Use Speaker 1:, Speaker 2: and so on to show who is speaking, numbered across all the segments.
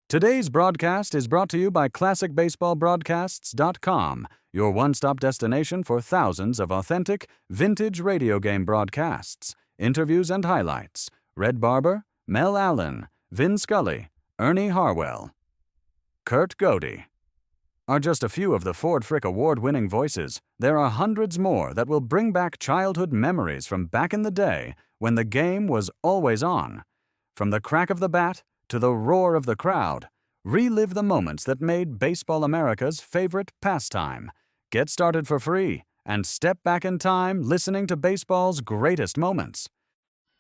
Speaker 1: Today's broadcast is brought to you by ClassicBaseballBroadcasts.com, your one-stop destination for thousands of authentic, vintage radio game broadcasts, interviews and highlights. Red Barber, Mel Allen, Vin Scully, Ernie Harwell, Kurt Godey are just a few of the Ford Frick Award-winning voices. There are hundreds more that will bring back childhood memories from back in the day when the game was always on. From the crack of the bat to the roar of the crowd, relive the moments that made Baseball America's favorite pastime. Get started for free and step back in time listening to baseball's greatest moments.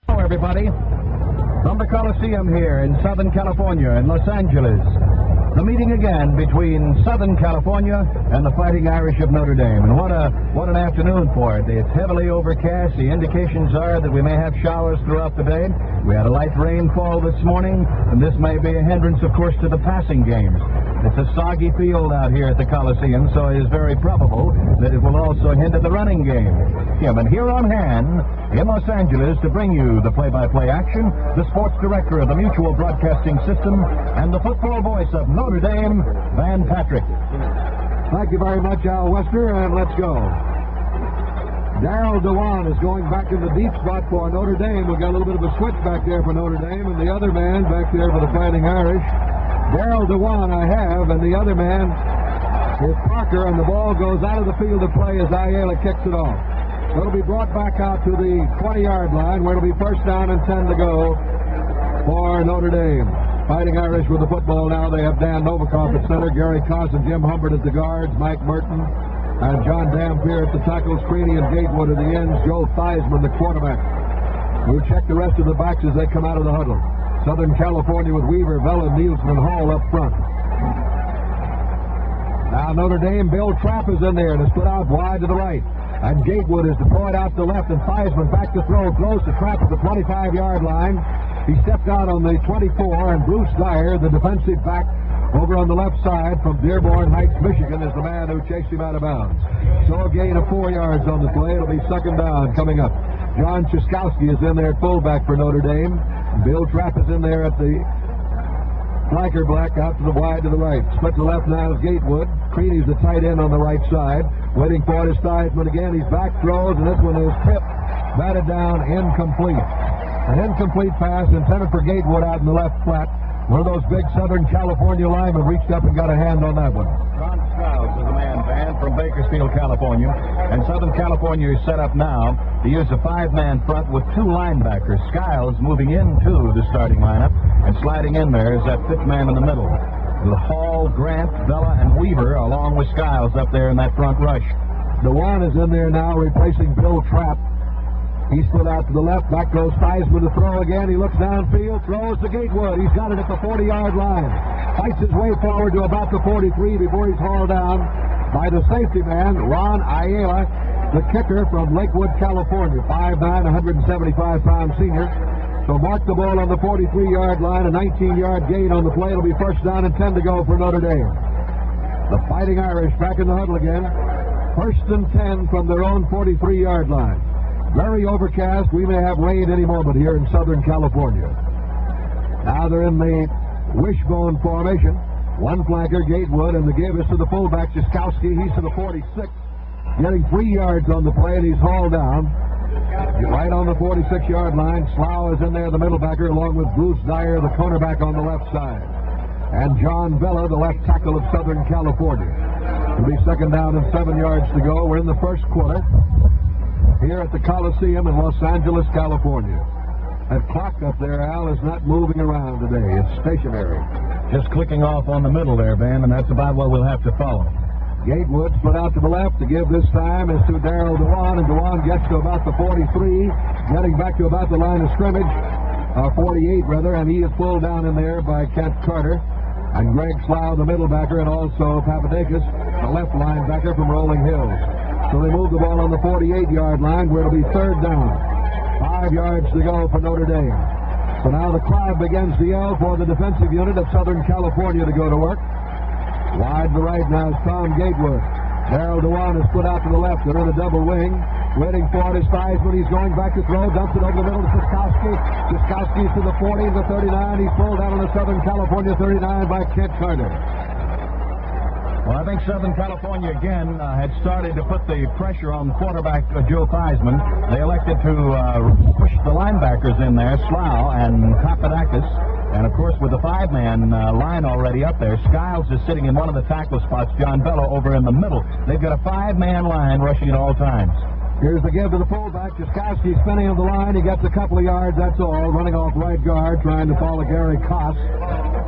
Speaker 2: Hello, everybody. From the Coliseum here in Southern California in Los Angeles, the meeting again between Southern California and the Fighting Irish of Notre Dame. And what an afternoon for it. It's heavily overcast. The indications are that we may have showers throughout the day. We had a light rainfall this morning, and this may be a hindrance, of course, to the passing games. It's a soggy field out here at the Coliseum, so it is very probable that it will also hinder the running game. And here on hand in Los Angeles to bring you the play-by-play action, the sports director of the Mutual Broadcasting System and the football voice of Notre Dame, Van Patrick.
Speaker 3: Thank you very much, Al Wester, and let's go. Darryl Dewan is going back in the deep spot for Notre Dame. We've got a little bit of a switch back there for Notre Dame, and the other man back there for the Fighting Irish. Darryl Dewan I have, and the other man is Parker, and the ball goes out of the field of play as Ayala kicks it off. So it'll be brought back out to the 20-yard line, where it'll be first down and 10 to go for Notre Dame. Fighting Irish with the football now. They have Dan Novikov at center, Gary Koss and Jim Humbert at the guards, Mike Merton and John Dampier at the tackles, Creaney and Gatewood at the ends, Joe Theismann, the quarterback. We'll check the rest of the backs as they come out of the huddle. Southern California with Weaver, Vela, Nielsen, and Hall up front. Now Notre Dame, Bill Trapp is in there to split out wide to the right. And Gatewood is deployed out to the left, and Theismann back to throw, close to Trapp at the 25-yard line. He stepped out on the 24, and Bruce Dyer, the defensive back, over on the left side from Dearborn Heights, Michigan, is the man who chased him out of bounds. So a gain of 4 yards on the play. It'll be second down coming up. John Chiskowski is in there at fullback for Notre Dame. Bill Trapp is in there at the flanker black out to the wide to the right. Split to the left now is Gatewood. Creaney's the tight end on the right side. Waiting for his Theismann again. He's back throws, and this one is tipped. Batted down, incomplete. An incomplete pass intended for Gatewood out in the left flat. One of those big Southern California linemen reached up and got a hand on that one.
Speaker 2: Ron Strauss is a man, Van, from Bakersfield, California. And Southern California is set up now to use a five-man front with two linebackers. Skiles moving into the starting lineup, and sliding in there is that fifth man in the middle. With Hall, Grant, Vela, and Weaver, along with Skiles up there in that front rush.
Speaker 3: Dewan is in there now, replacing Bill Trapp. He split out to the left. Back goes Theismann to throw again. He looks downfield, throws to Gatewood. He's got it at the 40-yard line. Fights his way forward to about the 43 before he's hauled down by the safety man, Ron Ayala, the kicker from Lakewood, California. 5'9", 175-pound senior. So mark the ball on the 43-yard line. A 19-yard gain on the play. It'll be first down and 10 to go for Notre Dame. The Fighting Irish back in the huddle again. First and 10 from their own 43-yard line. Very overcast. We may have rain any moment here in Southern California. Now they're in the wishbone formation. One flanker, Gatewood, and the give is to the fullback, Chiskowski. He's to the 46, getting 3 yards on the play, and he's hauled down. Right on the 46-yard line. Slough is in there, the middle backer, along with Bruce Dyer, the cornerback on the left side. And John Vela, the left tackle of Southern California. It'll be second down and 7 yards to go. We're in the first quarter here at the Coliseum in Los Angeles, California. That clock up there, Al, is not moving around today. It's stationary.
Speaker 2: Just clicking off on the middle there, Van, and that's about what we'll have to follow.
Speaker 3: Gatewood split out to the left. To give this time is to Darryl Dewan, and Dewan gets to about the 43, getting back to about the line of scrimmage, 48 rather, and he is pulled down in there by Kent Carter. And Greg Slough, the middle backer, and also Papadakis, the left linebacker from Rolling Hills. So they move the ball on the 48-yard line, where it'll be third down. 5 yards to go for Notre Dame. So now the crowd begins to yell for the defensive unit of Southern California to go to work. Wide to the right now is Tom Gatewood. Darryl Dewan is put out to the left. They're in a double wing. waiting for his Theismann. He's going back to throw, dumps it over the middle to Siskowski. Siskowski's to the 40, the 39. He's pulled down on the Southern California 39 by Kent Carter.
Speaker 2: Well, I think Southern California again had started to put the pressure on quarterback Joe Theismann. They elected to push the linebackers in there, Slough and Papadakis. And, of course, with the five-man line already up there, Skiles is sitting in one of the tackle spots, John Bello over in the middle. They've got a five-man line rushing at all times.
Speaker 3: Here's the give to the fullback. Jaskowski spinning on the line. He gets a couple of yards, that's all. Running off right guard, trying to follow Gary Koss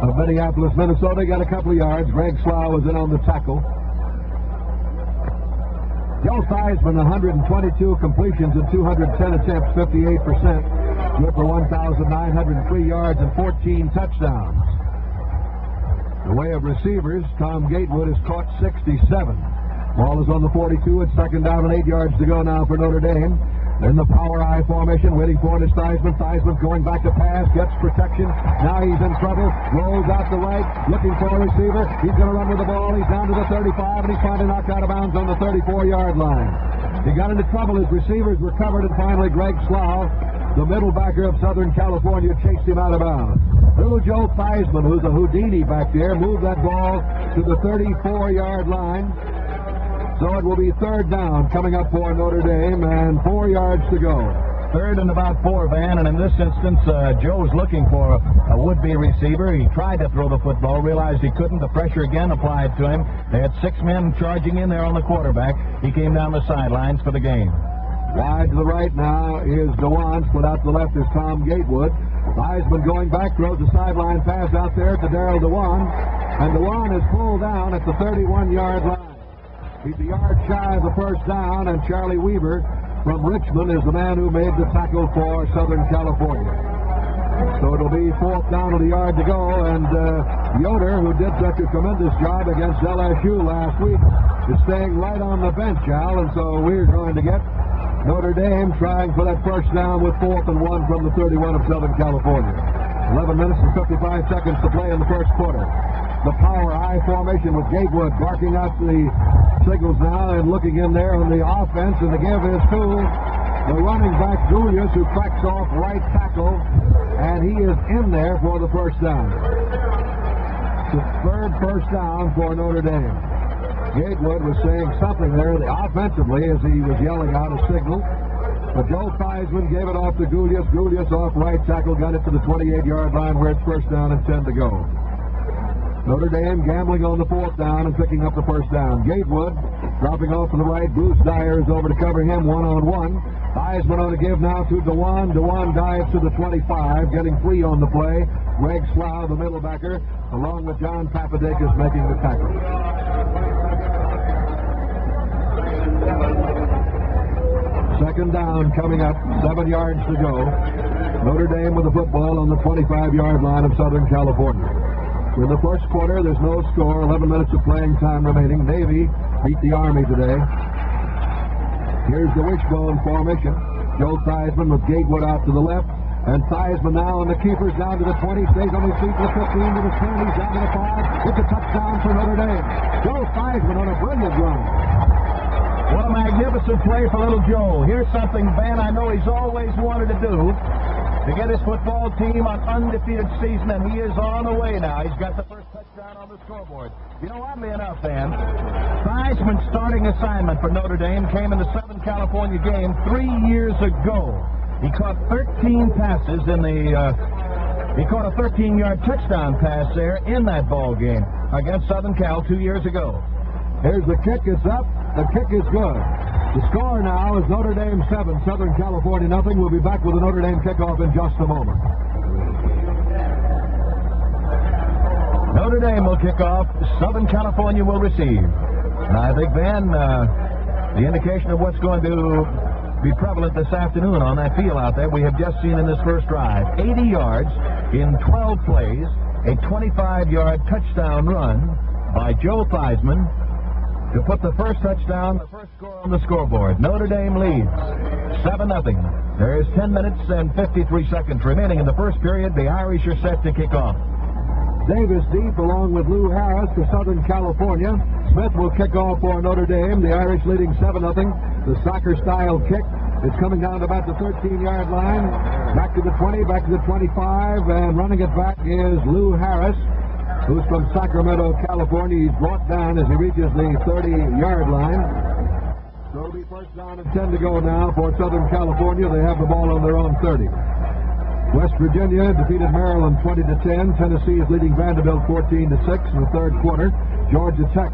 Speaker 3: of Minneapolis, Minnesota. He got a couple of yards. Greg Slough was in on the tackle. Joe Theismann, 122 completions and 210 attempts, 58%. Good for 1,903 yards and 14 touchdowns. The way of receivers, Tom Gatewood has caught 67. Ball is on the 42. It's second down and 8 yards to go now for Notre Dame. In the power I formation, waiting for it is Theismann. Theismann going back to pass, gets protection. Now he's in trouble. Rolls out the right, looking for a receiver. He's going to run with the ball. He's down to the 35, and he's finally knocked out of bounds on the 34-yard line. He got into trouble. His receivers were covered, and finally Greg Slough, the middle backer of Southern California, chased him out of bounds. Little Joe Theismann, who's a Houdini back there, moved that ball to the 34-yard line. So it will be third down coming up for Notre Dame, and 4 yards to go.
Speaker 2: Third and about 4, Van, and in this instance, Joe's looking for a would-be receiver. He tried to throw the football, realized he couldn't. The pressure again applied to him. They had 6 men charging in there on the quarterback. He came down the sidelines for the game.
Speaker 3: Wide to the right now is Dewan. Split out to the left is Tom Gatewood. Theismann going back, throws a sideline pass out there to Darrell Dewan. And Dewan is pulled down at the 31-yard line. He's a yard shy of the first down, and Charlie Weaver from Richmond is the man who made the tackle for Southern California. So it'll be fourth down with a yard to go, and Yoder, who did such a tremendous job against LSU last week, is staying right on the bench, Al, and so we're going to get Notre Dame trying for that first down with 4th and 1 from the 31 of Southern California. 11 minutes and 55 seconds to play in the first quarter. The power I formation with Gatewood barking out the signals now and looking in there on the offense, and the give is to the running back Julius, who cracks off right tackle, and he is in there for the first down. The third first down for Notre Dame. Gatewood was saying something there offensively as he was yelling out a signal. But Joe Theismann gave it off to Julius. Julius off right tackle, got it to the 28-yard line where it's first down and 10 to go. Notre Dame gambling on the 4th down and picking up the first down. Gatewood dropping off to the right. Bruce Dyer is over to cover him one-on-one. Theismann on a give now to Dewan. Dewan dives to the 25, getting free on the play. Greg Slough, the middle backer, along with John Papadakis making the tackle. Second down coming up, 7 yards to go. Notre Dame with the football on the 25-yard line of Southern California. In the first quarter, there's no score, 11 minutes of playing time remaining. Navy beat the Army today. Here's the wishbone formation. Joe Theismann with Gatewood out to the left. And Theismann now on the keepers down to the 20, stays on his feet to the 15, to the 10, he's down to the 5. It's a touchdown for Notre Dame. Joe Theismann on a brilliant run.
Speaker 2: What a magnificent play for little Joe. Here's something, Ben, I know he's always wanted to do, to get his football team on undefeated season, and he is on the way now. He's got the first touchdown on the scoreboard. You know, oddly enough, Dan, Theismann's starting assignment for Notre Dame came in the Southern California game 3 years ago. He caught 13 passes in the, he caught a 13-yard touchdown pass there in that ball game against Southern Cal 2 years ago.
Speaker 3: Here's the kick, it's up. The kick is good. The score now is Notre Dame 7, Southern California nothing. We'll be back with the Notre Dame kickoff in just a moment.
Speaker 2: Notre Dame will kick off. Southern California will receive. And I think, Van, the indication of what's going to be prevalent this afternoon on that field out there, we have just seen in this first drive. 80 yards in 12 plays, a 25-yard touchdown run by Joe Theismann to put the first touchdown, the first score on the scoreboard. Notre Dame leads 7-0. There is 10 minutes and 53 seconds remaining in the first period. The Irish are set to kick off.
Speaker 3: Davis deep along with Lou Harris for Southern California. Smith will kick off for Notre Dame. The Irish leading 7-0. The soccer-style kick is coming down to about the 13-yard line. Back to the 20, back to the 25, and running it back is Lou Harris, who's from Sacramento, California. He's brought down as he reaches the 30-yard line. So it'll be first down and 10 to go now for Southern California. They have the ball on their own 30. West Virginia defeated Maryland 20-10. Tennessee is leading Vanderbilt 14-6 in the third quarter. Georgia Tech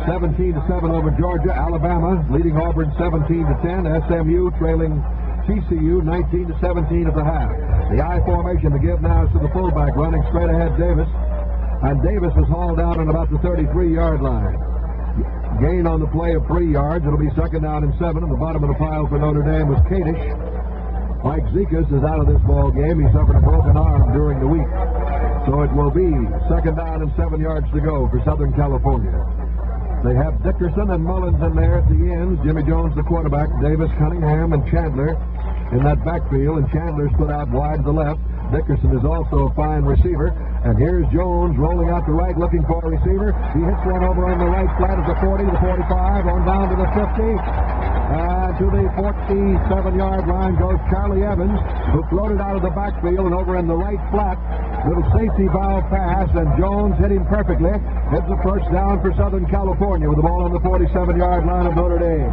Speaker 3: 17-7 over Georgia. Alabama leading Auburn 17-10. SMU trailing TCU 19-17 at the half. The I formation to give now is to the fullback running straight ahead Davis. And Davis was hauled out on about the 33-yard line. Gain on the play of 3 yards. It'll be second down and 7. And the bottom of the pile for Notre Dame was Kadish. Mike Zekas is out of this ball game. He suffered a broken arm during the week. So it will be second down and 7 yards to go for Southern California. They have Dickerson and Mullins in there at the ends. Jimmy Jones, the quarterback. Davis, Cunningham, and Chandler in that backfield. And Chandler split out wide to the left. Dickerson is also a fine receiver. And here's Jones rolling out the right, looking for a receiver. He hits one over on the right flat at the 40, the 45, on down to the 50. To the 47-yard line goes Charlie Evans, who floated out of the backfield and over in the right flat. Little safety valve pass, and Jones hit him perfectly. It's a first down for Southern California with the ball on the 47-yard line of Notre Dame.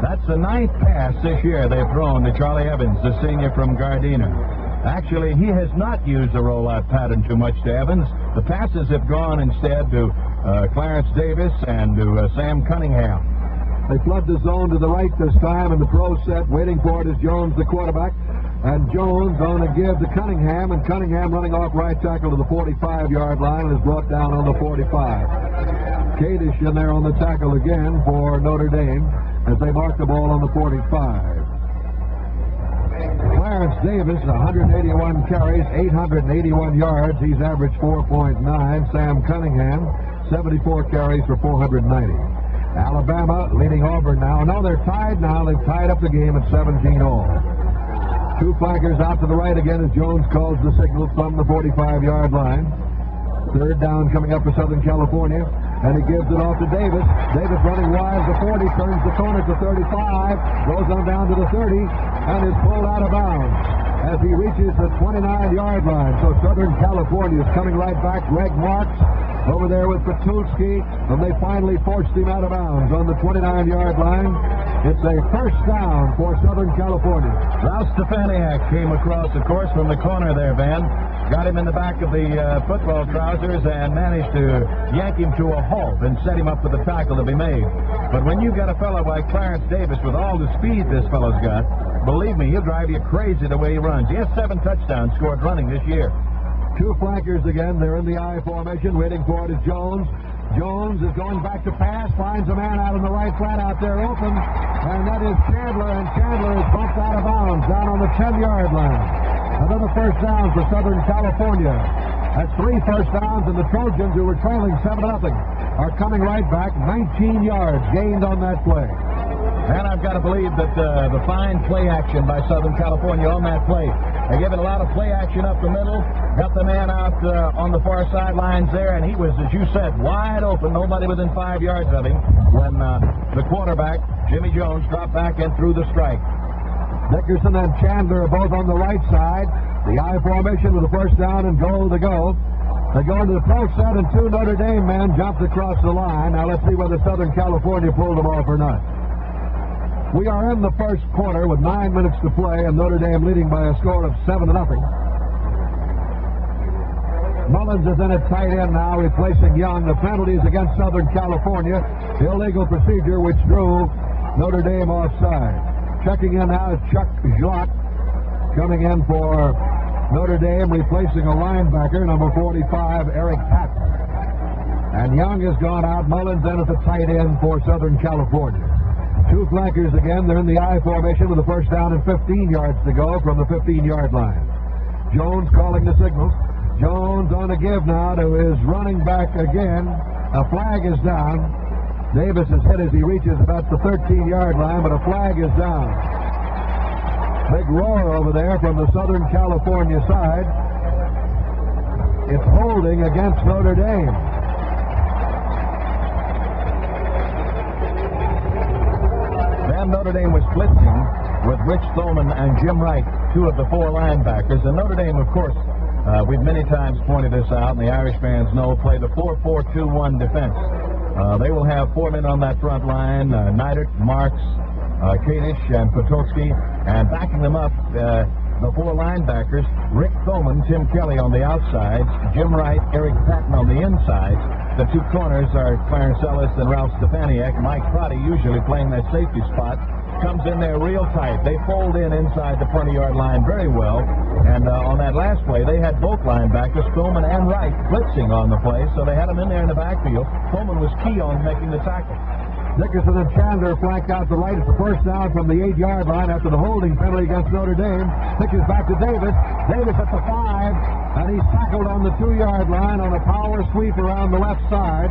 Speaker 2: That's the 9th pass this year they've thrown to Charlie Evans, the senior from Gardena. Actually, he has not used the rollout pattern too much to Evans. The passes have gone instead to Clarence Davis and to Sam Cunningham.
Speaker 3: They flood the zone to the right this time, and the pro set waiting for it is Jones, the quarterback. And Jones on a give to Cunningham, and Cunningham running off right tackle to the 45-yard line and is brought down on the 45. Kadish in there on the tackle again for Notre Dame as they mark the ball on the 45. Clarence Davis, 181 carries, 881 yards. He's averaged 4.9. Sam Cunningham, 74 carries for 490. Alabama leading Auburn now. No, they're tied now. They've tied up the game at 17 all. Two flankers out to the right again as Jones calls the signal from the 45-yard line. Third down coming up for Southern California, and he gives it off to Davis. Davis running wide at the 40, turns the corner to 35, goes on down to the 30, and is pulled out of bounds as he reaches the 29-yard line. So Southern California is coming right back. Greg Marks over there with Petulski, and they finally forced him out of bounds on the 29-yard line. It's a first down for Southern California.
Speaker 2: Ralph Stefaniak came across, of course, from the corner there, Van. Got him in the back of the football trousers and managed to yank him to a halt and set him up for the tackle to be made. But when you got a fellow like Clarence Davis with all the speed this fellow's got, believe me, he'll drive you crazy the way he runs. He has 7 touchdowns scored running this year.
Speaker 3: Two flankers again. They're in the I formation. Waiting for it is Jones. Jones is going back to pass. Finds a man out in the right flat out there open. And that is Chandler. And Chandler is bumped out of bounds down on the 10-yard line. Another first down for Southern California. That's 3 first downs, and the Trojans, who were trailing 7-0, are coming right back. 19 yards gained on that play.
Speaker 2: And I've got to believe that the fine play action by Southern California on that play. They gave it a lot of play action up the middle, got the man out on the far sidelines there, and he was, as you said, wide open, nobody within 5 yards of him when the quarterback, Jimmy Jones, dropped back and threw the strike.
Speaker 3: Dickerson and Chandler are both on the right side. The I formation with a first down and goal to go. They go into the pro set, and 2 Notre Dame men jumped across the line. Now let's see whether Southern California pulled them off or not. We are in the first quarter with 9 minutes to play, and Notre Dame leading by a score of 7-0. Mullins is in at tight end now, replacing Young. The penalties against Southern California. Illegal procedure, which drew Notre Dame offside. Checking in now is Chuck Jacques, coming in for Notre Dame, replacing a linebacker, number 45, Eric Patton. And Young has gone out. Mullins in at the tight end for Southern California. 2 flankers again. They're in the I formation with a first down and 15 yards to go from the 15-yard line. Jones calling the signals. Jones on a give now to his running back again. A flag is down. Davis is hit as he reaches about the 13-yard line, but a flag is down. Big roar over there from the Southern California side. It's holding against Notre Dame.
Speaker 2: one, Notre Dame was blitzing with Rich Thoman and Jim Wright, two of the four linebackers. And Notre Dame, of course, we've many times pointed this out, and the Irish fans know, play the 4-4-2-1 defense. They will have four men on that front line, Notre, Marks, Kadish, and Potocki, and backing them up, the four linebackers, Rick Thoman, Tim Kelly on the outsides, Jim Wright, Eric Patton on the insides. The two corners are Clarence Ellis and Ralph Stefaniak. Mike Crotty, usually playing that safety spot, comes in there real tight. They fold in inside the 20-yard line very well. And on that last play, they had both linebackers, Thoman and Wright, blitzing on the play, so they had them in there in the backfield. Thoman was key on making the tackle.
Speaker 3: Dickerson and Chandler flank out the right. It's the first down from the 8-yard line after the holding penalty against Notre Dame. Pitches back to Davis. Davis at the 5, and he's tackled on the 2-yard line on a power sweep around the left side.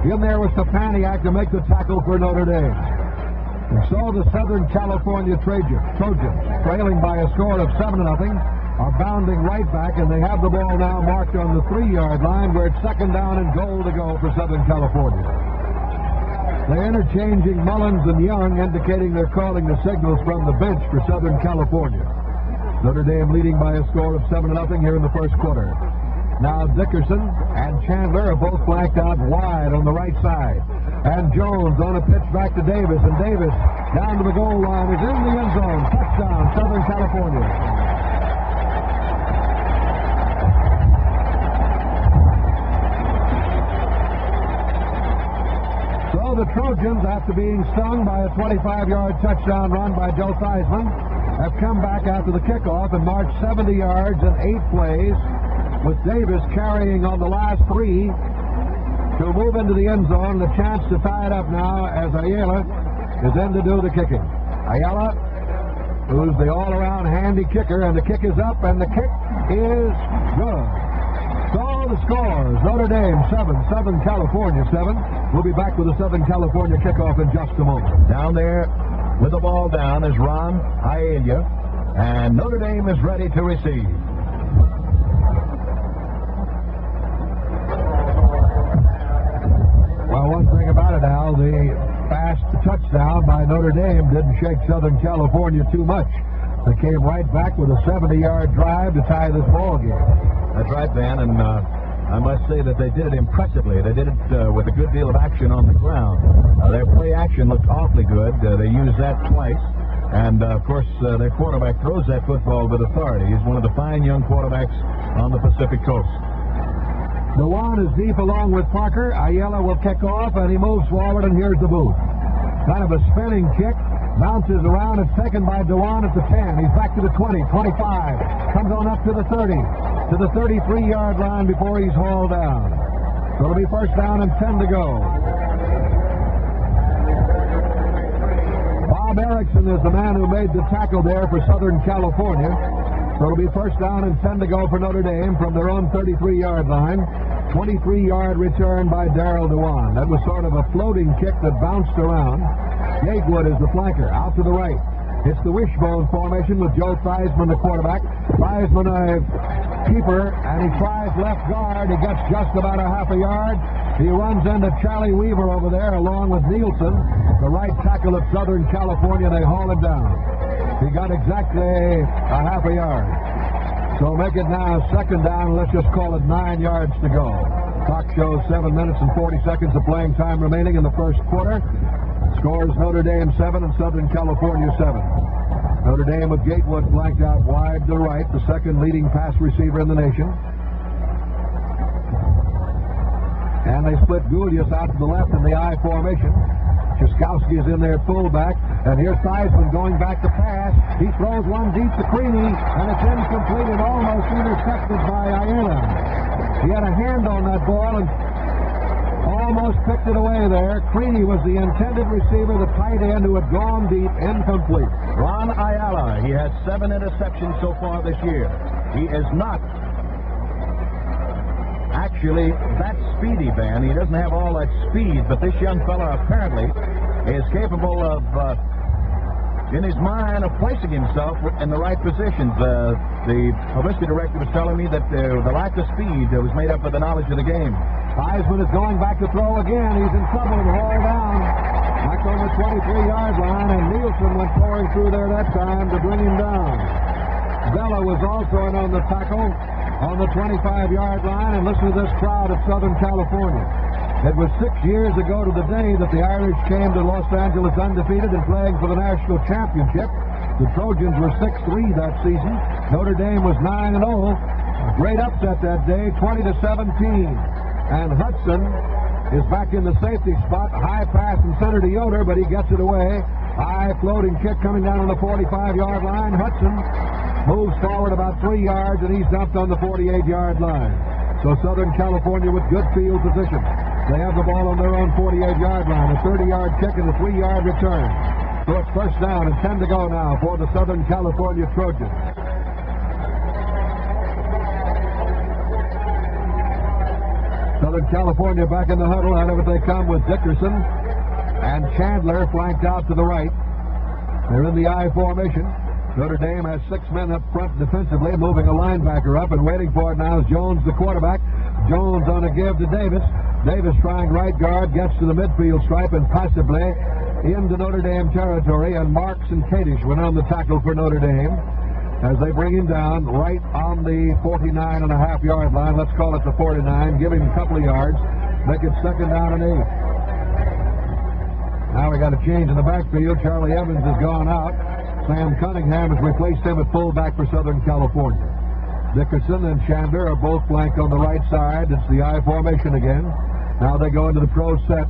Speaker 3: In there was Stefaniak to make the tackle for Notre Dame. And so the Southern California Trojans, trailing by a score of 7-0, are bounding right back, and they have the ball now marked on the 3-yard line, where it's second down and goal to go for Southern California. They're interchanging Mullins and Young, indicating they're calling the signals from the bench for Southern California. Notre Dame leading by a score of 7-0 here in the first quarter. Now Dickerson and Chandler are both flanked out wide on the right side. And Jones on a pitch back to Davis, and Davis down to the goal line is in the end zone. Touchdown, Southern California. The Trojans, after being stung by a 25-yard touchdown run by Joe Theismann, have come back after the kickoff and marched 70 yards in 8 plays, with Davis carrying on the last 3 to move into the end zone. The chance to tie it up now as Ayala is in to do the kicking. Ayala, who's the all-around handy kicker, and the kick is up, and the kick is good. So the scores, Notre Dame 7, Southern California 7. We'll be back with the Southern California kickoff in just a moment.
Speaker 2: Down there with the ball down is Ron Ayala, and Notre Dame is ready to receive.
Speaker 3: Well, one thing about it, Al, the fast touchdown by Notre Dame didn't shake Southern California too much. They came right back with a 70-yard drive to tie this ball game.
Speaker 2: That's right, Van, and I must say that they did it impressively. They did it with a good deal of action on the ground. Their play action looked awfully good. They used that twice. And, of course, their quarterback throws that football with authority. He's one of the fine young quarterbacks on the Pacific Coast.
Speaker 3: Dewan is deep along with Parker. Ayala will kick off, and he moves forward, and here's the booth. Kind of a spinning kick. Bounces around. It's taken by Dewan at the 10. He's back to the 20, 25. Comes on up to the 30. To the 33-yard line before he's hauled down. So it'll be first down and 10 to go. Bob Erickson is the man who made the tackle there for Southern California. So it'll be first down and 10 to go for Notre Dame from their own 33-yard line. 23-yard return by Darrell Dewan. That was sort of a floating kick that bounced around. Gatewood is the flanker, out to the right. It's the wishbone formation with Joe Theismann, the quarterback. Theismann, a keeper, and he tries left guard. He gets just about a half a yard. He runs into Charlie Weaver over there along with Nielsen, the right tackle of Southern California. They haul him down. He got exactly a half a yard. So make it now second down. Let's just call it 9 yards to go. Clock shows 7 minutes and 40 seconds of playing time remaining in the first quarter. Scores Notre Dame 7 and Southern California 7. Notre Dame with Gatewood flanked out wide to the right, the second leading pass receiver in the nation. And they split Gulius out to the left in the I formation. Chiskowski is in there fullback, and here's Theismann going back to pass. He throws one deep to Creaney, and it's incomplete and almost intercepted by Ayala. He had a hand on that ball and almost picked it away there. Creaney was the intended receiver, the tight end who had gone deep, incomplete.
Speaker 2: Ron Ayala, he has 7 interceptions so far this year. He is not actually that speedy, Van. He doesn't have all that speed, but this young fella apparently is capable of, in his mind, of placing himself in the right positions. The publicity director was telling me that the lack of speed was made up of the knowledge of the game.
Speaker 3: Theismann is going back to throw again. He's in trouble and hauled down. Back on the 23-yard line, and Nielsen went pouring through there that time to bring him down. Bella was also in on the tackle on the 25-yard line, and listen to this crowd at Southern California. It was 6 years ago to the day that the Irish came to Los Angeles undefeated and playing for the national championship. The Trojans were 6-3 that season. Notre Dame was 9-0. A great upset that day, 20-17. And Hudson is back in the safety spot. High pass and center to Yoder, but he gets it away. High floating kick coming down on the 45-yard line. Hudson moves forward about 3 yards, and he's dumped on the 48-yard line. So Southern California with good field position. They have the ball on their own 48-yard line. A 30-yard kick and a 3-yard return. So it's first down and 10 to go now for the Southern California Trojans. Southern California back in the huddle. Out of it they come with Dickerson and Chandler flanked out to the right. They're in the I formation. Notre Dame has 6 men up front defensively, moving a linebacker up, and waiting for it now is Jones, the quarterback. Jones on a give to Davis. Davis trying right guard, gets to the midfield stripe and possibly into Notre Dame territory, and Marks and Kadish went on the tackle for Notre Dame as they bring him down right on the 49.5-yard line. Let's call it the 49, give him a couple of yards, make it second down and 8. Now we got a change in the backfield. Charlie Evans has gone out. Sam Cunningham has replaced him at fullback for Southern California. Dickerson and Chandler are both flanked on the right side. It's the I formation again. Now they go into the pro set.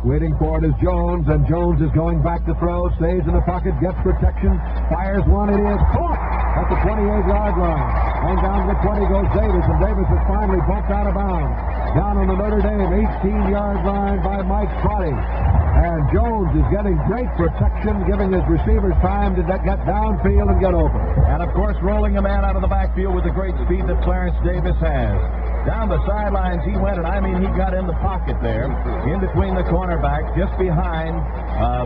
Speaker 3: Waiting for it is Jones, and Jones is going back to throw. Stays in the pocket, gets protection, fires one. It is caught at the 28-yard line. And down to the 20 goes Davis, and Davis is finally bumped out of bounds. Down on the Notre Dame 18-yard line by Mike Trotty. And Jones is getting great protection, giving his receivers time to get downfield and get open.
Speaker 2: And, of course, rolling a man out of the backfield with the great speed that Clarence Davis has. Down the sidelines he went, and I mean he got in the pocket there, in between the cornerback, just behind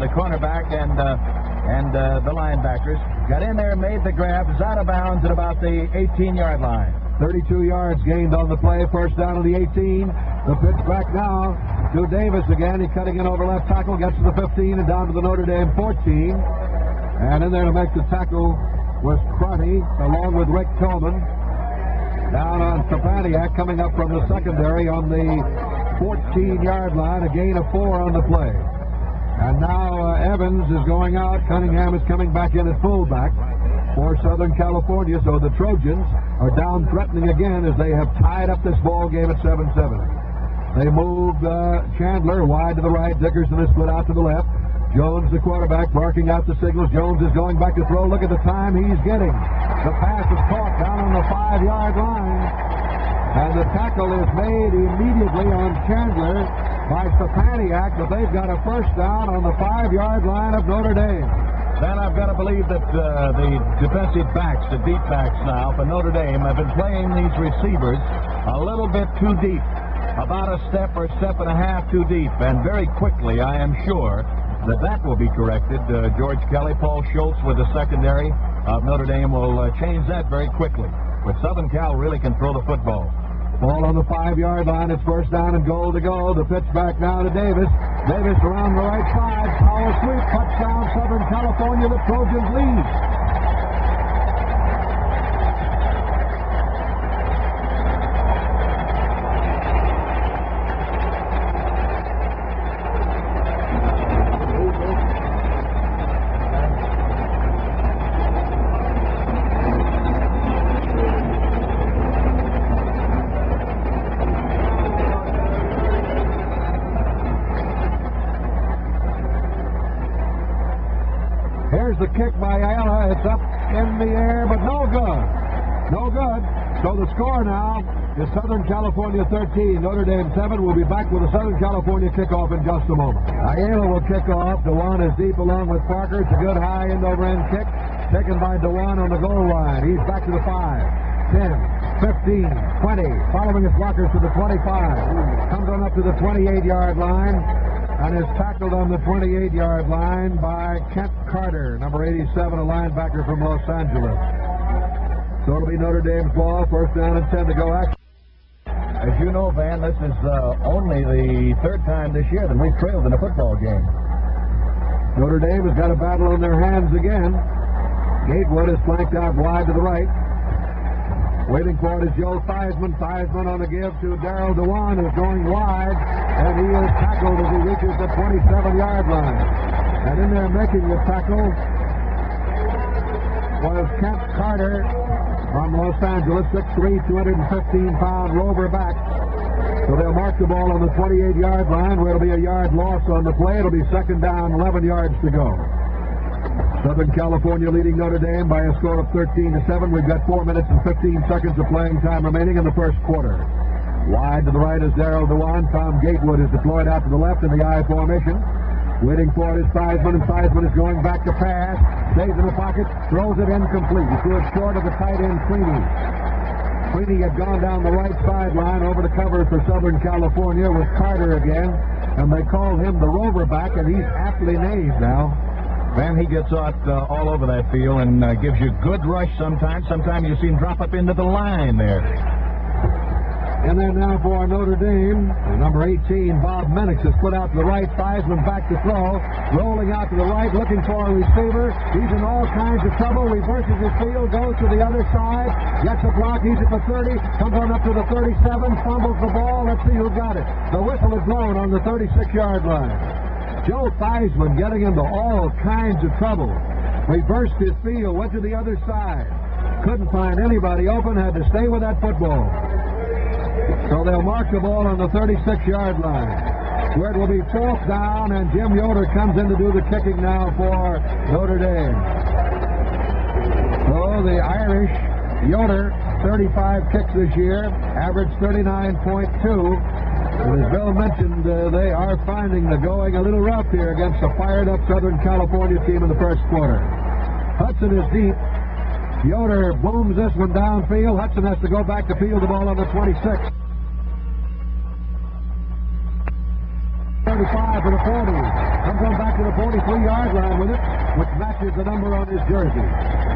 Speaker 2: the cornerback and the linebackers. Got in there, made the grab, is out of bounds at about the 18-yard line.
Speaker 3: 32 yards gained on the play, first down to the 18. The pitch back now to Davis again. He's cutting in over left tackle, gets to the 15 and down to the Notre Dame 14. And in there to make the tackle was Crotty, along with Rick Tillman. Down on Stepaniak, coming up from the secondary on the 14-yard line, a gain of 4 on the play. And now Evans is going out. Cunningham is coming back in at fullback for Southern California. So the Trojans are down threatening again as they have tied up this ball game at 7-7. They moved Chandler wide to the right. Dickerson is split out to the left. Jones, the quarterback, barking out the signals. Jones is going back to throw. Look at the time he's getting. The pass is caught down on the 5-yard line. And the tackle is made immediately on Chandler by Stepaniak, but they've got a first down on the 5-yard line of Notre Dame.
Speaker 2: Then I've got to believe that the defensive backs, the deep backs now for Notre Dame, have been playing these receivers a little bit too deep. About a step or step and a half too deep. And very quickly, I am sure that will be corrected. George Kelly, Paul Schultz with the secondary of Notre Dame will change that very quickly. But Southern Cal really can throw the football.
Speaker 3: Ball on the 5-yard line. It's first down and goal to go. The pitch back now to Davis. Davis around the right side. Power sweep. Touchdown, Southern California. The Trojans lead. Here's the kick by Ayala. It's up in the air, but no good. No good. So the score now is Southern California 13, Notre Dame 7. We'll be back with a Southern California kickoff in just a moment. Ayala will kick off. DeJuan is deep along with Parker. It's a good high end-over-end kick taken by DeJuan on the goal line. He's back to the 5, 10, 15, 20, following his blockers to the 25. Comes on up to the 28-yard line. And is tackled on the 28-yard line by Kent Carter, number 87, a linebacker from Los Angeles. So it'll be Notre Dame's ball, first down and 10 to go.
Speaker 2: As you know, Van, this is only the third time this year that we've trailed in a football game.
Speaker 3: Notre Dame has got a battle on their hands again. Gatewood is flanked out wide to the right. Waiting for it is Joe Theismann. Theismann on the give to Darrell Dewan, who's going wide, and he is tackled as he reaches the 27-yard line. And in there making the tackle was Kent Carter from Los Angeles, 6'3", 215-pound rover back. So they'll mark the ball on the 28-yard line, where it'll be a yard loss on the play. It'll be second down, 11 yards to go. Southern California leading Notre Dame by a score of 13-7. We've got 4 minutes and 15 seconds of playing time remaining in the first quarter. Wide to the right is Darrell Dewan. Tom Gatewood is deployed out to the left in the I formation. Waiting for it is Theismann, and Theismann is going back to pass. Stays in the pocket, throws it incomplete. He threw it short of the tight end, Sweeney. Sweeney had gone down the right sideline over the cover for Southern California with Carter again, and they call him the rover back, and he's aptly named now.
Speaker 2: Man, he gets out all over that field and gives you good rush sometimes. Sometimes you see him drop up into the line there.
Speaker 3: And then now for Notre Dame, number 18, Bob Menix is put out to the right. Theismann back to throw. Rolling out to the right, looking for a receiver. He's in all kinds of trouble. Reverses his field, goes to the other side. Gets a block. He's at the 30. Comes on up to the 37. Fumbles the ball. Let's see who got it. The whistle is blown on the 36-yard line. Joe Theismann getting into all kinds of trouble. Reversed his field, went to the other side. Couldn't find anybody open, had to stay with that football. So they'll mark the ball on the 36-yard line, where it will be fourth down, and Jim Yoder comes in to do the kicking now for Notre Dame. So the Irish, Yoder, 35 kicks this year, averaged 39.2. And as Bill mentioned, they are finding the going a little rough here against a fired-up Southern California team in the first quarter. Hudson is deep. Yoder booms this one downfield. Hudson has to go back to field the ball on the 26. 35 for the 40. Comes on back to the 43-yard line with it, which matches the number on his jersey.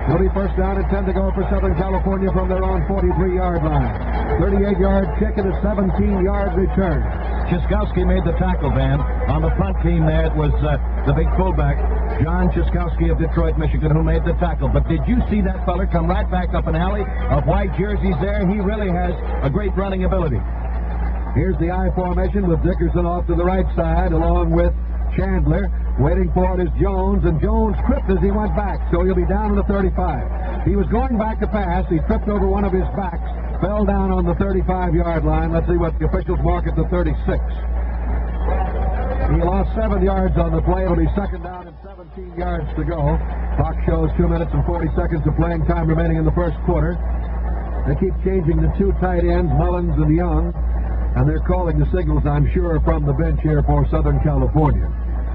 Speaker 3: It'll be first down and 10 to go for Southern California from their own 43-yard line. 38-yard kick and a 17-yard return.
Speaker 2: Chiskowski made the tackle, Van. On the front team there, it was the big fullback, John Chiskowski of Detroit, Michigan, who made the tackle. But did you see that feller come right back up an alley of white jerseys there? He really has a great running ability.
Speaker 3: Here's the I formation with Dickerson off to the right side along with Chandler. Waiting for it is Jones, and Jones tripped as he went back, so he'll be down to the 35. He was going back to pass. He tripped over one of his backs, fell down on the 35-yard line. Let's see what the officials mark at the 36. He lost 7 yards on the play. It'll be second down and 17 yards to go. Clock shows 2 minutes and 40 seconds of playing time remaining in the first quarter. They keep changing the two tight ends, Mullins and Young, and they're calling the signals, I'm sure, from the bench here for Southern California.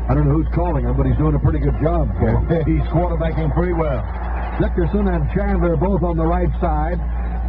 Speaker 3: I don't know who's calling him, but he's doing a pretty good job.
Speaker 2: He's quarterbacking pretty well.
Speaker 3: Dickerson and Chandler both on the right side.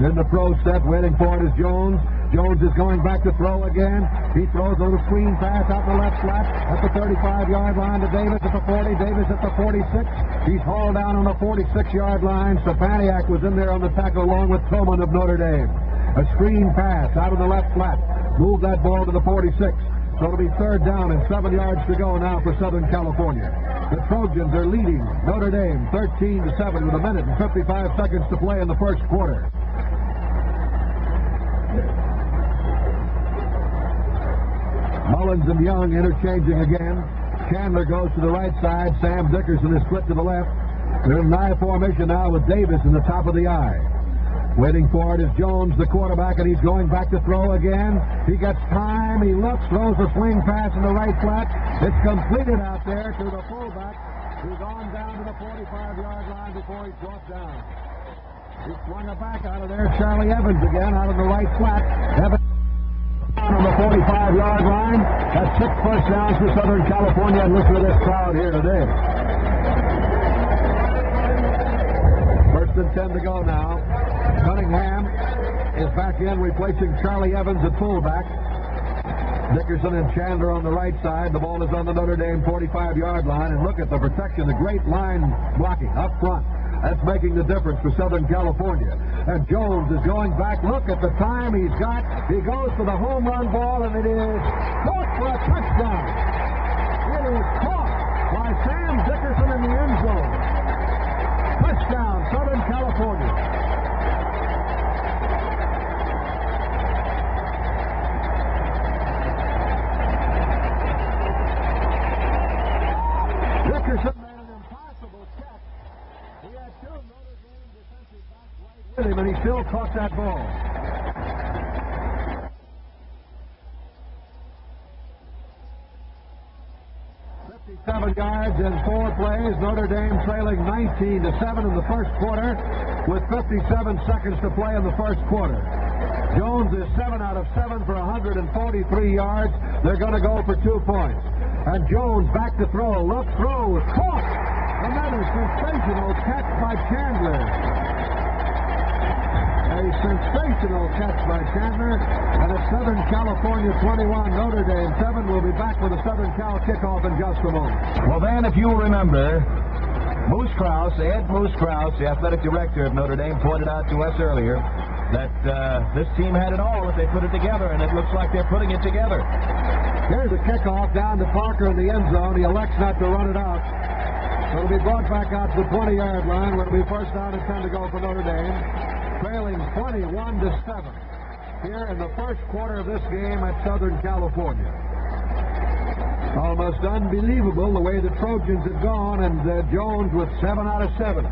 Speaker 3: Then the pro set, waiting for it is Jones. Jones is going back to throw again. He throws a little screen pass out the left flat at the 35-yard line to Davis at the 40. Davis at the 46. He's hauled down on the 46-yard line. Stepaniak was in there on the tackle along with Tillman of Notre Dame. A screen pass out of the left flat. Move that ball to the 46. So it'll be third down and 7 yards to go now for Southern California. The Trojans are leading Notre Dame 13-7 with a minute and 55 seconds to play in the first quarter. Mullins and Young interchanging again. Chandler goes to the right side. Sam Dickerson is split to the left. They're in an I formation now with Davis in the top of the I. Waiting for it is Jones, the quarterback, and he's going back to throw again. He gets time. He looks, throws a swing pass in the right flat. It's completed out there to the fullback, who's on down to the 45-yard line before he's brought down. He swung it back out of there. Charlie Evans again out of the right flat. Evans on the 45-yard line. That's 6 first downs for Southern California, and listen to this crowd here today. First and 10 to go now. Cunningham is back in, replacing Charlie Evans at fullback. Dickerson and Chandler on the right side. The ball is on the Notre Dame 45-yard line. And look at the protection, the great line blocking up front. That's making the difference for Southern California. And Jones is going back. Look at the time he's got. He goes for the home run ball, and it is caught for a touchdown. It is caught by Sam still caught that ball. 57 yards in 4 plays. Notre Dame trailing 19-7 in the first quarter with 57 seconds to play in the first quarter. Jones is 7 out of 7 for 143 yards. They're going to go for 2 points. And Jones back to throw. Look, throws, caught. Another sensational catch by Chandler. A sensational catch by Chandler. And it's Southern California 21, Notre Dame 7. We'll be back with a Southern Cal kickoff in just a moment.
Speaker 2: Well, Van, if you remember, Moose Krause, Ed Moose Krause, the athletic director of Notre Dame, pointed out to us earlier that this team had it all if they put it together, and it looks like they're putting it together.
Speaker 3: Here's a kickoff down to Parker in the end zone. He elects not to run it out. So it'll be brought back out to the 20-yard line where it'll be first down and 10 to go for Notre Dame, trailing 21-7 here in the first quarter of this game at Southern California. Almost unbelievable the way the Trojans have gone, and Jones with 7 out of 7.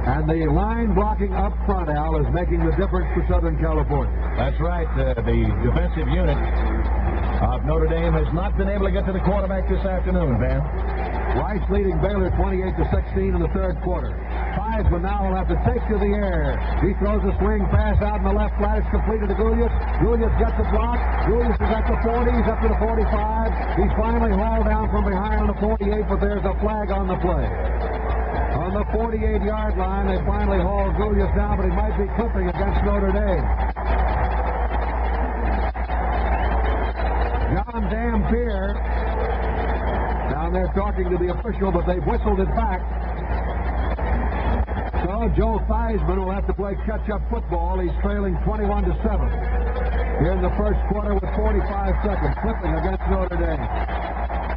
Speaker 3: And the line blocking up front, Al, is making the difference for Southern California.
Speaker 2: That's right. The defensive unit of Notre Dame has not been able to get to the quarterback this afternoon, Van.
Speaker 3: Rice leading Baylor 28-16 in the third quarter. Theismann now will have to take to the air. He throws a swing pass out in the left flat. It's completed to Gulius. Gulius gets the block. Gulius is at the 40. He's up to the 45. He's finally hauled down from behind on the 48, but there's a flag on the play. On the 48-yard line, they finally haul Gulius down, but he might be clipping against Notre Dame. John Dampier down there talking to the official, but they've whistled it back. So Joe Theismann will have to play catch-up football. He's trailing 21-7 here in the first quarter with 45 seconds, clipping against Notre Dame.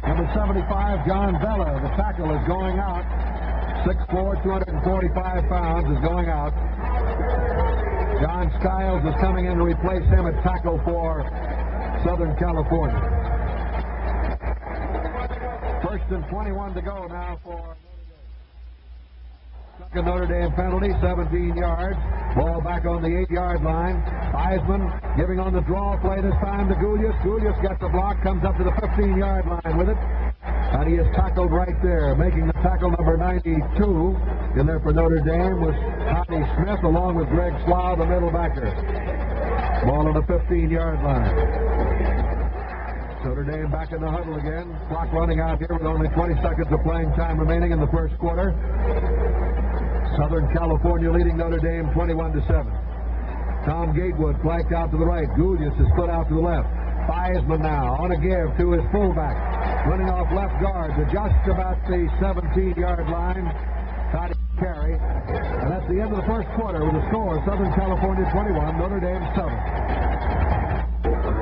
Speaker 3: Number 75, John Vella, the tackle, is going out. 6'4", 245 pounds, is going out. John Skiles is coming in to replace him at tackle for Southern California. First and 21 to go now for second Notre Dame penalty, 17 yards. Ball back on the 8-yard line. Theismann giving on the draw play this time to Gulius. Gulius gets the block, comes up to the 15-yard line with it. And he is tackled right there. Making the tackle, number 92 in there for Notre Dame was Tommy Smith along with Greg Slough, the middle backer. Ball on the 15-yard line. Notre Dame back in the huddle again. Clock running out here with only 20 seconds of playing time remaining in the first quarter. Southern California leading Notre Dame 21-7. Tom Gatewood flanked out to the right. Gulius is put out to the left. Theismann now on a give to his fullback. Running off left guard to just about the 17-yard line. Toddy carry. And that's the end of the first quarter with a score. Southern California 21, Notre Dame 7.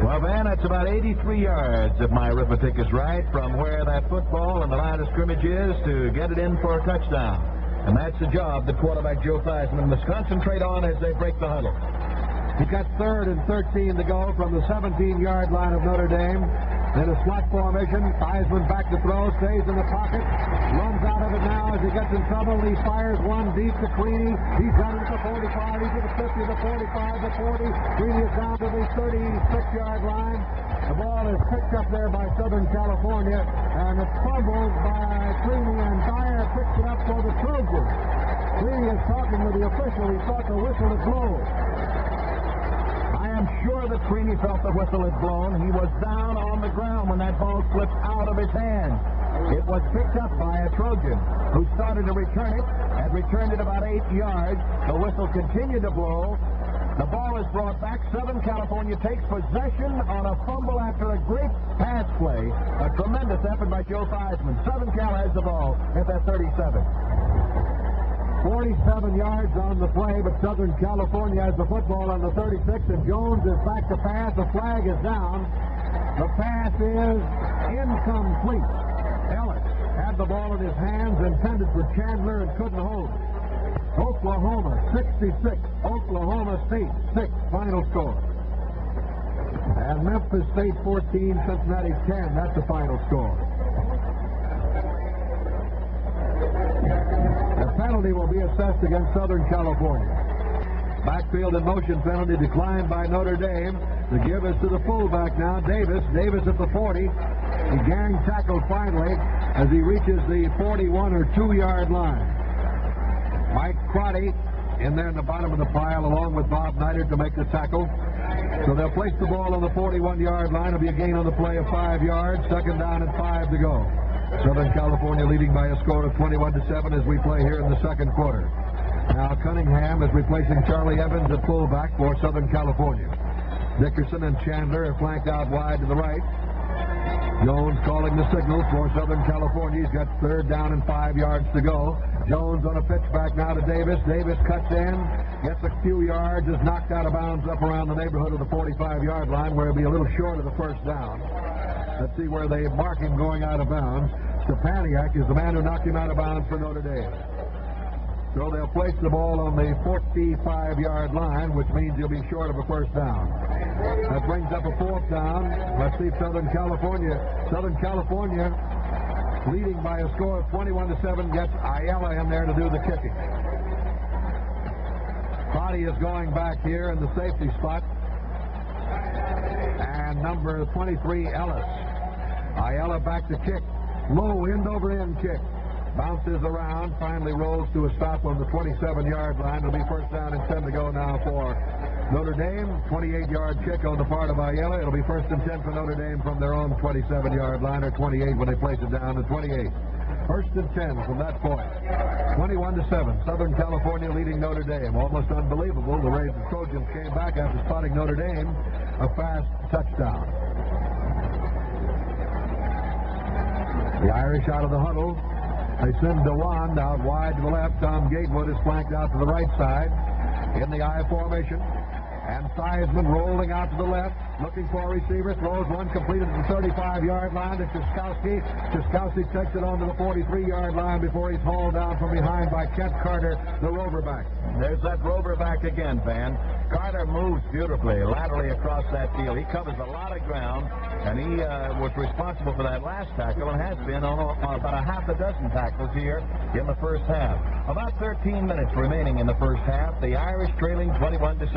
Speaker 2: Well, Van, that's about 83 yards, if my arithmetic is right, from where that football and the line of scrimmage is to get it in for a touchdown. And that's the job that quarterback Joe Theismann must concentrate on as they break the huddle.
Speaker 3: He's got 3rd and 13 to go from the 17-yard line of Notre Dame. In a slot formation, Theismann back to throw, stays in the pocket, runs out of it now as he gets in trouble. He fires one deep to Queenie. He's running to the 45, he's to the 50, the 45, the 40. Queenie is down to the 36-yard line. The ball is picked up there by Southern California, and it's fumbled by Queenie, and Dyer picks it up for the Trojans. Queenie is talking with the official. He thought the whistle had blown.
Speaker 2: I'm sure that Queenie felt the whistle had blown. He was down on the ground when that ball slipped out of his hand. It was picked up by a Trojan who started to return it, had returned it about 8 yards. The whistle continued to blow. The ball is brought back. Southern California takes possession on a fumble after a great pass play. A tremendous effort by Joe Theismann. Southern Cal has the ball at that 37.
Speaker 3: 47 yards on the play, but Southern California has the football on the 36, and Jones is back to pass. The flag is down. The pass is incomplete. Ellis had the ball in his hands, intended for Chandler, and couldn't hold it. Oklahoma 66, Oklahoma State 6, final score. And Memphis State 14, Cincinnati 10, that's the final score. The penalty will be assessed against Southern California. Backfield in motion penalty declined by Notre Dame. The give is to the fullback now, Davis. Davis at the 40. He gang tackled finally as he reaches the 41 or 2-yard line. Mike Crotty in there in the bottom of the pile along with Bob Neidert to make the tackle. So they'll place the ball on the 41-yard line. It'll be a gain on the play of 5 yards. Second down and 5 to go. Southern California leading by a score of 21-7 as we play here in the second quarter. Now Cunningham is replacing Charlie Evans at fullback for Southern California. Dickerson and Chandler are flanked out wide to the right. Jones calling the signals for Southern California. He's got third down and 5 yards to go. Jones on a pitch back now to Davis. Davis cuts in, gets a few yards, is knocked out of bounds up around the neighborhood of the 45-yard line where he'll be a little short of the first down. Let's see where they mark him going out of bounds. Stepaniak is the man who knocked him out of bounds for Notre Dame. So they'll place the ball on the 45-yard line, which means he'll be short of a first down. That brings up a fourth down. Let's see if Southern California leading by a score of 21-7 gets Ayala in there to do the kicking. Crotty is going back here in the safety spot. And number 23, Ellis. Ayala back to kick. Low end-over-end kick. Bounces around, finally rolls to a stop on the 27-yard line. It'll be first down and 10 to go now for Notre Dame. 28-yard kick on the part of Ayala. It'll be first and 10 for Notre Dame from their own 27-yard line, or 28 when they place it down to 28. First and 10 from that point. 21-7. Southern California leading Notre Dame. Almost unbelievable. The Trojans came back after spotting Notre Dame. A fast touchdown. The Irish out of the huddle. They send DeWand out wide to the left. Tom Gatewood is flanked out to the right side in the I formation. And Theismann rolling out to the left, looking for a receiver, throws one completed at the 35-yard line to Ciskowski. Ciskowski takes it on to the 43-yard line before he's hauled down from behind by Kent Carter, the roverback.
Speaker 2: There's that roverback again, Van. Carter moves beautifully laterally across that field. He covers a lot of ground, and he was responsible for that last tackle and has been on about a half a dozen tackles here in the first half. About 13 minutes remaining in the first half. The Irish trailing 21-7.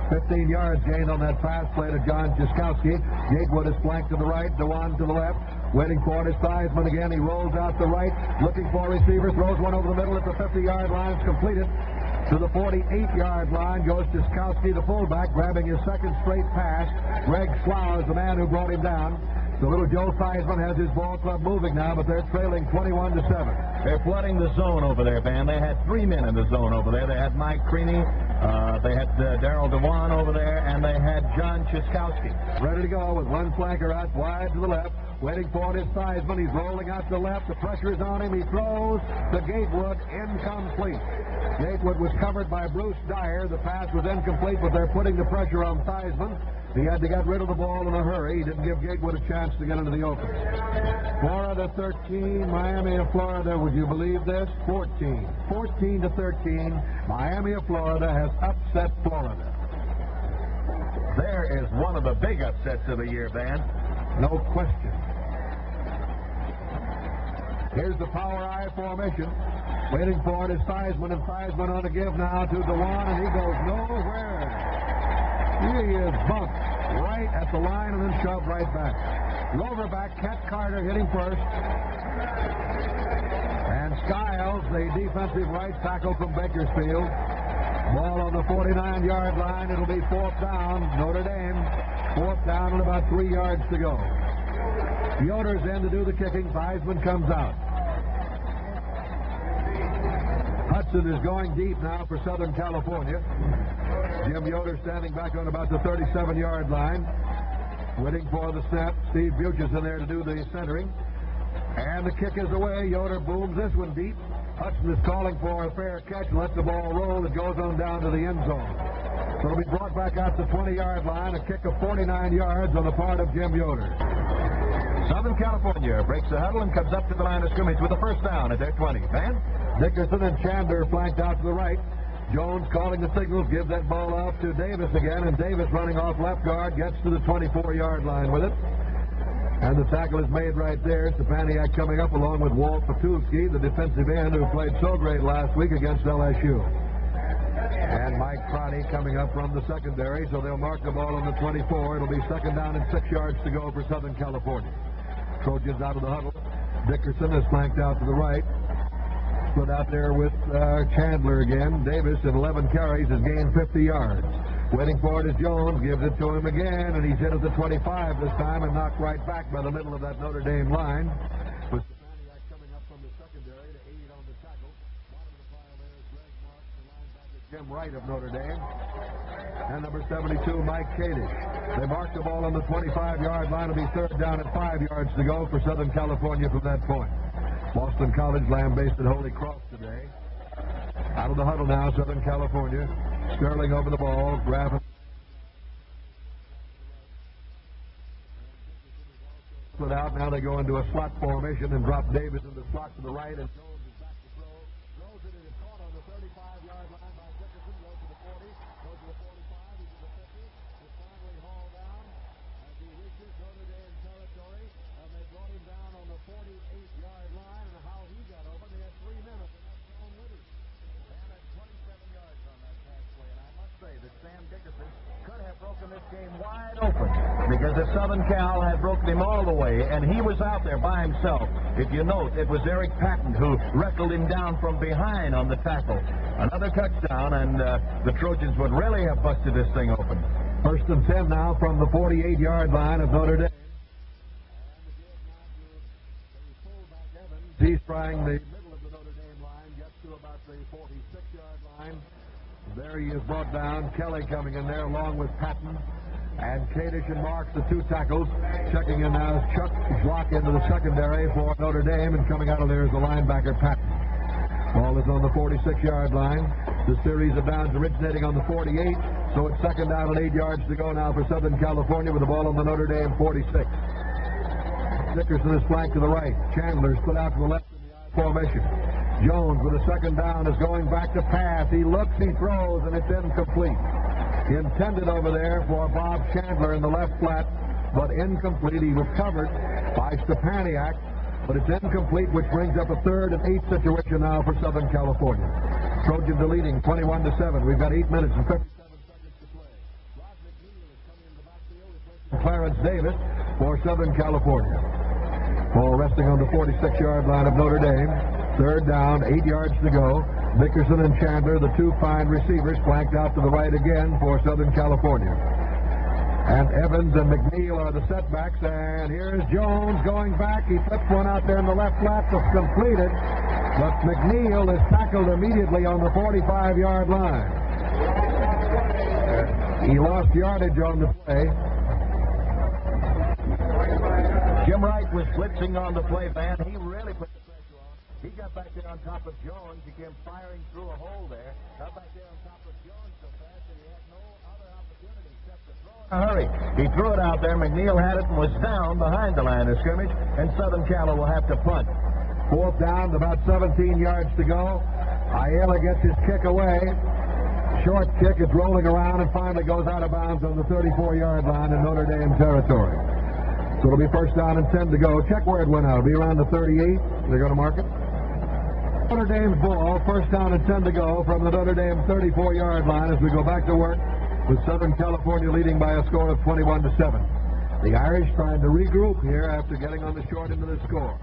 Speaker 3: 15 yards gained on that pass play to John Ciskowski. Gatewood is flanked to the right, DeWand to the left. Waiting for it is Theismann again. He rolls out the right, looking for a receiver, throws one over the middle at the 50-yard line. It's completed to the 48-yard line. Goes Ciskowski, the fullback, grabbing his second straight pass. Greg Slough is the man who brought him down. So little Joe Theismann has his ball club moving now, but they're trailing 21-7.
Speaker 2: They're flooding the zone over there, Van. They had 3 men in the zone over there. They had Mike Creaney, they had Darrell DeWan over there, and they had John Ciskowski.
Speaker 3: Ready to go with one flanker out wide to the left. Waiting for it is Theismann. He's rolling out to the left. The pressure is on him. He throws to Gatewood. Incomplete. Gatewood was covered by Bruce Dyer. The pass was incomplete, but they're putting the pressure on Theismann. He had to get rid of the ball in a hurry. He didn't give Gatewood a chance to get into the open. Florida 13, Miami of Florida. Would you believe this? 14. 14-13. Miami of Florida has upset Florida.
Speaker 2: There is one of the big upsets of the year, Van.
Speaker 3: No question. Here's the power I formation. Waiting for it is Theismann, and Theismann on to give now to DeWan, and he goes nowhere. He is bumped right at the line and then shoved right back. Roverback, Kent Carter hitting first. And Skiles, the defensive right tackle from Bakersfield. Ball on the 49-yard line. It'll be fourth down. Notre Dame. Fourth down and about 3 yards to go. Yoder's in to do the kicking. Theismann comes out. Hudson is going deep now for Southern California. Jim Yoder standing back on about the 37-yard line. Waiting for the snap. Steve Buch is in there to do the centering. And the kick is away. Yoder booms this one deep. Hudson is calling for a fair catch. Lets the ball roll. It goes on down to the end zone. So it'll be brought back out to the 20-yard line. A kick of 49 yards on the part of Jim Yoder.
Speaker 2: Southern California breaks the huddle and comes up to the line of scrimmage with a first down at their 20. Van?
Speaker 3: Dickerson and Chandler flanked out to the right. Jones calling the signals, gives that ball off to Davis again, and Davis running off left guard, gets to the 24-yard line with it. And the tackle is made right there. Stepaniak coming up along with Walt Patulski, the defensive end who played so great last week against LSU. And Mike Crotty coming up from the secondary, so they'll mark the ball on the 24. It'll be second down and 6 yards to go for Southern California. Trojans out of the huddle. Dickerson is flanked out to the right. Split out there with Chandler again. Davis at 11 carries has gained 50 yards. Waiting for it is Jones, gives it to him again, and he's hit at the 25 this time and knocked right back by the middle of that Notre Dame line. With Stefaniak coming up from the secondary to aid on the tackle. Bottom of the pile there is Greg Marks, the linebacker Jim Wright of Notre Dame. And number 72, Mike Kadish. They mark the ball on the 25-yard line. It'll be third down at 5 yards to go for Southern California from that point. Boston College lambasted Holy Cross today. Out of the huddle now, Southern California. Sterling over the ball. Graffin split out. Now they go into a slot formation and drop Davis in the slot to the right. And Jones is back to throw. Throws it and it's caught on the 35-yard line by Dickerson. Goes to the 40. Goes to the 45. He's to the 50. Is finally hauled down as he reaches Notre Dame territory. And they brought him down on the 48-yard line. And how he got over, they had 3 minutes. And that's John Liddy. And at 27 yards on that pass play. And I must say that Sam Dickerson could have broken this game wide open, because if Southern Cal had broken him all the way, and he was out there by himself. If you note, it was Eric Patton who wrestled him down from behind on the tackle. Another touchdown, and the Trojans would really have busted this thing open. First and 10 now from the 48-yard line of Notre Dame. He's trying the middle of the Notre Dame line, gets to about the 46-yard line. There he is brought down. Kelly coming in there along with Patton. And Kadish and Marks, the 2 tackles. Checking in now is Chuck Block into the secondary for Notre Dame. And coming out of there is the linebacker, Patton. Ball is on the 46-yard line. The series of downs originating on the 48. So it's second down and 8 yards to go now for Southern California with the ball on the Notre Dame 46. Dickerson is flanked to the right. Chandler is put out to the left in the I formation. Jones with a second down is going back to pass. He looks, he throws, and it's incomplete. Intended over there for Bob Chandler in the left flat, but incomplete. He was covered by Stefaniak, but it's incomplete, which brings up a 3rd and 8 situation now for Southern California. Trojans are leading 21-7. We've got 8 minutes and 57 seconds to play. Rod McNeil is coming in the backfield, replacing Clarence Davis for Southern California. Ball resting on the 46-yard line of Notre Dame. Third down, 8 yards to go. Dickerson and Chandler, the 2 fine receivers, flanked out to the right again for Southern California. And Evans and McNeil are the setbacks. And here's Jones going back. He flips one out there in the left flat to complete it. But McNeil is tackled immediately on the 45-yard line. He lost yardage on the play. Jim Wright was blitzing on the play, Van. He really put the pressure on. He got back there on top of Jones. He came firing through a hole there. Got back there on top of Jones so fast that he had no other opportunity except to throw it in a hurry. He threw it out there. McNeil had it and was down behind the line of scrimmage, and Southern Cal will have to punt. 4th down, about 17 yards to go. Ayala gets his kick away. Short kick, it's rolling around and finally goes out of bounds on the 34-yard line in Notre Dame territory. So it'll be first down and 10 to go. Check where it went out. It'll be around the 38. They're going to mark it. Notre Dame's ball, first down and 10 to go from the Notre Dame 34-yard line as we go back to work with Southern California leading by a score of 21-7. The Irish trying to regroup here after getting on the short end of the score.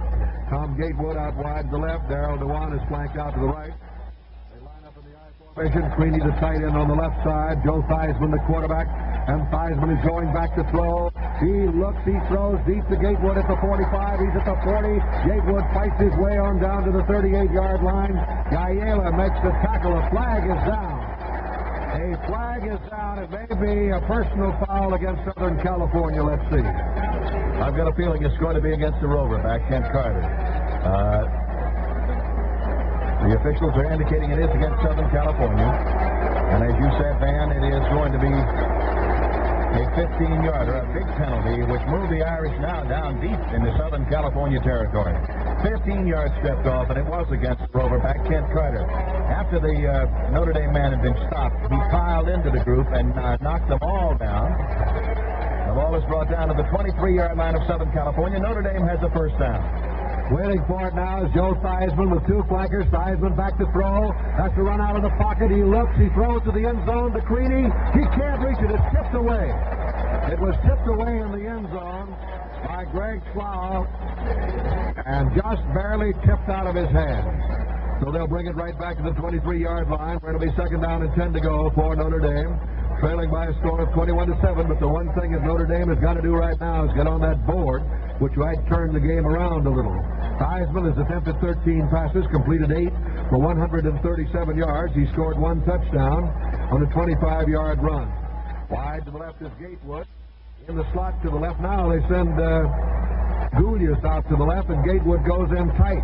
Speaker 3: Tom Gatewood out wide to the left. Darrell Dewan is flanked out to the right. They line up in the I formation. Sweeney the tight end on the left side. Joe Theismann the quarterback. And Theismann is going back to throw. He looks, he throws deep to Gatewood at the 45. He's at the 40. Gatewood fights his way on down to the 38-yard line. Ayala makes the tackle. A flag is down. A flag is down. It may be a personal foul against Southern California. Let's see. I've got a feeling it's going to be against the Rover back, Kent Carter. The officials are indicating it is against Southern California. And as you said, Van, it is going to be a 15-yarder, a big penalty, which moved the Irish now down deep into Southern California territory. 15 yards stepped off, and it was against Rover back, Kent Carter. After the Notre Dame man had been stopped, he piled into the group and knocked them all down. The ball is brought down to the 23-yard line of Southern California. Notre Dame has a first down. Waiting for it now is Joe Theismann with two flankers. Theismann back to throw. Has to run out of the pocket. He looks. He throws to the end zone to Creaney. He can't reach it. It's tipped away. It was tipped away in the end zone by Greg Slough and just barely tipped out of his hand. So they'll bring it right back to the 23-yard line where it'll be second down and 10 to go for Notre Dame. Trailing by a score of 21-7, but the one thing that Notre Dame has got to do right now is get on that board, which might turn the game around a little. Theismann has attempted 13 passes, completed 8 for 137 yards. He scored one touchdown on a 25-yard run. Wide to the left is Gatewood. In the slot to the left now, they send Julius out to the left, and Gatewood goes in tight.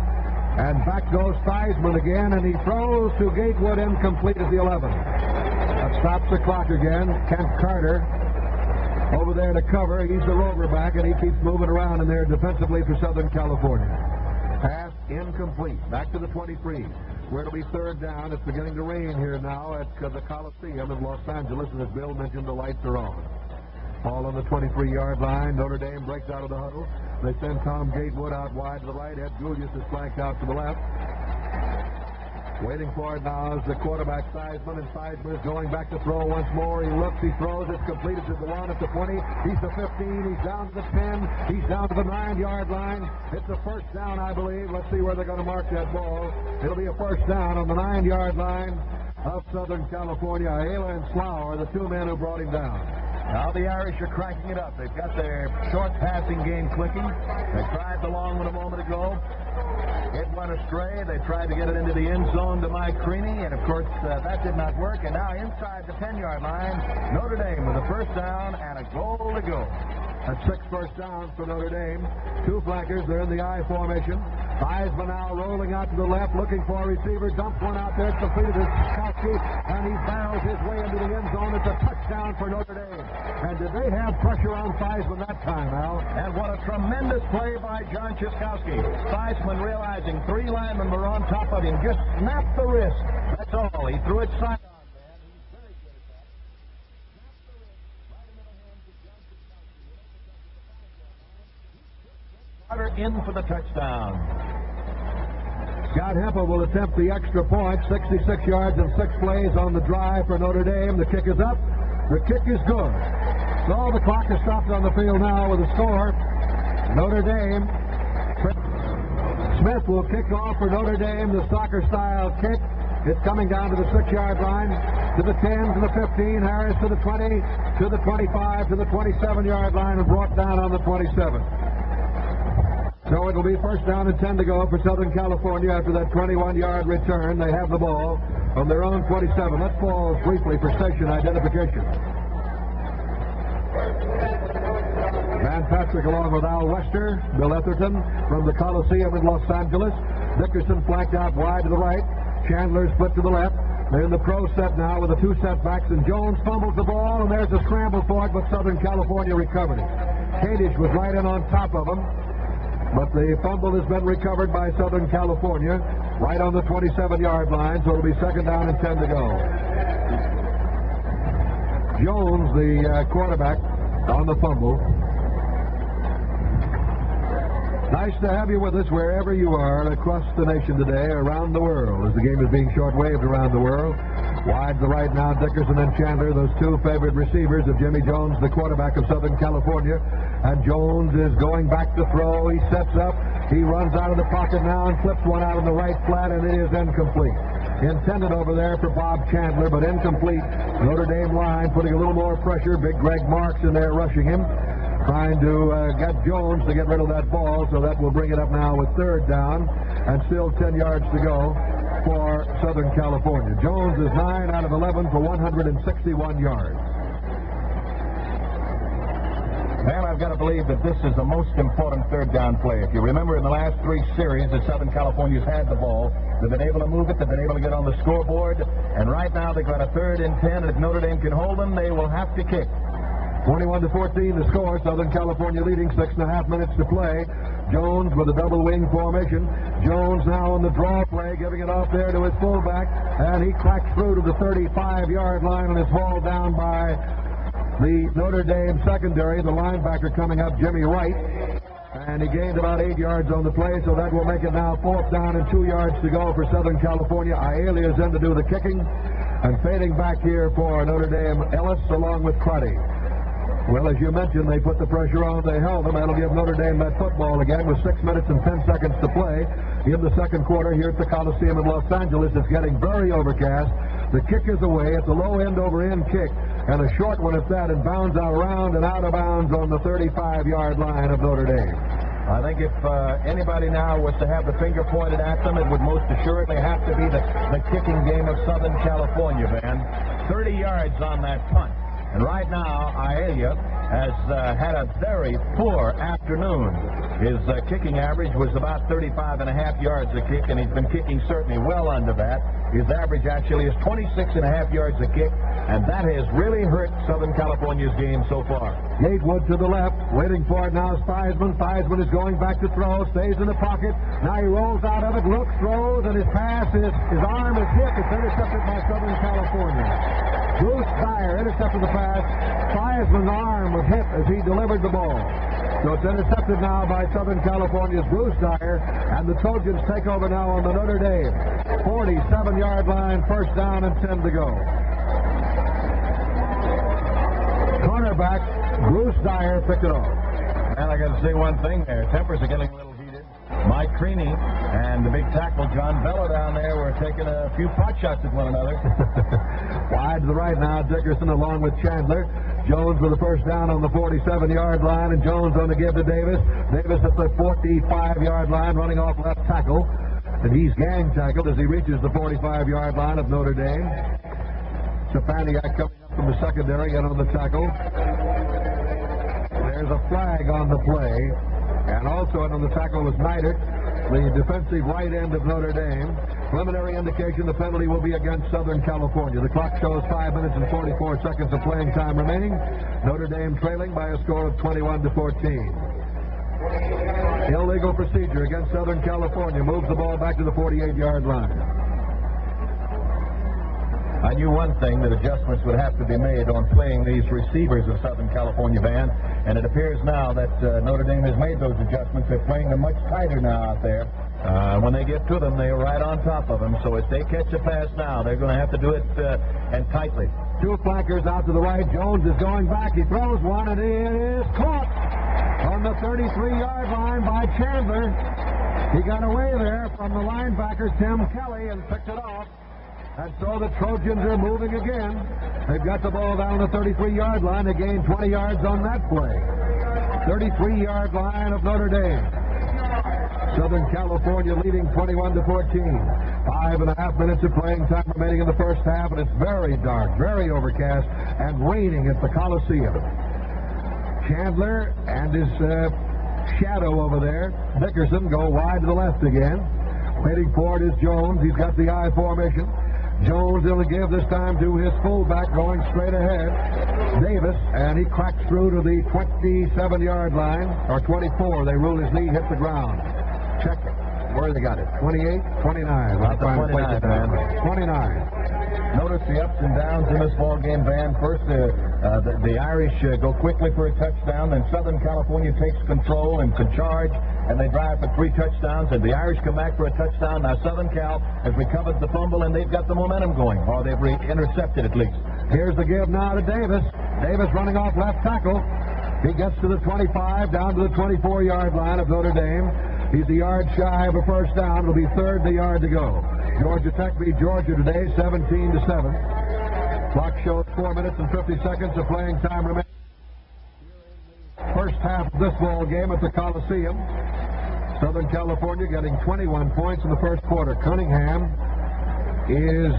Speaker 3: And back goes Theismann again, and he throws to Gatewood, incomplete at the 11. That stops the clock again. Kent Carter over there to cover. He's the rover back, and he keeps moving around in there defensively for Southern California. Pass incomplete. Back to the 23, where it'll be third down. It's beginning to rain here now at the Coliseum in Los Angeles, and as Bill mentioned, the lights are on. Ball on the 23-yard line. Notre Dame breaks out of the huddle. They send Tom Gatewood out wide to the right. Ed Julius is flanked out to the left. Waiting for it now is the quarterback Theismann, and Theismann is going back to throw once more. He looks, he throws, it's completed to the 1 at the 20. He's the 15, he's down to the 10, he's down to the 9-yard line. It's a first down, I believe. Let's see where they're going to mark that ball. It'll be a first down on the 9-yard line of Southern California. Ayala and Slough are the two men who brought him down.
Speaker 2: Now the Irish are cranking it up. They've got their short passing game clicking. They tried the long one a moment ago. It went astray. They tried to get it into the end zone to Mike Creaney, and of course that did not work. And now inside the 10-yard line, Notre Dame with a first down and a goal to go.
Speaker 3: That's 6 first downs for Notre Dame. Two flankers, they're in the I formation. Theismann now rolling out to the left, looking for a receiver. Dumps one out there, it's completed to Skowski, and he barrels his way into the end zone. It's a touchdown for Notre Dame. And did they have pressure on Theismann that time, Al?
Speaker 2: And what a tremendous play by John Chiskowski. Theismann realizing 3 linemen were on top of him, just snapped the wrist. That's all. He threw it sidearm. In for the touchdown.
Speaker 3: Scott Hempel will attempt the extra point. 66 yards and 6 plays on the drive for Notre Dame. The kick is up. The kick is good. So the clock is stopped on the field now with a score. Notre Dame. Smith will kick off for Notre Dame. The soccer-style kick. It's coming down to the 6-yard line, to the 10, to the 15. Harris to the 20, to the 25, to the 27-yard line, and brought down on the 27. So it'll be first down and 10 to go for Southern California after that 21-yard return. They have the ball on their own 27. Let's pause briefly for station identification. Van Patrick along with Al Wester, Bill Etherton from the Coliseum in Los Angeles. Dickerson flanked out wide to the right. Chandler split to the left. They're in the pro set now with the 2 setbacks, and Jones fumbles the ball, and there's a scramble for it, but Southern California recovered it. Kadish was right in on top of him. But the fumble has been recovered by Southern California right on the 27-yard line, so it'll be second down and 10 to go. Jones, the quarterback, on the fumble. Nice to have you with us wherever you are across the nation today, around the world, as the game is being shortwaved around the world. Wide to the right now, Dickerson and Chandler, those two favorite receivers of Jimmy Jones, the quarterback of Southern California. And Jones is going back to throw. He sets up. He runs out of the pocket now and flips one out on the right flat, and it is incomplete. Intended over there for Bob Chandler, but incomplete. Notre Dame line putting a little more pressure. Big Greg Marks in there rushing him, trying to get Jones to get rid of that ball, so that will bring it up now with third down and still 10 yards to go for Southern California. Jones is 9 out of 11 for 161 yards.
Speaker 2: Man, I've got to believe that this is the most important third down play. If you remember in the last 3 series that Southern California's had the ball, they've been able to move it, they've been able to get on the scoreboard, and right now they've got a 3rd and 10, and if Notre Dame can hold them, they will have to kick.
Speaker 3: 21-14 the score. Southern California leading, 6.5 minutes to play. Jones with a double wing formation. Jones now on the draw play, giving it off there to his fullback, and he cracks through to the 35-yard line and is hauled down by the Notre Dame secondary. The linebacker coming up, Jimmy Wright. And he gained about 8 yards on the play, so that will make it now 4th down and 2 yards to go for Southern California. Aiello is in to do the kicking. And fading back here for Notre Dame, Ellis along with Cruddy. Well, as you mentioned, they put the pressure on. They held them. That'll give Notre Dame that football again with 6 minutes and 10 seconds to play in the second quarter here at the Coliseum in Los Angeles. It's getting very overcast. The kick is away. It's a low end-over-end kick, and a short one at that, and bounds out around and out of bounds on the 35-yard line of Notre Dame.
Speaker 2: I think if anybody now was to have the finger pointed at them, it would most assuredly have to be the kicking game of Southern California, Van. 30 yards on that punt. And right now, Aiello has had a very poor afternoon. His kicking average was about 35.5 yards a kick, and he's been kicking certainly well under that. His average actually is 26.5 yards a kick, and that has really hurt Southern California's game so far.
Speaker 3: Gatewood to the left, waiting for it now is Theismann. Theismann is going back to throw, stays in the pocket. Now he rolls out of it, looks, throws, and his pass is, his arm is hit. It's intercepted by Southern California. Bruce Dyer intercepted the pass. Theismann's arm was hit as he delivered the ball. So it's intercepted now by Southern California's Bruce Dyer, and the Trojans take over now on the Notre Dame 47-yard line, 1st down and 10 to go. Cornerback Bruce Dyer picked it off.
Speaker 2: And I got to say one thing there. Tempers are getting a little heated. Mike Creaney and the big tackle John Bello down there were taking a few pot shots at one another.
Speaker 3: Wide to the right now, Dickerson along with Chandler. Jones with the 1st down on the 47-yard line, and Jones on the give to Davis. Davis at the 45-yard line, running off left tackle. And he's gang tackled as he reaches the 45-yard line of Notre Dame. Stefaniak coming up from the secondary and on the tackle. There's a flag on the play. And also on the tackle was Neidert, the defensive right end of Notre Dame. Preliminary indication the penalty will be against Southern California. The clock shows 5 minutes and 44 seconds of playing time remaining. Notre Dame trailing by a score of 21-14. Illegal procedure against Southern California. Moves the ball back to the 48-yard line.
Speaker 2: I knew one thing, that adjustments would have to be made on playing these receivers of Southern California, Van, and it appears now that Notre Dame has made those adjustments. They're playing them much tighter now out there. When they get to them, they're right on top of them, so if they catch a pass now, they're going to have to do it and tightly.
Speaker 3: 2 flankers out to the right. Jones is going back. He throws one, and it is caught on the 33-yard line by Chandler. He got away there from the linebacker, Tim Kelly, and picked it off. And so the Trojans are moving again. They've got the ball down the 33-yard line. They gained 20 yards on that play. 33-yard line of Notre Dame. Southern California leading 21-14. 5.5 minutes of playing time remaining in the first half, and it's very dark, very overcast, and raining at the Coliseum. Chandler and his shadow over there, Dickerson, go wide to the left again. Waiting for it is Jones. He's got the I formation. Jones will give this time to his fullback going straight ahead. Davis, and he cracks through to the 27-yard line, or 24. They rule his knee hit the ground. Check it. Where they got it? 28, 29.
Speaker 2: About the 29, man.
Speaker 3: 29.
Speaker 2: Notice the ups and downs in this ball game, Van. First, the Irish go quickly for a touchdown, then Southern California takes control and can charge, and they drive for 3 touchdowns, and the Irish come back for a touchdown. Now Southern Cal has recovered the fumble, and they've got the momentum going, or they've intercepted at least.
Speaker 3: Here's the give now to Davis. Davis running off left tackle. He gets to the 25, down to the 24-yard line of Notre Dame. He's a yard shy of a 1st down. It'll be 3rd and a yard to go. Georgia Tech beat Georgia today, 17-7. Clock shows 4 minutes and 50 seconds of playing time remaining. First half of this ball game at the Coliseum. Southern California getting 21 points in the first quarter. Cunningham is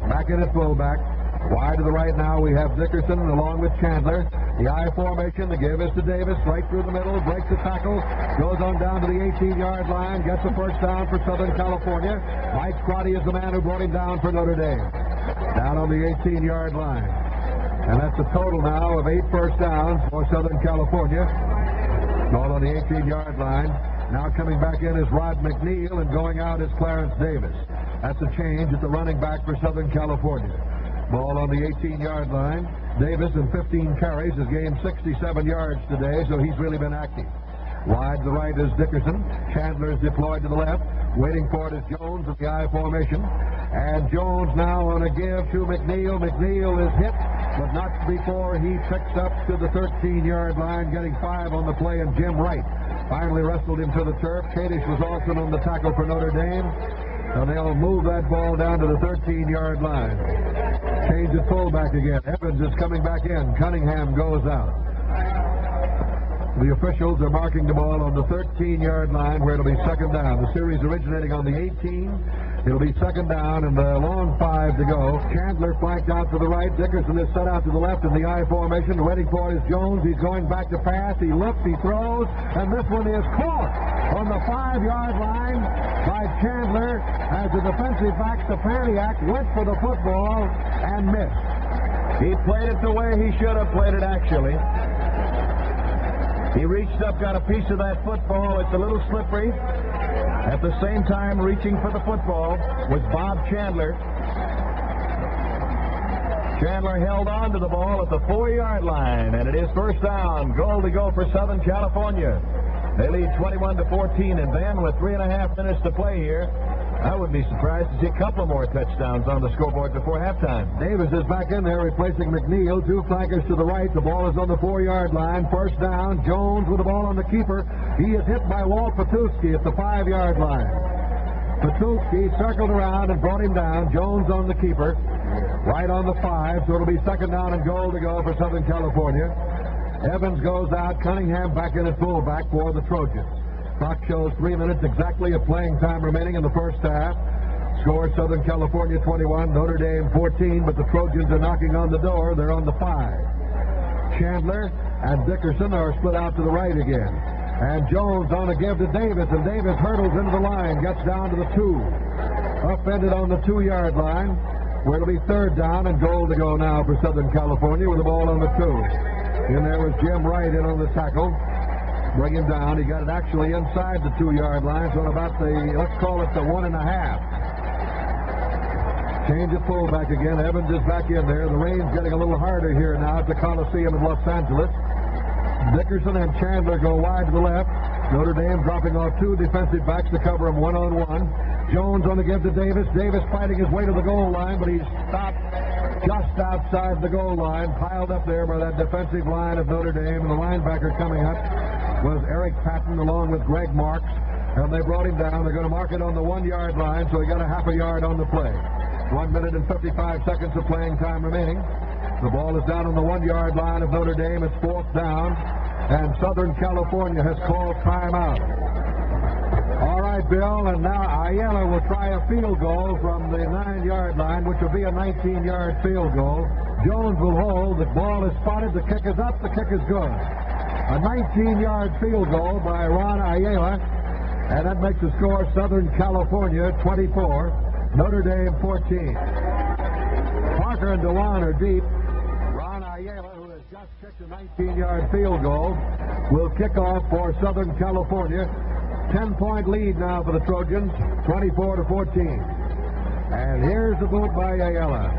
Speaker 3: back in at fullback. Wide to the right now, we have Dickerson along with Chandler. The I formation, the give is to Davis, right through the middle, breaks the tackle, goes on down to the 18-yard line, gets a 1st down for Southern California. Mike Crotty is the man who brought him down for Notre Dame. Down on the 18-yard line. And that's a total now of 8 first downs for Southern California. All on the 18-yard line. Now coming back in is Rod McNeil, and going out is Clarence Davis. That's a change at the running back for Southern California. Ball on the 18-yard line. Davis in 15 carries has gained 67 yards today, so he's really been active. Wide to the right is Dickerson. Chandler is deployed to the left. Waiting for it is Jones at the I formation. And Jones now on a give to McNeil. McNeil is hit, but not before he picks up to the 13-yard line, getting 5 on the play, and Jim Wright finally wrestled him to the turf. Kadish was also on the tackle for Notre Dame. And they'll move that ball down to the 13-yard line. Change at fullback again. Evans is coming back in. Cunningham goes out. The officials are marking the ball on the 13-yard line where it'll be second down. The series originating on the 18. It'll be second down and a long 5 to go. Chandler flanked out to the right. Dickerson is set out to the left in the I formation. Waiting for it is Jones. He's going back to pass. He looks, he throws, and this one is caught on the 5-yard line by Chandler as the defensive back, Stepaniak, went for the football and missed.
Speaker 2: He played it the way he should have played it, actually. He reached up, got a piece of that football. It's a little slippery. At the same time, reaching for the football was Bob Chandler. Chandler held on to the ball at the 4-yard line, and it is first down. Goal to go for Southern California. They lead 21-14, and then with 3.5 minutes to play here, I would be surprised to see a couple more touchdowns on the scoreboard before halftime.
Speaker 3: Davis is back in there replacing McNeil. 2 flankers to the right. The ball is on the 4-yard line. First down. Jones with the ball on the keeper. He is hit by Walt Patuski at the 5-yard line. Patuski circled around and brought him down. Jones on the keeper. Right on the 5, so it'll be second down and goal to go for Southern California. Evans goes out. Cunningham back in at fullback for the Trojans. Clock shows 3 minutes exactly of playing time remaining in the first half. Score Southern California 21, Notre Dame 14, but the Trojans are knocking on the door. They're on the 5. Chandler and Dickerson are split out to the right again. And Jones on a give to Davis, and Davis hurdles into the line, gets down to the 2. Upended on the 2-yard line, where it'll be third down and goal to go now for Southern California with the ball on the 2. In there was Jim Wright in on the tackle. Bring him down. He got it actually inside the 2-yard line, so about the, let's call it the 1.5. Change at fullback again. Evans is back in there. The rain's getting a little harder here now at the Coliseum in Los Angeles. Dickerson and Chandler go wide to the left. Notre Dame dropping off 2 defensive backs to cover him one-on-one. Jones on the give to Davis. Davis fighting his way to the goal line, but he's stopped just outside the goal line, piled up there by that defensive line of Notre Dame, and the linebacker coming up was Eric Patton along with Greg Marks, and they brought him down. They're going to mark it on the 1-yard line, so he got a half a yard on the play. 1 minute and 55 seconds of playing time remaining. The ball is down on the 1-yard line of Notre Dame. It's fourth down, and Southern California has called timeout. All right, Bill, and now Ayala will try a field goal from the 9-yard line, which will be a 19-yard field goal. Jones will hold. The ball is spotted. The kick is up. The kick is good. A 19-yard field goal by Ron Ayala, and that makes the score Southern California 24, Notre Dame 14. Parker and Dewan are deep. Ron Ayala, who has just kicked a 19-yard field goal, will kick off for Southern California. 10-point lead now for the Trojans, 24-14. And here's the boot by Ayala.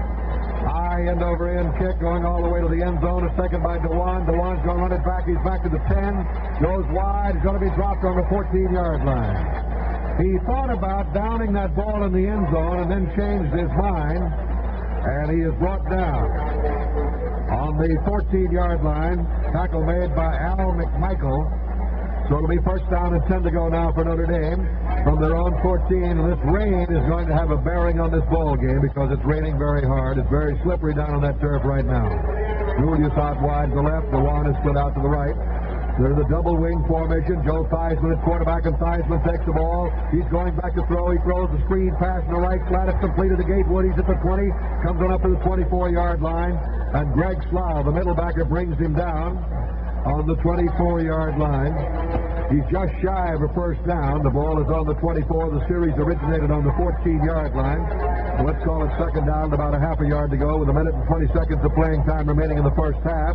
Speaker 3: High end over end kick going all the way to the end zone. It's taken by Dewan. Dewan's going to run it back. He's back to the 10. Goes wide. He's going to be dropped on the 14-yard line. He thought about downing that ball in the end zone and then changed his mind. And he is brought down on the 14-yard line. Tackle made by Al McMichael. So it'll be first down and 10 to go now for Notre Dame from their own 14. And this rain is going to have a bearing on this ball game because it's raining very hard. It's very slippery down on that turf right now. Julius out wide to the left. Dewan is split out to the right. There's a double wing formation. Joe Theismann at quarterback, and Theismann takes the ball. He's going back to throw. He throws the screen pass in the right flat. It's completed to Gatewood. He's at the 20. Comes on up to the 24-yard line. And Greg Slough, the middle backer, brings him down on the 24-yard line. He's just shy of a first down. The ball is on the 24. The series originated on the 14-yard line. Let's call it second down, about a half a yard to go with a minute and 20 seconds of playing time remaining in the first half.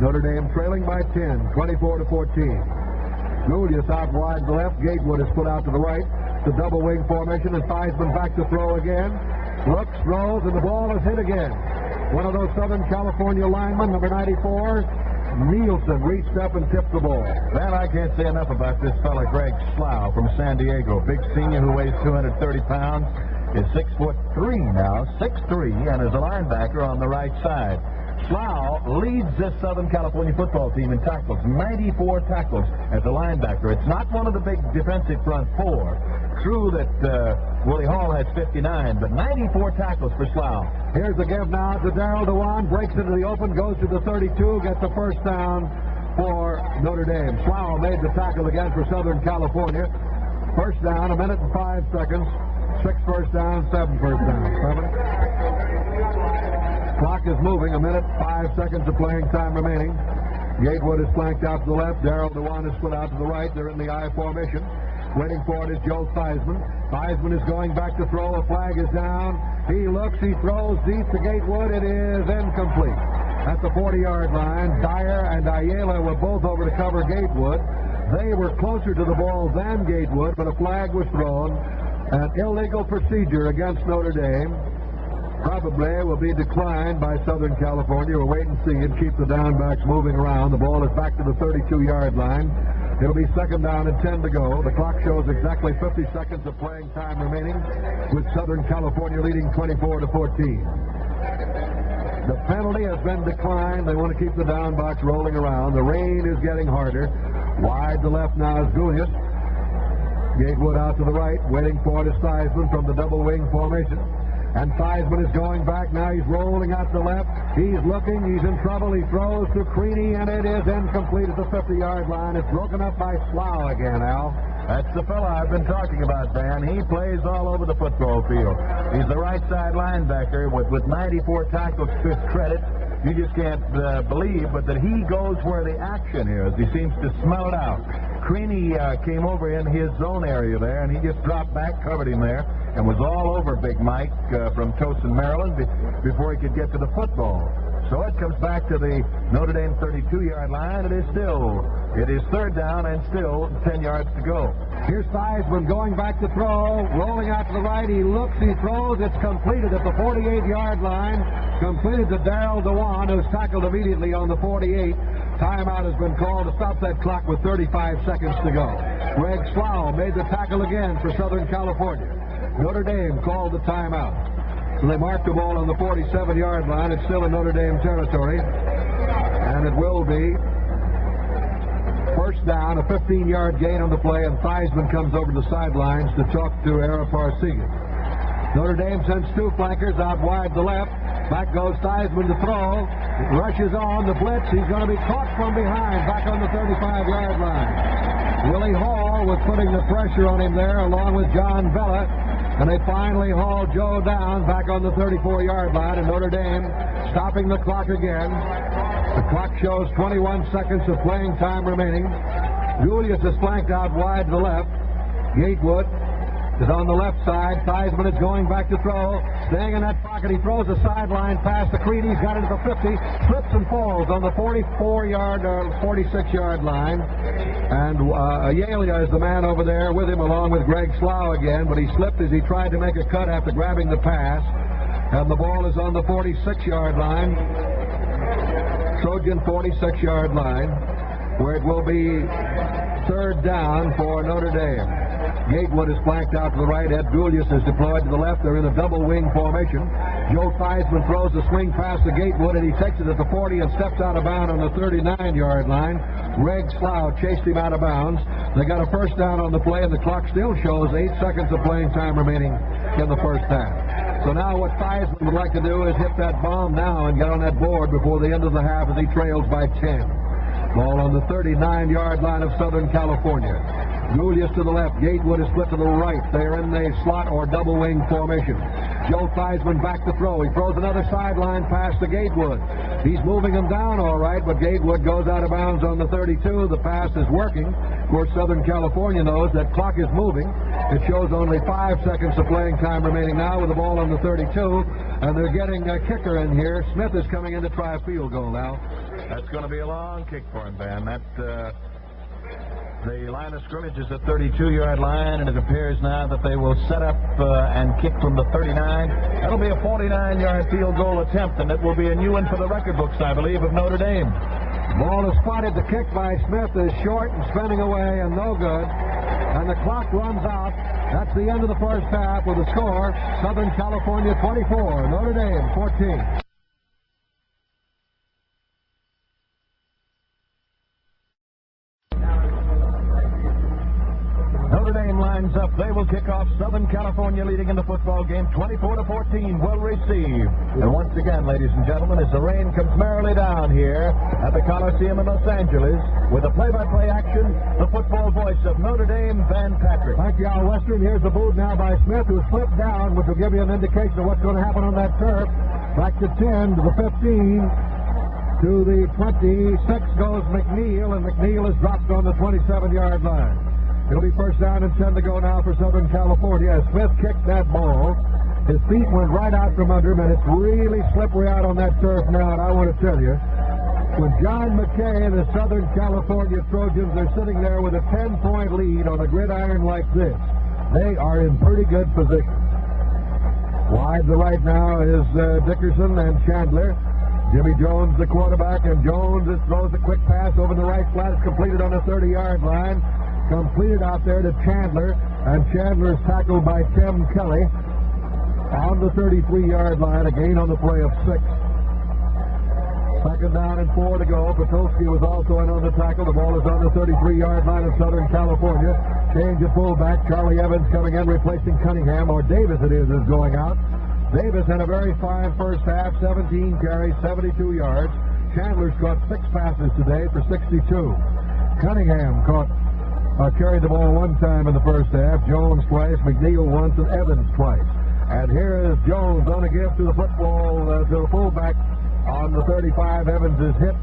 Speaker 3: Notre Dame trailing by 10, 24-14. Julius out wide to the left. Gatewood is put out to the right. The double wing formation, and Theismann back to throw again. Looks, throws, and the ball is hit again. One of those Southern California linemen, number 94, Nielsen reached up and tipped the ball.
Speaker 2: Man, I can't say enough about this fella, Greg Slough from San Diego. Big senior who weighs 230 pounds. Is 6'3" now, 6'3", and is a linebacker on the right side. Slough leads this Southern California football team in tackles, 94 tackles as a linebacker. It's not one of the big defensive front four. True that Willie Hall has 59, but 94 tackles for Slough.
Speaker 3: Here's the give now to Darrell Dewan. Breaks into the open, goes to the 32, gets the first down for Notre Dame. Slough made the tackle again for Southern California. First down, 1 minute and 5 seconds. 6 first down, 7 first down. Clock is moving. 1 minute, 5 seconds of playing time remaining. Gatewood is flanked out to the left. Darrell Dewan is split out to the right. They're in the I formation. Waiting for it is Joe Theismann. Theismann is going back to throw. A flag is down. He looks. He throws deep to Gatewood. It is incomplete. At the 40-yard line, Dyer and Ayala were both over to cover Gatewood. They were closer to the ball than Gatewood, but a flag was thrown. An illegal procedure against Notre Dame. Probably will be declined by Southern California. We'll wait and see and keep the downbacks moving around. The ball is back to the 32-yard line. It'll be second down and 10 to go. The clock shows exactly 50 seconds of playing time remaining, with Southern California leading 24-14. The penalty has been declined. They want to keep the down box rolling around. The rain is getting harder. Wide to left now is Gulius. Gatewood out to the right, waiting for it is Theismann from the double wing formation. And Theismann is going back. Now he's rolling out to left. He's looking. He's in trouble. He throws to Creaney, and it is incomplete at the 50-yard line. It's broken up by Slough again, Al.
Speaker 2: That's the fella I've been talking about, Van. He plays all over the football field. He's the right side linebacker with 94 tackles to his credit. You just can't believe, but that he goes where the action is. He seems to smell it out. Creaney came over in his zone area there, and he just dropped back, covered him there, and was all over Big Mike from Towson, Maryland, before he could get to the football. So it comes back to the Notre Dame 32-yard line. It is third down and still 10 yards to go.
Speaker 3: Here's Theismann going back to throw, rolling out to the right. He looks, he throws. It's completed at the 48-yard line. Completed to Darrell Dewan, who's tackled immediately on the 48. Timeout has been called to stop that clock with 35 seconds to go. Greg Slough made the tackle again for Southern California. Notre Dame called the timeout. So they marked the ball on the 47-yard line. It's still in Notre Dame territory. And it will be first down, a 15-yard gain on the play, and Theismann comes over the sidelines to talk to Ara Parsegian. Notre Dame sends two flankers out wide to left. Back goes Theismann to throw. Rushes on the blitz. He's going to be caught from behind, back on the 35-yard line. Willie Hall was putting the pressure on him there, along with John Vella. And they finally haul Joe down back on the 34-yard line, and Notre Dame stopping the clock again. The clock shows 21 seconds of playing time remaining. Julius is flanked out wide to the left. Gatewood is on the left side. Theismann is going back to throw. Staying in that pocket, he throws a sideline pass to Creaney. He's got it at the 50. Slips and falls on the 44-yard or 46-yard line. And Ayala is the man over there with him, along with Greg Slough again. But he slipped as he tried to make a cut after grabbing the pass. And the ball is on the 46-yard line. Trojan 46-yard line, where it will be third down for Notre Dame. Gatewood is flanked out to the right. Ed Gulius is deployed to the left. They're in a double wing formation. Joe Theismann throws the swing pass to Gatewood, and he takes it at the 40 and steps out of bounds on the 39-yard line. Greg Slough chased him out of bounds. They got a first down on the play, and the clock still shows 8 seconds of playing time remaining in the first half. So now what Theismann would like to do is hit that bomb now and get on that board before the end of the half as he trails by 10. Ball on the 39-yard line of Southern California. Julius to the left. Gatewood is split to the right. They're in the slot or double wing formation. Joe Theismann back to throw. He throws another sideline pass to Gatewood. He's moving him down all right, but Gatewood goes out of bounds on the 32. The pass is working. Of course, Southern California knows that clock is moving. It shows only 5 seconds of playing time remaining now with the ball on the 32, and they're getting a kicker in here. Smith is coming in to try a field goal now.
Speaker 2: That's going to be a long kick for him, Van. The line of scrimmage is the 32-yard line, and it appears now that they will set up and kick from the 39. That'll be a 49-yard field goal attempt, and it will be a new one for the record books, I believe, of Notre Dame.
Speaker 3: Ball is spotted. The kick by Smith is short and spinning away and no good. And the clock runs out. That's the end of the first half with the score, Southern California 24, Notre Dame 14.
Speaker 2: Notre Dame lines up. They will kick off. Southern California leading in the football game 24-14. Well received. And once again, ladies and gentlemen, as the rain comes merrily down here at the Coliseum in Los Angeles, with the play-by-play action, the football voice of Notre Dame, Van Patrick.
Speaker 3: Thank you, Al Western. Here's the boot now by Smith, who slipped down, which will give you an indication of what's going to happen on that turf. Back to 10, to the 15, to the 26 goes McNeil, and McNeil is dropped on the 27-yard line. It'll be first down and 10 to go now for Southern California. As Smith kicked that ball, his feet went right out from under him, and it's really slippery out on that turf now. And I want to tell you, when John McKay and the Southern California Trojans are sitting there with a 10-point lead on a gridiron like this, they are in pretty good position. Wide to the right now is Dickerson and Chandler. Jimmy Jones, the quarterback, and Jones throws a quick pass over the right flat. It's completed on the 30-yard line. Completed out there to Chandler, and Chandler is tackled by Tim Kelly on the 33-yard line, a gain on the play of 6. Second down and 4 to go. Petulski was also in on the tackle. The ball is on the 33-yard line of Southern California. Change of fullback. Charlie Evans coming in, replacing Cunningham, or Davis it is going out. Davis had a very fine first half, 17 carries, 72 yards. Chandler's caught 6 passes today for 62. Cunningham carried the ball one time in the first half. Jones twice, McNeil once, and Evans twice. And here is Jones on a give to the football, to the fullback on the 35. Evans is hit.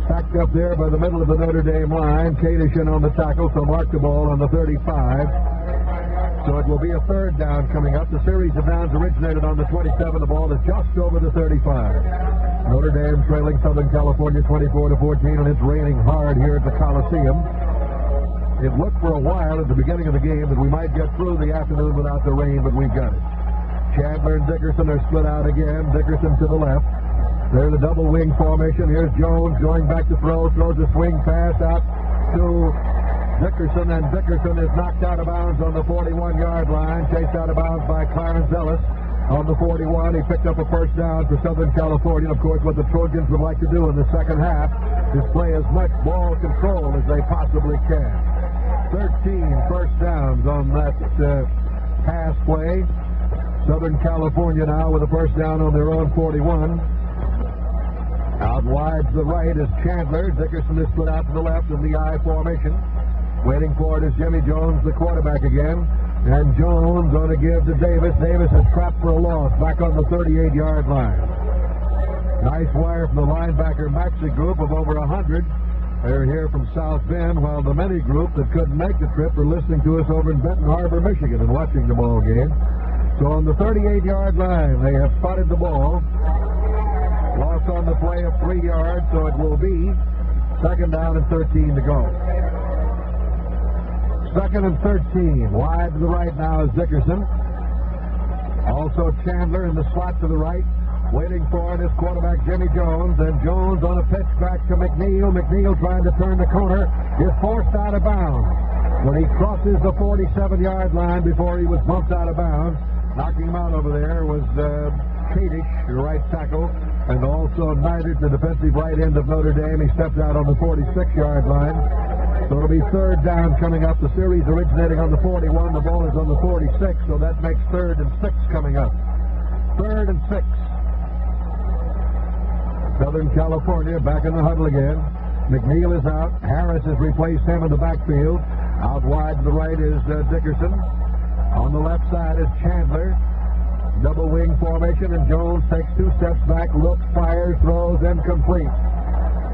Speaker 3: Stacked up there by the middle of the Notre Dame line. Kadish in on the tackle, so mark the ball on the 35. So it will be a third down coming up. The series of downs originated on the 27. The ball is just over the 35. Notre Dame trailing Southern California 24-14, and it's raining hard here at the Coliseum. It looked for a while at the beginning of the game that we might get through the afternoon without the rain, but we've got it. Chandler and Dickerson are split out again. Dickerson to the left. They're the double wing formation. Here's Jones going back to throw. Throws a swing pass out to Dickerson, and Dickerson is knocked out of bounds on the 41-yard line. Chased out of bounds by Clarence Ellis on the 41. He picked up a first down for Southern California. Of course, what the Trojans would like to do in the second half is play as much ball control as they possibly can. 13 first downs on that pass play. Southern California now with a first down on their own 41. Out wide to the right is Chandler. Dickerson is split out to the left in the I formation. Waiting for it is Jimmy Jones, the quarterback again. And Jones on a give to Davis. Davis is trapped for a loss back on the 38-yard line. Nice wire from the linebacker Maxey group of over 100. They're here from South Bend, while the many group that couldn't make the trip are listening to us over in Benton Harbor, Michigan, and watching the ball game. So on the 38-yard line, they have spotted the ball. Loss on the play of 3 yards, so it will be second down and 13 to go. Second and 13. Wide to the right now is Dickerson. Also Chandler in the slot to the right. Waiting for it is quarterback Jimmy Jones, and Jones on a pitch back to McNeil. McNeil trying to turn the corner is forced out of bounds. When he crosses the 47-yard line before he was bumped out of bounds, knocking him out over there was Kadish, the right tackle, and also Neidert, the defensive right end of Notre Dame. He stepped out on the 46-yard line. So it'll be third down coming up. The series originating on the 41. The ball is on the 46, so that makes third and 6 coming up. Third and 6. Southern California back in the huddle again. McNeil is out. Harris has replaced him in the backfield. Out wide to the right is Dickerson. On the left side is Chandler. Double wing formation, and Jones takes 2 steps back, looks, fires, throws, incomplete.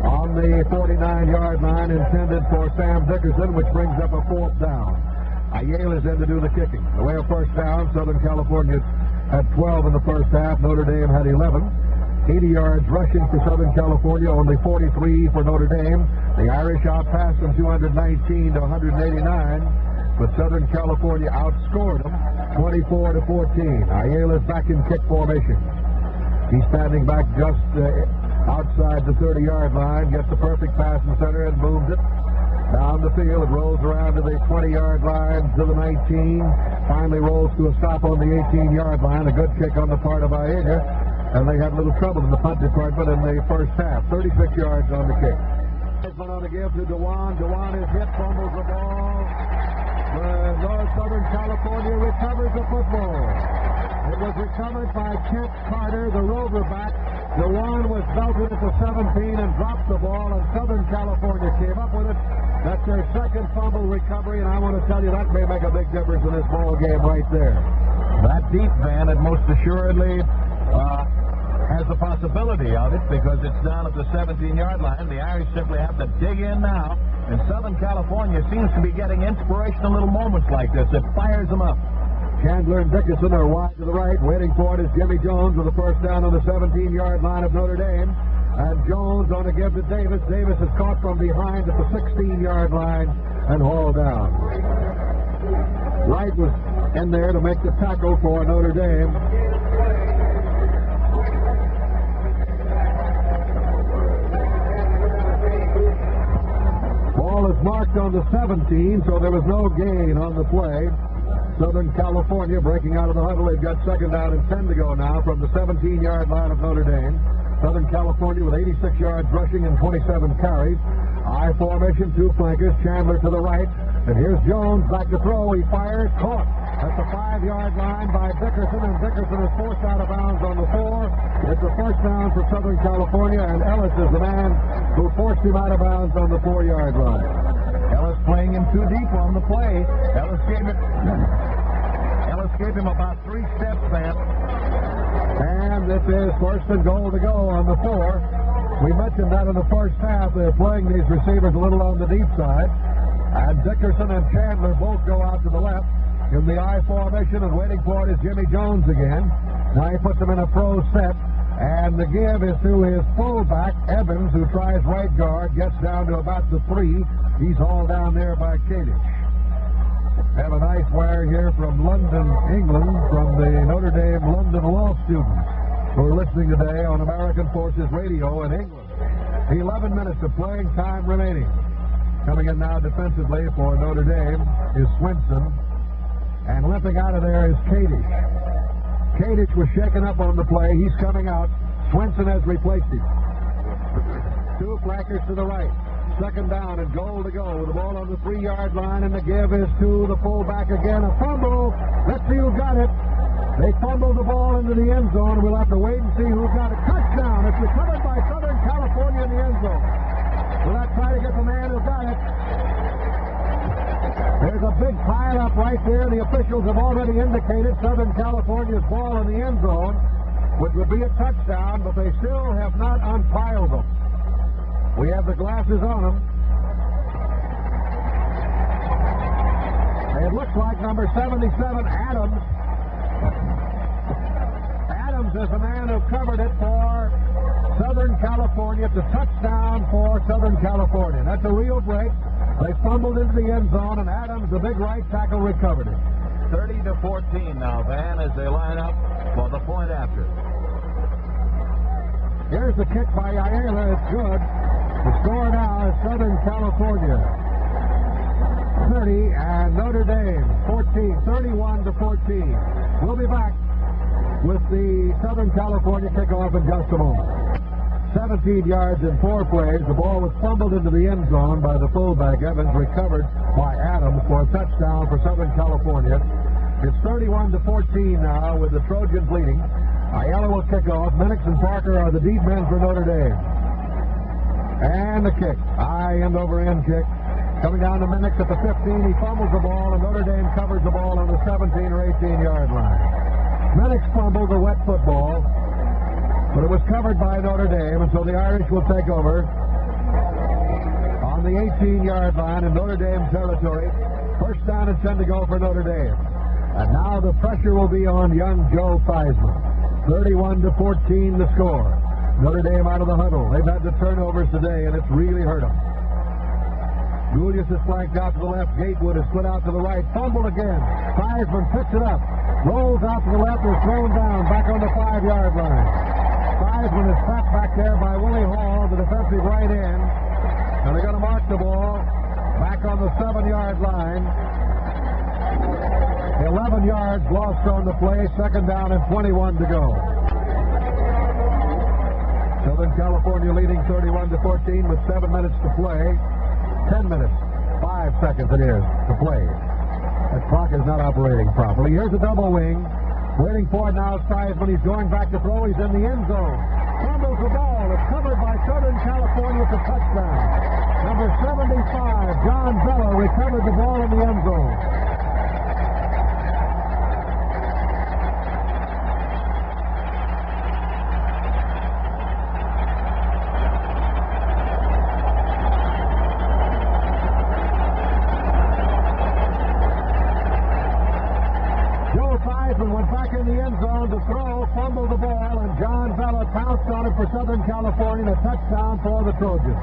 Speaker 3: On the 49-yard line, intended for Sam Dickerson, which brings up a 4th down. Ayala's in to do the kicking. The way of first down, Southern California had 12 in the first half. Notre Dame had 11. 80 yards rushing for Southern California, only 43 for Notre Dame. The Irish outpassed them 219 to 189, but Southern California outscored them 24-14. Ayala's back in kick formation. He's standing back just outside the 30-yard line, gets the perfect pass in center and moves it down the field. It rolls around to the 20-yard line, to the 19. Finally rolls to a stop on the 18-yard line. A good kick on the part of Aiega, and they had a little trouble in the punt department in the first half. 36 yards on the kick. On the give to Dewan. Dewan is hit, fumbles the ball. North Southern California recovers the football. It was recovered by Kent Carter, the rover back. Dewan was belted at the 17 and dropped the ball, and Southern California came up with it. That's their second fumble recovery, and I want to tell you that may make a big difference in this ball game right there.
Speaker 2: That deep van, it most assuredly has the possibility of it because it's down at the 17-yard line. The Irish simply have to dig in now, and Southern California seems to be getting inspirational little moments like this. It fires them up.
Speaker 3: Chandler and Dickerson are wide to the right. Waiting for it is Jimmy Jones with the first down on the 17-yard line of Notre Dame. And Jones on a give to Davis. Davis is caught from behind at the 16-yard line and hauled down. Wright was in there to make the tackle for Notre Dame. Ball is marked on the 17, so there was no gain on the play. Southern California breaking out of the huddle. They've got second down and 10 to go now from the 17-yard line of Notre Dame. Southern California with 86 yards rushing and 27 carries. I formation, two flankers. Chandler to the right. And here's Jones back to throw. He fires. Caught at the 5-yard line by Dickerson. And Dickerson is forced out of bounds on the 4. It's a first down for Southern California. And Ellis is the man who forced him out of bounds on the 4-yard line.
Speaker 2: Ellis playing him too deep on the play. Ellis gave him about 3 steps there.
Speaker 3: And this is first and goal to go on the 4. We mentioned that in the first half. They're playing these receivers a little on the deep side. And Dickerson and Chandler both go out to the left in the I formation, and waiting for it is Jimmy Jones again. Now he puts them in a pro set. And the give is to his fullback, Evans, who tries right guard, gets down to about the 3. He's hauled down there by Kadish. Have a nice wire here from London, England, from the Notre Dame London law students who are listening today on American Forces Radio in England. 11 minutes of playing time remaining. Coming in now defensively for Notre Dame is Swinson. And limping out of there is Kadish. Kadish was shaken up on the play. He's coming out. Swinson has replaced him. Two flankers to the right. Second down and goal to go with the ball on the 3-yard line, and the give is to the fullback again. A fumble. Let's see who got it. They fumbled the ball into the end zone. We'll have to wait and see who got it. Touchdown. It's recovered by Southern California in the end zone. We'll not try to get the man who got it. There's a big pile up right there. The officials have already indicated Southern California's ball in the end zone, which would be a touchdown, but they still have not unpiled them. We have the glasses on them. It looks like number 77, Adams. Adams is the man who covered it for Southern California. It's a touchdown for Southern California. That's a real break. They fumbled into the end zone, and Adams, the big right tackle, recovered it.
Speaker 2: 30-14 now, Van, as they line up for the point after.
Speaker 3: Here's the kick by Ayala. It's good. The score now is Southern California 30 and Notre Dame 14, 31-14. We'll be back with the Southern California kickoff in just a moment. 17 yards in 4 plays. The ball was fumbled into the end zone by the fullback. Evans recovered by Adams for a touchdown for Southern California. It's 31-14 now with the Trojans leading. Ayala will kick off. Minix and Parker are the deep men for Notre Dame. And the kick. High end over end kick. Coming down to Minix at the 15. He fumbles the ball, and Notre Dame covers the ball on the 17 or 18-yard line. Minix fumbled the wet football, but it was covered by Notre Dame, and so the Irish will take over on the 18-yard line in Notre Dame territory. First down and 10 to go for Notre Dame. And now the pressure will be on young Joe Theismann. 31-14 the score. Notre Dame out of the huddle. They've had the turnovers today, and it's really hurt them. Julius is flanked out to the left. Gatewood is split out to the right. Fumbled again. Theismann picks it up. Rolls out to the left and is thrown down. Back on the 5-yard line. Theismann is trapped back there by Willie Hall, the defensive right end. And they're going to mark the ball back on the 7-yard line. 11 yards lost on the play, second down and 21 to go. Southern California leading 31-14 with 7 minutes to play. 10 minutes, 5 seconds it is to play. That clock is not operating properly. Here's a double wing. Waiting for it now, Theismann. He's going back to throw. He's in the end zone. Fumbles the ball. It's covered by Southern California for touchdown. Number 75, John Vella, recovered the ball in the end zone. Went back in the end zone to throw, fumbled the ball, and John Vella pounced on it for Southern California, and a touchdown for the Trojans.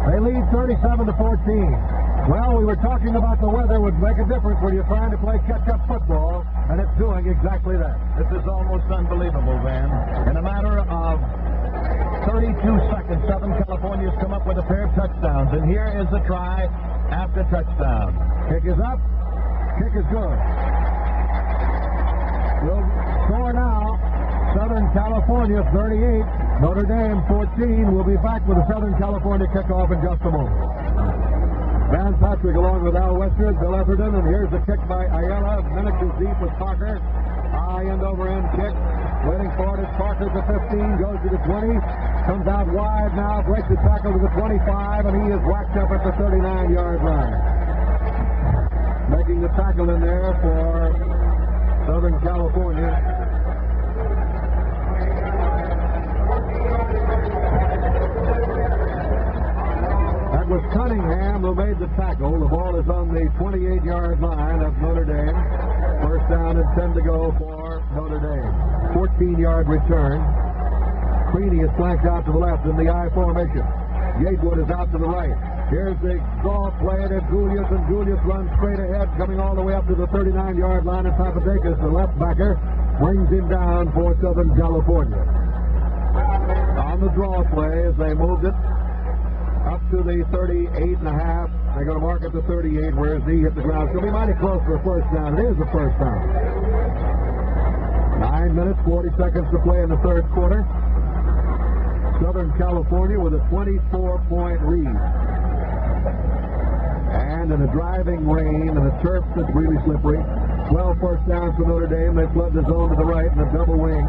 Speaker 3: They lead 37-14. Well, we were talking about the weather would make a difference when you're trying to play catch-up football, and it's doing exactly that.
Speaker 2: This is almost unbelievable, Van. In a matter of 32 seconds, Southern California's come up with a pair of touchdowns, and here is the try after touchdown.
Speaker 3: Kick is up. Kick is good. We'll score now. Southern California 38, Notre Dame 14. We'll be back with the Southern California kickoff in just a moment. Van Patrick along with Al Western, Bill Etherton, and here's the kick by Ayala. Minutes is deep with Parker. High end over end kick. Waiting for it is Parker to 15, goes to the 20, comes out wide now, breaks the tackle to the 25, and he is whacked up at the 39-yard line. Making the tackle in there for Southern California. That was Cunningham who made the tackle. The ball is on the 28-yard line of Notre Dame. First down and 10 to go for Notre Dame. 14-yard return. Creaney is flanked out to the left in the I formation. Gatewood is out to the right. Here's the draw play to Julius, and Julius runs straight ahead, coming all the way up to the 39-yard line, and Papadakis, the left backer, brings him down for Southern California. On the draw play, as they moved it up to the 38.5, they're going to mark it to 38, where his knee hit the ground. It's going to be mighty close for a first down. It is a first down. 9 minutes, 40 seconds to play in the third quarter. Southern California with a 24-point lead. And in a driving rain and a turf that's really slippery, 12 first downs for Notre Dame. They flood the zone to the right in a double wing.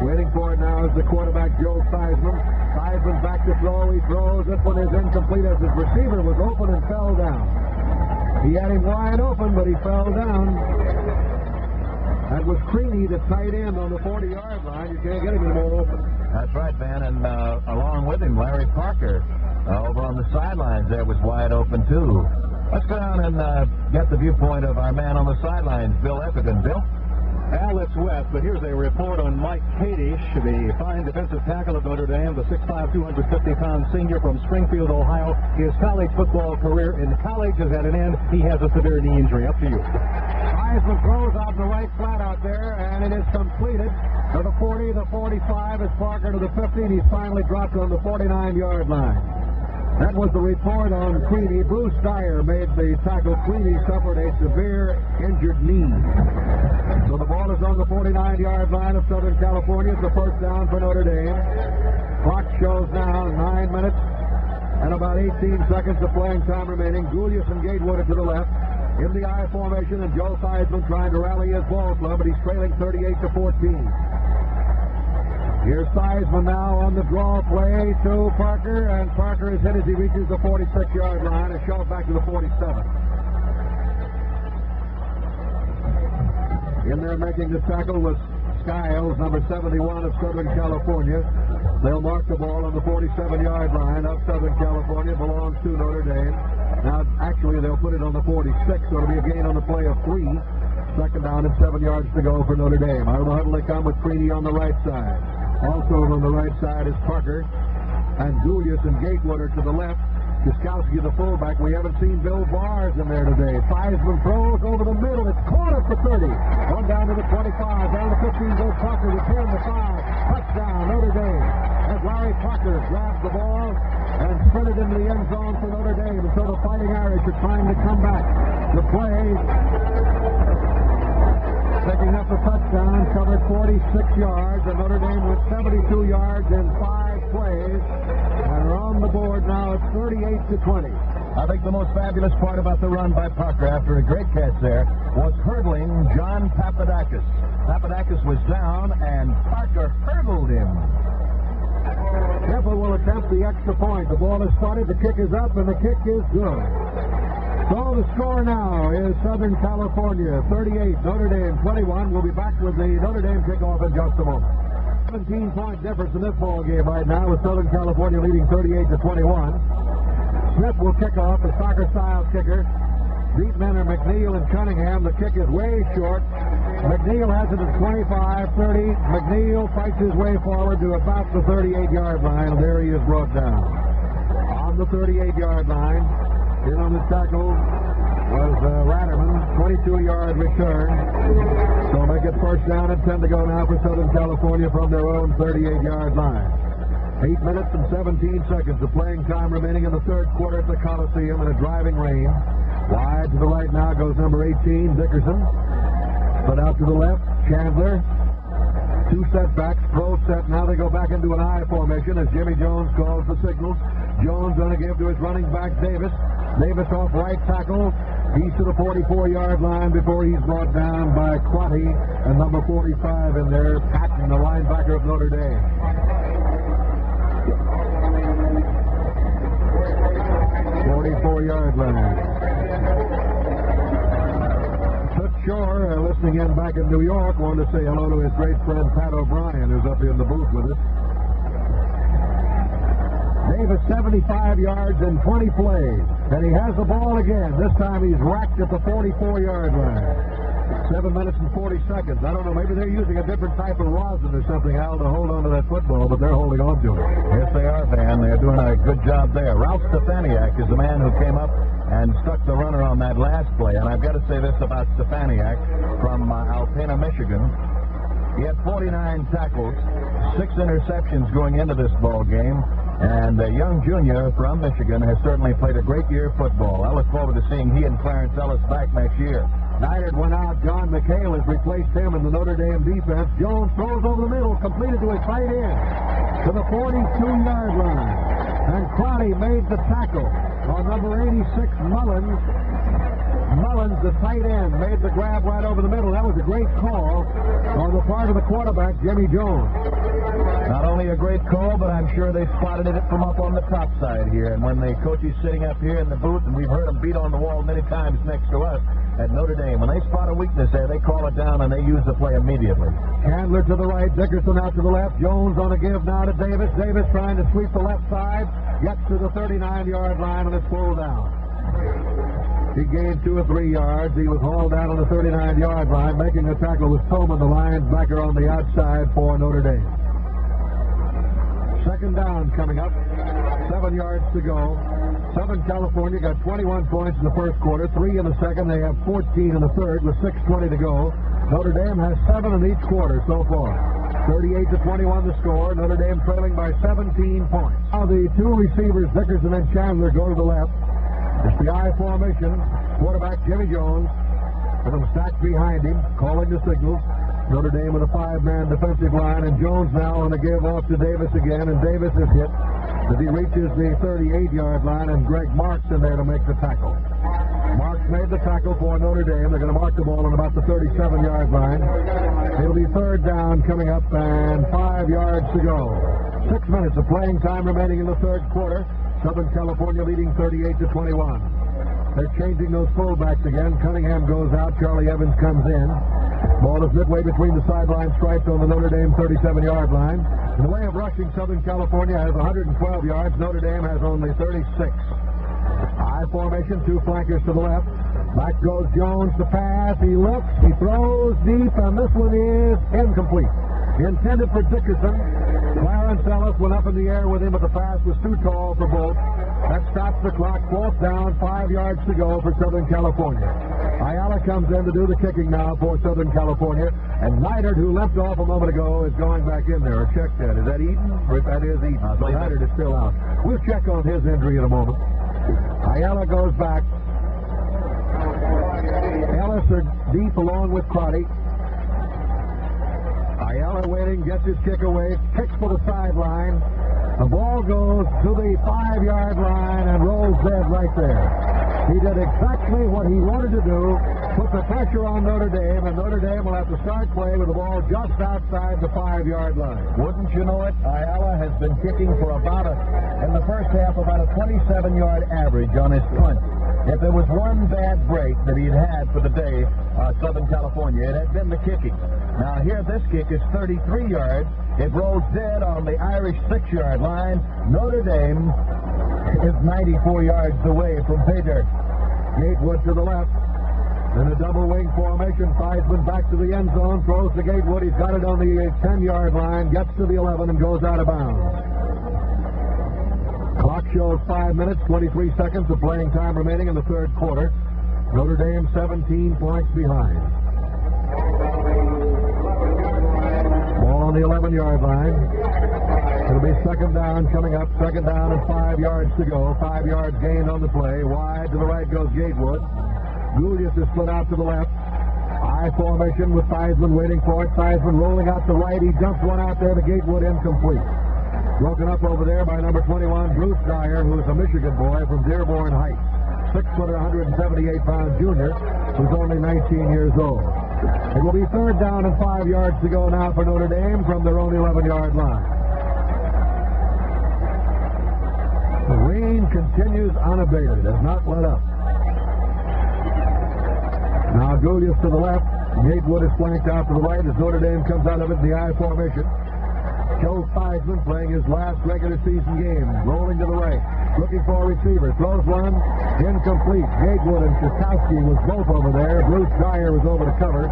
Speaker 3: Waiting for it now is the quarterback, Joe Theismann. Theismann back to throw. He throws. This one is incomplete as his receiver was open and fell down. He had him wide open, but he fell down. That was Creaney, the tight end on the 40-yard line. You can't get him any more open.
Speaker 2: That's right, Van, and along with him, Larry Parker over on the sidelines there was wide open, too. Let's go down and get the viewpoint of our man on the sidelines, Bill Etherton. Bill?
Speaker 4: Al, it's wet, but here's a report on Mike Kadish, the fine defensive tackle of Notre Dame, the 6'5", 250-pound senior from Springfield, Ohio. His college football career in college is at an end. He has a severe knee injury. Up to you.
Speaker 3: Theismann throws out the right flat out there, and it is completed to the 40, the 45 is Parker to the 50, and he's finally dropped on the 49-yard line. That was the report on Creaney. Bruce Dyer made the tackle. Creaney suffered a severe injured knee. So the ball is on the 49-yard line of Southern California. It's the first down for Notre Dame. Clock shows now 9 minutes and about 18 seconds of playing time remaining. Julius and Gatewood are to the left in the I formation, and Joe Theismann trying to rally his ball club, but he's trailing 38-14. Here's Theismann now on the draw play to Parker, and Parker is hit as he reaches the 46-yard line and shoved back to the 47. In there making the tackle was Skiles, number 71 of Southern California. They'll mark the ball on the 47-yard line of Southern California. Belongs to Notre Dame. Now, actually, they'll put it on the 46, so it'll be a gain on the play of 3. Second down and 7 yards to go for Notre Dame. Out of the huddle they come with Creaney on the right side. Also on the right side is Parker, and Julius and Gatewood are to the left Jaskowski, the fullback. We haven't seen Bill Bars in there today. Theismann throws over the middle. It's caught at the 30. One down to the 25. Down to 15 goes Parker. Return the 5. Touchdown, Notre Dame. As Larry Parker grabs the ball and sprinted into the end zone for Notre Dame. And so the Fighting Irish are trying to come back. The play, picking up the touchdown, covered 46 yards. And Notre Dame with 72 yards in 5 plays. And are on the board now. It's 38-20.
Speaker 2: I think the most fabulous part about the run by Parker after a great catch there was hurdling John Papadakis. Papadakis was down, and Parker hurdled him.
Speaker 3: Temple will attempt the extra point. The ball is spotted, the kick is up, and the kick is good. So the score now is Southern California 38, Notre Dame 21. We'll be back with the Notre Dame kickoff in just a moment. 17-point difference in this ball game right now, with Southern California leading 38-21. Smith will kick off, a soccer-style kicker. Beat men are McNeil and Cunningham. The kick is way short. McNeil has it at 25, 30. McNeil fights his way forward to about the 38-yard line, and there he is brought down. On the 38-yard line, in on the tackle was Ratterman, 22-yard return. So make it first down and 10 to go now for Southern California from their own 38-yard line. 8 minutes and 17 seconds of playing time remaining in the third quarter at the Coliseum in a driving rain. Wide to the right now goes number 18, Dickerson. But out to the left, Chandler. 2 setbacks, pro set. Now they go back into an I formation as Jimmy Jones calls the signals. Jones going to give to his running back, Davis. Davis off right tackle. He's to the 44-yard line before he's brought down by Quatty and number 45 in there, Patton, the linebacker of Notre Dame. 44-yard line. Toots Shore, listening in back in New York, wanted to say hello to his great friend Pat O'Brien, who's up in the booth with us. Davis 75 yards in 20 plays, and he has the ball again. This time he's racked at the 44-yard line. 7 minutes and 40 seconds. I don't know, maybe they're using a different type of rosin or something, Al, to hold on to that football, but they're holding on to it.
Speaker 2: Yes, they are, Van. They're doing a good job there. Ralph Stefaniak is the man who came up and stuck the runner on that last play. And I've got to say this about Stefaniak from Alpena, Michigan. He had 49 tackles, 6 interceptions going into this ball game. And a young junior from Michigan has certainly played a great year of football. I look forward to seeing he and Clarence Ellis back next year.
Speaker 3: Neidert went out. John McHale has replaced him in the Notre Dame defense. Jones throws over the middle, completed to his tight end to the 42-yard line. And Crotty made the tackle on number 86, Mullins. Mullins, the tight end, made the grab right over the middle. That was a great call on the part of the quarterback, Jimmy Jones.
Speaker 2: Not only a great call, but I'm sure they spotted it from up on the top side here. And when the coach is sitting up here in the booth, and we've heard him beat on the wall many times next to us at Notre Dame, when they spot a weakness there, they call it down and they use the play immediately.
Speaker 3: Chandler to the right, Dickerson out to the left. Jones on a give now to Davis. Davis trying to sweep the left side, gets to the 39-yard line, and it's pulled down. He gained 2 or 3 yards. He was hauled down on the 39-yard line. Making the tackle was Tolman, the linebacker on the outside for Notre Dame. Second down coming up. 7 yards to go. Southern California got 21 points in the first quarter, 3 in the second. They have 14 in the third with 6:20 to go. Notre Dame has 7 in each quarter so far. 38-21 the score. Notre Dame trailing by 17 points. Now the 2 receivers, Dickerson and Chandler, go to the left. It's the I formation. Quarterback Jimmy Jones with him stacked behind him, calling the signals. Notre Dame with a 5-man defensive line, and Jones now on a give off to Davis again, and Davis is hit as he reaches the 38-yard line, and Greg Marks in there to make the tackle. Marks made the tackle for Notre Dame. They're going to mark the ball on about the 37-yard line. It'll be third down coming up, and 5 yards to go. 6 minutes of playing time remaining in the third quarter. Southern California leading 38-21. They're changing those fullbacks again. Cunningham goes out. Charlie Evans comes in. Ball is midway between the sideline stripes on the Notre Dame 37-yard line. In the way of rushing, Southern California has 112 yards. Notre Dame has only 36. I formation, 2 flankers to the left. Back goes Jones to pass. He looks. He throws deep, and this one is incomplete. Intended for Dickerson. Clarence Ellis went up in the air with him, but the pass was too tall for both. That stops the clock. 4th down, 5 yards to go for Southern California. Ayala comes in to do the kicking now for Southern California. And Neidert, who left off a moment ago, is going back in there. Check that. Is that Eaton? That is Eaton. So Neidert is still out. We'll check on his injury in a moment. Ayala goes back. Ellis are deep along with Crotty. Ayala waiting, gets his kick away, kicks for the sideline. The ball goes to the 5-yard line and rolls dead right there. He did exactly what he wanted to do, put the pressure on Notre Dame, and Notre Dame will have to start play with the ball just outside the 5-yard line.
Speaker 2: Wouldn't you know it, Ayala has been kicking for in the first half, about a 27-yard average on his punt. If there was one bad break that he had for the day, Southern California, it had been the kicking. Now here, this kick is 33 yards. It rolls dead on the Irish 6-yard line. Notre Dame is 94 yards away from pay dirt.
Speaker 3: Gatewood to the left. In a double wing formation, Theismann back to the end zone, throws to Gatewood. He's got it on the 10-yard line, gets to the 11 and goes out of bounds. Clock shows 5 minutes, 23 seconds of playing time remaining in the third quarter. Notre Dame 17 points behind. Ball on the 11-yard line. It'll be second down coming up. Second down and 5 yards to go. 5 yards gained on the play. Wide to the right goes Gatewood. Gulius is split out to the left. I formation with Theismann waiting for it. Theismann rolling out to right. He dumps one out there to Gatewood, incomplete. Broken up over there by number 21, Bruce Dyer, who is a Michigan boy from Dearborn Heights. 6-footer, 178-pound junior, who's only 19 years old. It will be third down and 5 yards to go now for Notre Dame from their own 11-yard line. The rain continues unabated. It has not let up. Now Gulius to the left. Gatewood is flanked out to the right as Notre Dame comes out of it in the I formation. Joe Theismann playing his last regular season game. Rolling to the right. Looking for a receiver. Throws one. Incomplete. Gatewood and Shastowski was both over there. Bruce Dyer was over to cover.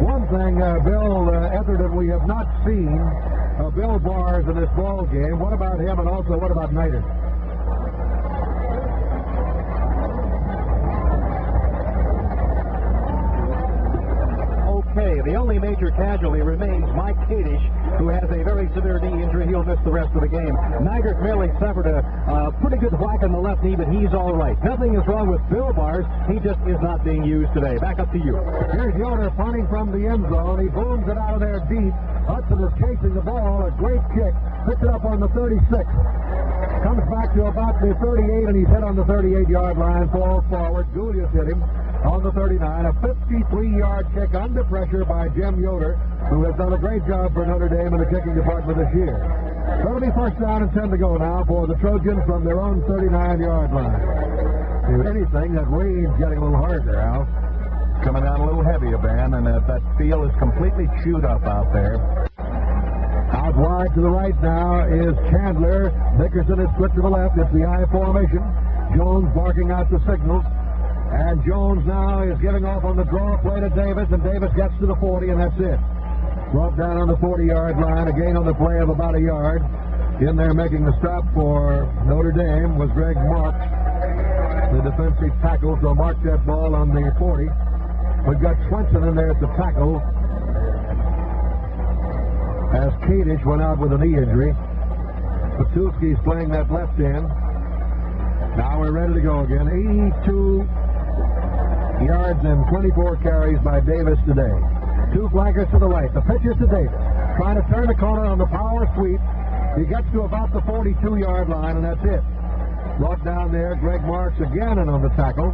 Speaker 3: One thing, Bill Etherton, we have not seen Bill Bars in this ball game. What about him, and also what about Neidert?
Speaker 4: Okay, the only major casualty remains Mike Kadish, who has a very severe knee injury. He'll miss the rest of the game. Neidert merely suffered a pretty good whack on the left knee, but he's all right. Nothing is wrong with Bill Bars. He just is not being used today. Back up to you.
Speaker 3: Here's Yoder punting from the end zone. He booms it out of there deep. Hudson is chasing the ball. A great kick. Picks it up on the 36. Comes back to about the 38, and he's hit on the 38-yard line. Falls forward. Gulius hit him on the 39. A 53-yard kick under pressure by Jim Yoder, who has done a great job for Notre Dame in the kicking department this year. So it'll be first down and 10 to go now for the Trojans from their own 39-yard line. If anything, that rain's getting a little harder, Al.
Speaker 2: Coming down a little heavier, Ben, and that field is completely chewed up out there.
Speaker 3: Out wide to the right now is Chandler. Dickerson is split to the left. It's the I formation. Jones barking out the signals. And Jones now is giving off on the draw play to Davis, and Davis gets to the 40, and that's it. Brought down on the 40-yard line, a gain on the play of about a yard. In there making the stop for Notre Dame was Greg Marks, the defensive tackle, so marked that ball on the 40. We've got Swenson in there at the tackle, as Kadish went out with a knee injury. Patulski's playing that left end. Now we're ready to go again. 82 yards and 24 carries by Davis today. Two flankers to the right. The pitch is to Davis. Trying to turn the corner on the power sweep. He gets to about the 42-yard line, and that's it. Brought down there, Greg Marks again and on the tackle.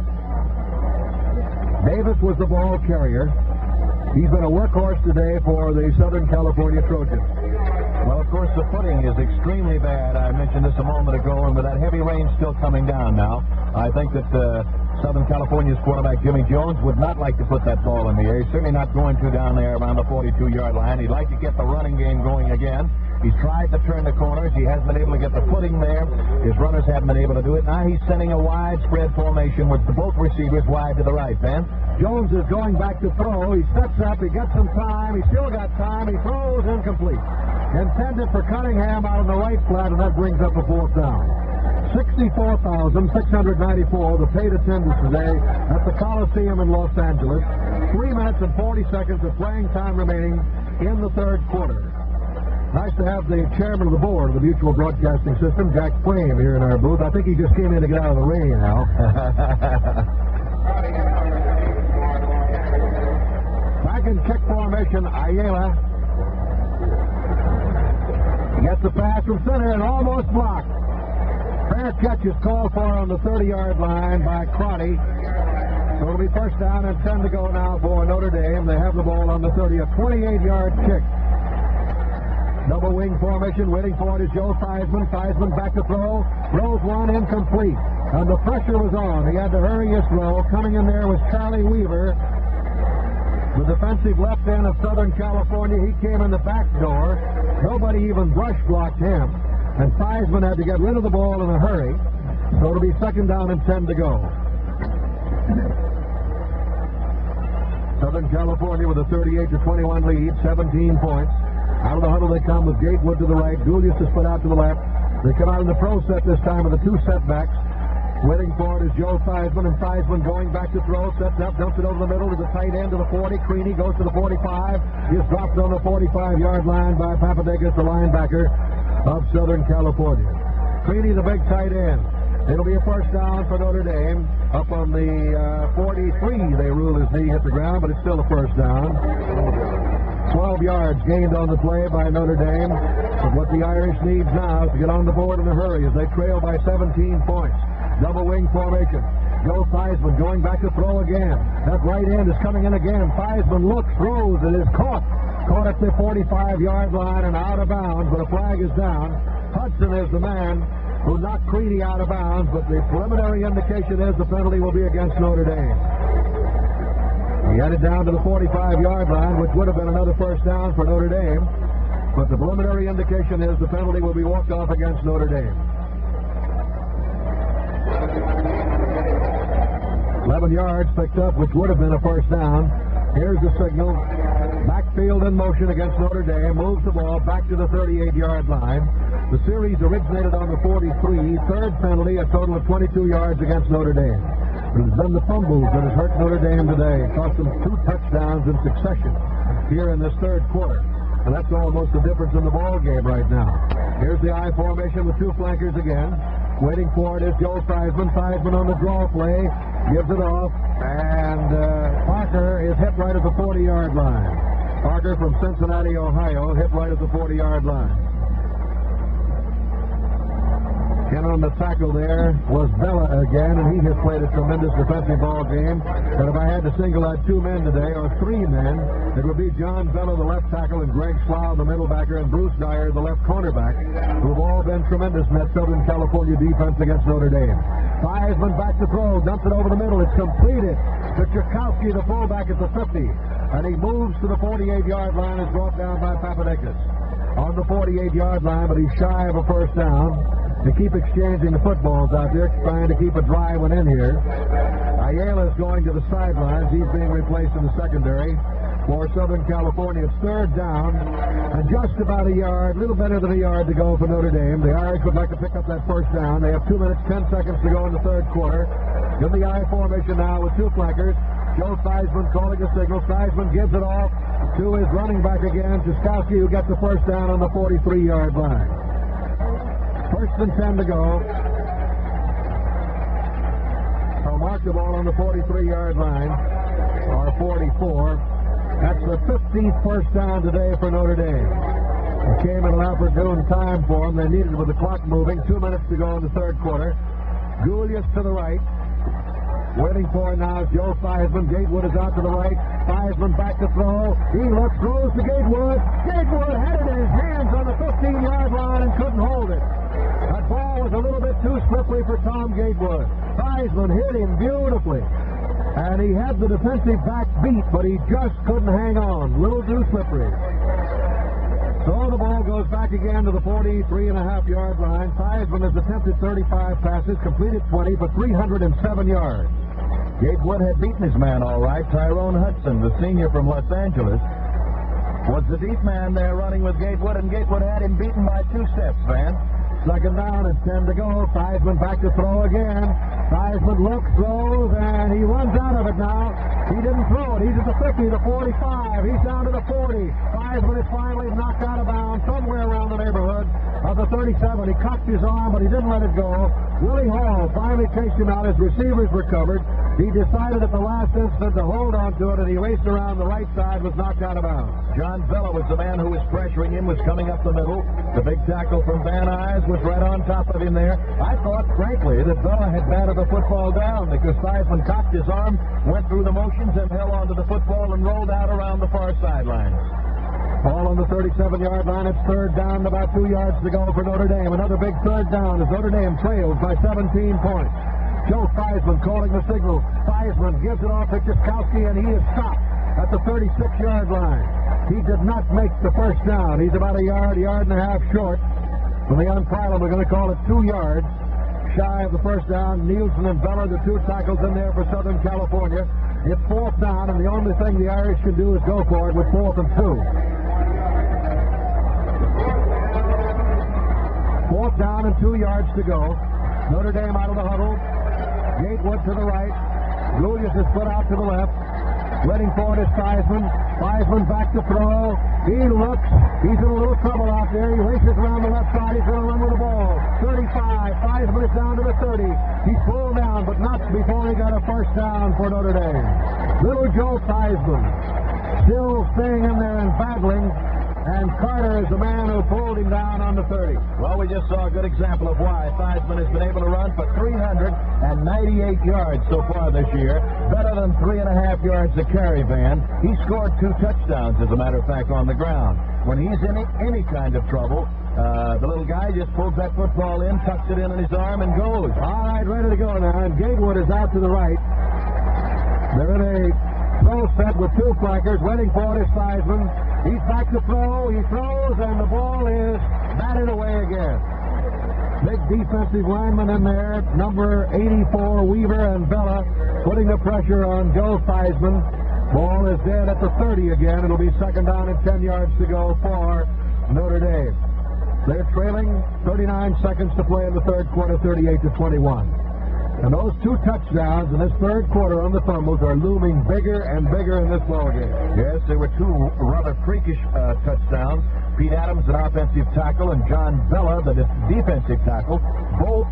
Speaker 3: Davis was the ball carrier. He's been a workhorse today for the Southern California Trojans.
Speaker 2: Well, of course, the footing is extremely bad. I mentioned this a moment ago, and with that heavy rain still coming down now, I think that Southern California's quarterback, Jimmy Jones, would not like to put that ball in the air. He's certainly not going to down there around the 42-yard line. He'd like to get the running game going again. He's tried to turn the corners. He hasn't been able to get the footing there. His runners haven't been able to do it. Now he's sending a widespread formation with both receivers wide to the right, Ben.
Speaker 3: Jones is going back to throw. He steps up. He gets some time. He's still got time. He throws incomplete. Intended for Cunningham out on the right flat, and that brings up a fourth down. 64,694, the paid attendance today at the Coliseum in Los Angeles. 3 minutes and 40 seconds of playing time remaining in the third quarter. Nice to have the chairman of the board of the Mutual Broadcasting System, Jack Frame, here in our booth. I think he just came in to get out of the rain now. Back in kick formation, Ayala. He gets the pass from center and almost blocked. Fair catch is called for on the 30-yard line by Crotty. So it'll be first down and 10 to go now for Notre Dame. They have the ball on the 30, a 28-yard kick. Double wing formation, waiting for it is Joe Theismann. Theismann back to throw. Throws one incomplete. And the pressure was on. He had to hurry his throw. Coming in there was Charlie Weaver, the defensive left end of Southern California. He came in the back door. Nobody even brush blocked him. And Theismann had to get rid of the ball in a hurry. So it'll be second down and 10 to go. Southern California with a 38-21 lead, 17 points. Out of the huddle they come with Gatewood to the right. Julius is put out to the left. They come out in the pro set this time with the two setbacks. Waiting for it is Joe Theismann, and Theismann going back to throw. Sets up, dumps it over the middle to the tight end to the 40. Creaney goes to the 45. He is dropped on the 45-yard line by Papadakis, the linebacker of Southern California. Creaney, the big tight end. It'll be a first down for Notre Dame. Up on the 43, they rule his knee hit the ground, but it's still a first down. 12 yards gained on the play by Notre Dame. But what the Irish needs now is to get on the board in a hurry as they trail by 17 points. Double wing formation. Joe Theismann going back to throw again. That right end is coming in again. Theismann looks, throws, it is caught. Caught at the 45-yard line and out of bounds, but a flag is down. Hudson is the man who knocked Creaney out of bounds, but the preliminary indication is the penalty will be against Notre Dame. He had it down to the 45-yard line, which would have been another first down for Notre Dame. But the preliminary indication is the penalty will be walked off against Notre Dame. 11 yards picked up, which would have been a first down. Here's the signal. Backfield in motion against Notre Dame. Moves the ball back to the 38-yard line. The series originated on the 43. Third penalty, a total of 22 yards against Notre Dame. It has been the fumbles that has hurt Notre Dame today. It cost them 2 touchdowns in succession here in this third quarter. And that's almost the difference in the ball game right now. Here's the I formation with two flankers again. Waiting for it is Joe Theismann. Theismann on the draw play. Gives it off. And Parker is hit right at the 40-yard line. Parker from Cincinnati, Ohio, hit right at the 40-yard line. In on the tackle there was Bella again, and he has played a tremendous defensive ball game. But if I had to single out 2 men today, or 3 men, it would be John Bella, the left tackle, and Greg Slough, the middle backer, and Bruce Dyer, the left cornerback, who have all been tremendous in that Southern California defense against Notre Dame. Theismann back to throw, dumps it over the middle. It's completed to Tchaikovsky, the fullback at the 50. And he moves to the 48-yard line, is brought down by Papadakis. On the 48-yard line, but he's shy of a first down. They keep exchanging the footballs out there, trying to keep a dry one in here. Ayala is going to the sidelines. He's being replaced in the secondary for Southern California. It's third down, and just about a yard, a little better than a yard to go for Notre Dame. The Irish would like to pick up that first down. They have 2 minutes, 10 seconds to go in the third quarter. In the I formation now with two flankers. Joe Theismann calling a signal. Theismann gives it off to his running back again, Tchaikovsky, who gets the first down on the 43-yard line. First and 10 to go. I'll mark the ball on the 43-yard line, or 44. That's the 15th first down today for Notre Dame. It came at an opportune time for them. They needed it with the clock moving. 2 minutes to go in the third quarter. Julius to the right. Waiting for it now is Joe Theismann. Gatewood is out to the right. Theismann back to throw. He looks, throws to Gatewood. Gatewood had it in his hands on the 15-yard line and couldn't hold it. That ball was a little bit too slippery for Tom Gatewood. Theismann hit him beautifully. And he had the defensive back beat, but he just couldn't hang on. A little too slippery. So the ball goes back again to the 43.5-yard line. Theismann has attempted 35 passes, completed 20 for 307 yards.
Speaker 2: Gatewood had beaten his man all right. Tyrone Hudson, the senior from Los Angeles, was the deep man there running with Gatewood, and Gatewood had him beaten by 2 steps, Van.
Speaker 3: Second down and 10 to go. Theismann back to throw again. Theismann looks, throws, and he runs out of it now. He didn't throw it. He's at the 50, the 45. He's down to the 40. Theismann is finally knocked out of bounds somewhere around the neighborhood of the 37. He cocked his arm, but he didn't let it go. Willie Hall finally chased him out. His receivers recovered. He decided at the last instant to hold on to it, and he raced around the right side, was knocked out of bounds.
Speaker 2: John Bella was the man who was pressuring him, was coming up the middle. The big tackle from Van Nuys was right on top of him there. I thought, frankly, that Bella had batted the football down because Theismann cocked his arm, went through the motions, and held onto the football and rolled out around the far sideline.
Speaker 3: Ball on the 37-yard line. It's third down, about 2 yards to go for Notre Dame. Another big third down as Notre Dame trails by 17 points. Joe Theismann calling the signal. Theismann gives it off to Ciskowski, and he is stopped at the 36-yard line. He did not make the first down. He's about a yard and a half short. From the umpire, we're going to call it 2 yards shy of the first down. Nielsen and Bella, the two tackles in there for Southern California. It's fourth down, and the only thing the Irish can do is go for it with 4th and 2. Fourth down and 2 yards to go. Notre Dame out of the huddle. Gatewood to the right. Julius is put out to the left. Waiting for it is Theismann. Theismann back to throw. He looks. He's in a little trouble out there. He races around the left side. He's going to run with the ball. 35. Theismann is down to the 30. He's pulled down, but not before he got a first down for Notre Dame. Little Joe Theismann still staying in there and battling. And Carter is the man who pulled him down on the 30.
Speaker 2: Well, we just saw a good example of why Theismann has been able to run for 398 yards so far this year, better than 3.5 yards a carry, Van. He scored 2 touchdowns, as a matter of fact, on the ground. When he's in any kind of trouble, the little guy just pulls that football in, tucks it in his arm, and goes.
Speaker 3: All right, ready to go now. And Gatewood is out to the right. They're in a throw set with 2 flankers. Waiting for it is Theismann. He's back to throw. He throws, and the ball is batted away again. Big defensive lineman in there, number 84, Weaver and Bella, putting the pressure on Joe Theismann. Ball is dead at the 30 again. It'll be second down and 10 yards to go for Notre Dame. They're trailing 39 seconds to play in the third quarter, 38-21. And those 2 touchdowns in this third quarter on the fumbles are looming bigger and bigger in this ballgame.
Speaker 2: Yes, there were 2 rather freakish touchdowns. Pete Adams, an offensive tackle, and John Bella, the defensive tackle, both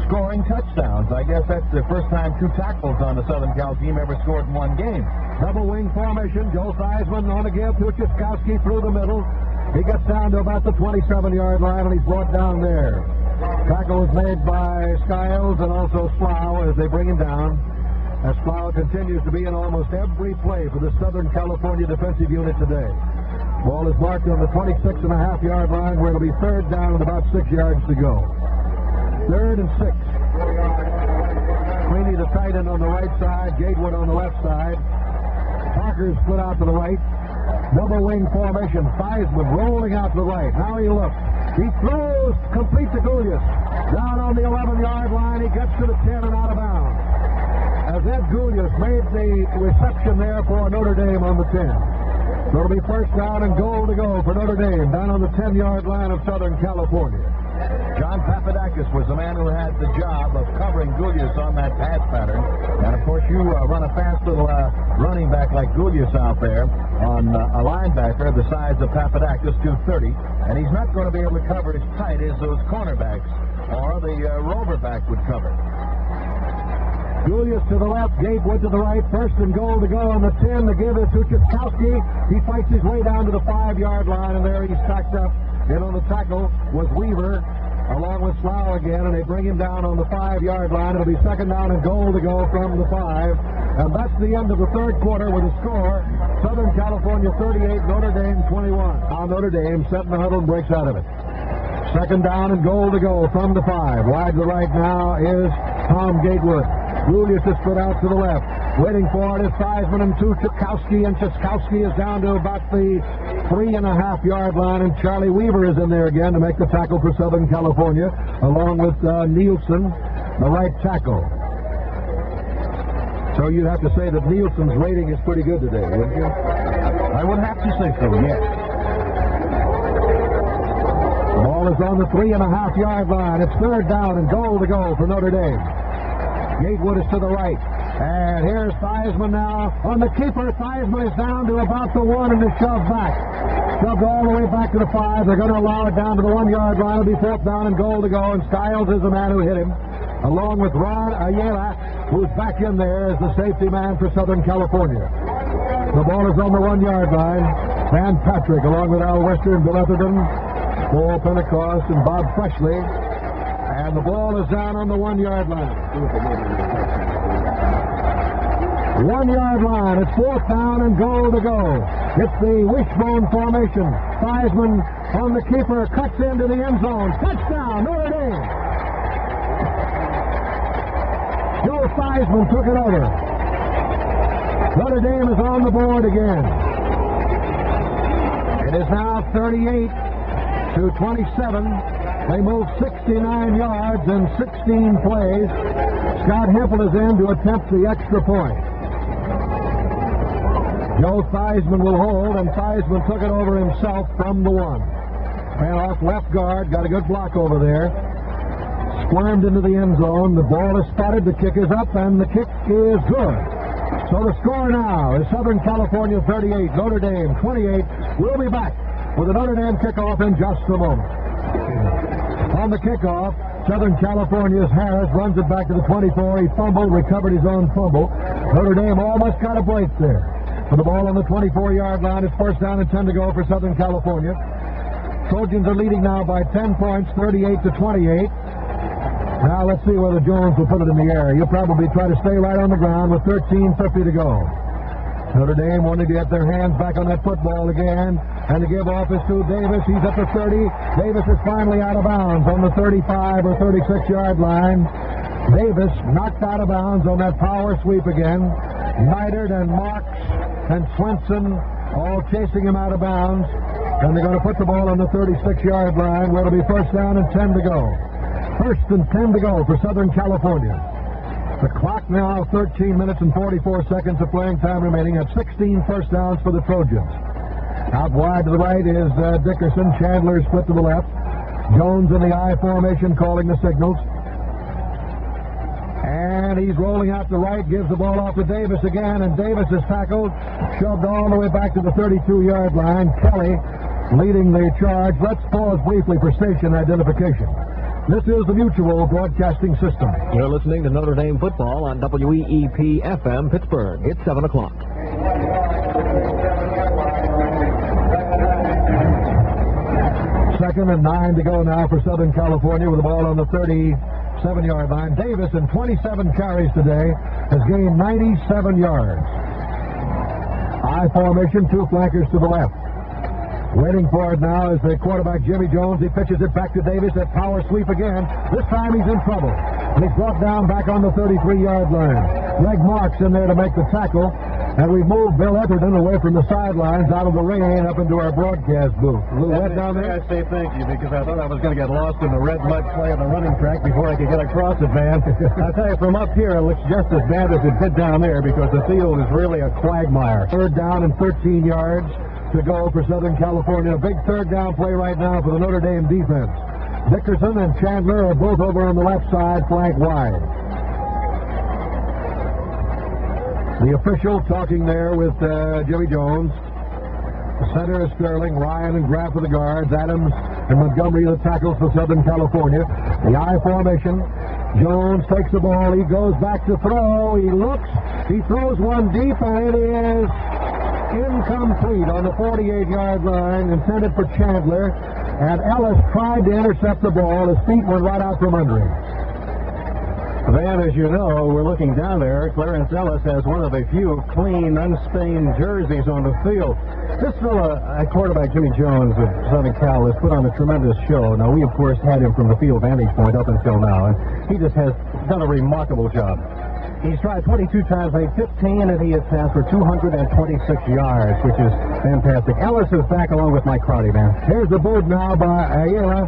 Speaker 2: scoring touchdowns. I guess that's the first time 2 tackles on the Southern Cal team ever scored in one game.
Speaker 3: Double wing formation. Joe Theismann on a give to Ciskowski through the middle. He gets down to about the 27-yard line, and he's brought down there. Tackle was made by Skiles and also Slough as they bring him down. As Slough continues to be in almost every play for the Southern California defensive unit today. Ball is marked on the 26.5-yard line where it'll be third down with about 6 yards to go. 3rd and 6. Sweeney, the tight end, on the right side. Gatewood on the left side. Parker's split out to the right. Double wing formation. Theismann rolling out to the right. Now he looks. He throws complete to Julius. Down on the 11-yard line. He gets to the 10 and out of bounds. As Ed Julius made the reception there for Notre Dame on the 10. So it'll be first down and goal to go for Notre Dame down on the 10-yard line of Southern California.
Speaker 2: John Papadakis was the man who had the job of covering Julius on that pass pattern. And, of course, you run a fast little running back like Julius out there on a linebacker the size of Papadakis, 230. And he's not going to be able to cover as tight as those cornerbacks or the rover back would cover.
Speaker 3: Julius to the left, Gatewood to the right. First and goal to go on the 10. The give is to Ciskowski. He fights his way down to the 5-yard line, and there he's stacked up. In on the tackle was Weaver, along with Slough again, and they bring him down on the 5-yard line. It'll be second down and goal to go from the 5. And that's the end of the third quarter with a score. Southern California 38, Notre Dame 21. Now Notre Dame set in the huddle and breaks out of it. Second down and goal to go from the 5. Wide to the right now is Tom Gatewood. Julius is put out to the left. Waiting for it is Theismann and Ciskowski, and Ciskowski is down to about the 3.5-yard line, and Charlie Weaver is in there again to make the tackle for Southern California, along with Nielsen, the right tackle. So you'd have to say that Nielsen's rating is pretty good today, wouldn't you?
Speaker 2: I would have to say so, yes.
Speaker 3: Ball ball is on the 3.5-yard line. It's third down and goal to go for Notre Dame. Gatewood is to the right. And here's Theismann now on the keeper. Theismann is down to about the 1 and is shoved back. Shoved all the way back to the 5. They're going to allow it down to the 1-yard line. It'll be fourth down and goal to go. And Stiles is the man who hit him, along with Ron Ayala, who's back in there as the safety man for Southern California. The ball is on the 1-yard line. Van Patrick, along with Al Western, Bill Etherton, Paul Pentecost, and Bob Freshley. And the ball is down on the 1-yard line. 1-yard line. It's fourth down and goal to go. It's the wishbone formation. Theismann on the keeper, cuts into the end zone. Touchdown, Notre Dame. Joe Theismann took it over. Notre Dame is on the board again. It is now 38-27. They move 69 yards in 16 plays. Scott Hempel is in to attempt the extra point. Joe Theismann will hold, and Theismann took it over himself from the 1. Ran off left guard, got a good block over there. Squirmed into the end zone. The ball is spotted, the kick is up, and the kick is good. So the score now is Southern California 38, Notre Dame 28. We'll be back with a Notre Dame kickoff in just a moment. On the kickoff, Southern California's Harris runs it back to the 24. He fumbled, recovered his own fumble. Notre Dame almost got a break there. For the ball on the 24-yard line, it's first down and 10 to go for Southern California. Trojans are leading now by 10 points, 38-28. Now let's see whether Jones will put it in the air. He'll probably try to stay right on the ground with 13:50 to go. Notre Dame wanting to get their hands back on that football again, and the give off is to Davis. He's at the 30. Davis is finally out of bounds on the 35 or 36-yard line. Davis knocked out of bounds on that power sweep again. Neidert and Marks and Swenson all chasing him out of bounds. And they're going to put the ball on the 36-yard line where it'll be first down and 10 to go. First and 10 to go for Southern California. The clock now 13 minutes and 44 seconds of playing time remaining at 16 first downs for the Trojans. Out wide to the right is Dickerson. Chandler split to the left. Jones in the I formation calling the signals. And he's rolling out to right, gives the ball off to Davis again, and Davis is tackled, shoved all the way back to the 32-yard line. Kelly leading the charge. Let's pause briefly for station identification. This is the Mutual Broadcasting System.
Speaker 5: You're listening to Notre Dame football on WEEP-FM Pittsburgh. It's 7 o'clock.
Speaker 3: Second and 9 to go now for Southern California with the ball on the 37-yard line. Davis, in 27 carries today, has gained 97 yards. I formation, two flankers to the left. Waiting for it now is the quarterback, Jimmy Jones. He pitches it back to Davis. That power sweep again. This time he's in trouble. And he's brought down back on the 33-yard line. Greg Marks in there to make the tackle. And we've moved Bill Etherton away from the sidelines out of the rain up into our broadcast booth. A little wet down there?
Speaker 4: I say thank you, because I thought I was going to get lost in the red mud clay of the running track before I could get across it, man. I tell you, from up here, it looks just as bad as it did down there, because the field is really a quagmire.
Speaker 3: Third down and 13 yards to go for Southern California. A big third down play right now for the Notre Dame defense. Dickerson and Chandler are both over on the left side, flank wide. The official talking there with Jimmy Jones. The center is Sterling, Ryan and Graff for the guards, Adams and Montgomery the tackles for Southern California. The I formation. Jones takes the ball. He goes back to throw. He looks. He throws one deep, and it is incomplete on the 48-yard line, intended for Chandler. And Ellis tried to intercept the ball. His feet went right out from under him.
Speaker 4: Van, as you know, we're looking down there. Clarence Ellis has one of the few clean, unstained jerseys on the field. This fella, quarterback Jimmy Jones of Southern Cal, has put on a tremendous show. Now, we, of course, had him from the field vantage point up until now, and he just has done a remarkable job. He's tried 22 times, made 15, and he has passed for 226 yards, which is fantastic. Ellis is back along with Mike Crowdy, man.
Speaker 3: Here's the boot now by Ayala.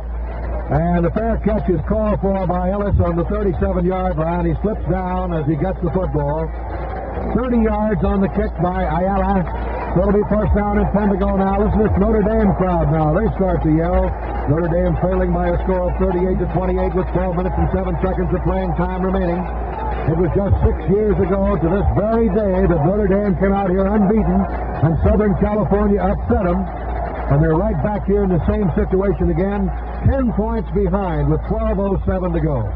Speaker 3: And the fair catch is called for by Ellis on the 37-yard line. He slips down as he gets the football. 30 yards on the kick by Ayala. So it'll be first down and 10 to go now. Listen to this Notre Dame crowd now. They start to yell. Notre Dame trailing by a score of 38-28 with 12 minutes and 7 seconds of playing time remaining. It was just 6 years ago to this very day that Notre Dame came out here unbeaten and Southern California upset them. And they're right back here in the same situation again, 10 points behind with 12:07 to go.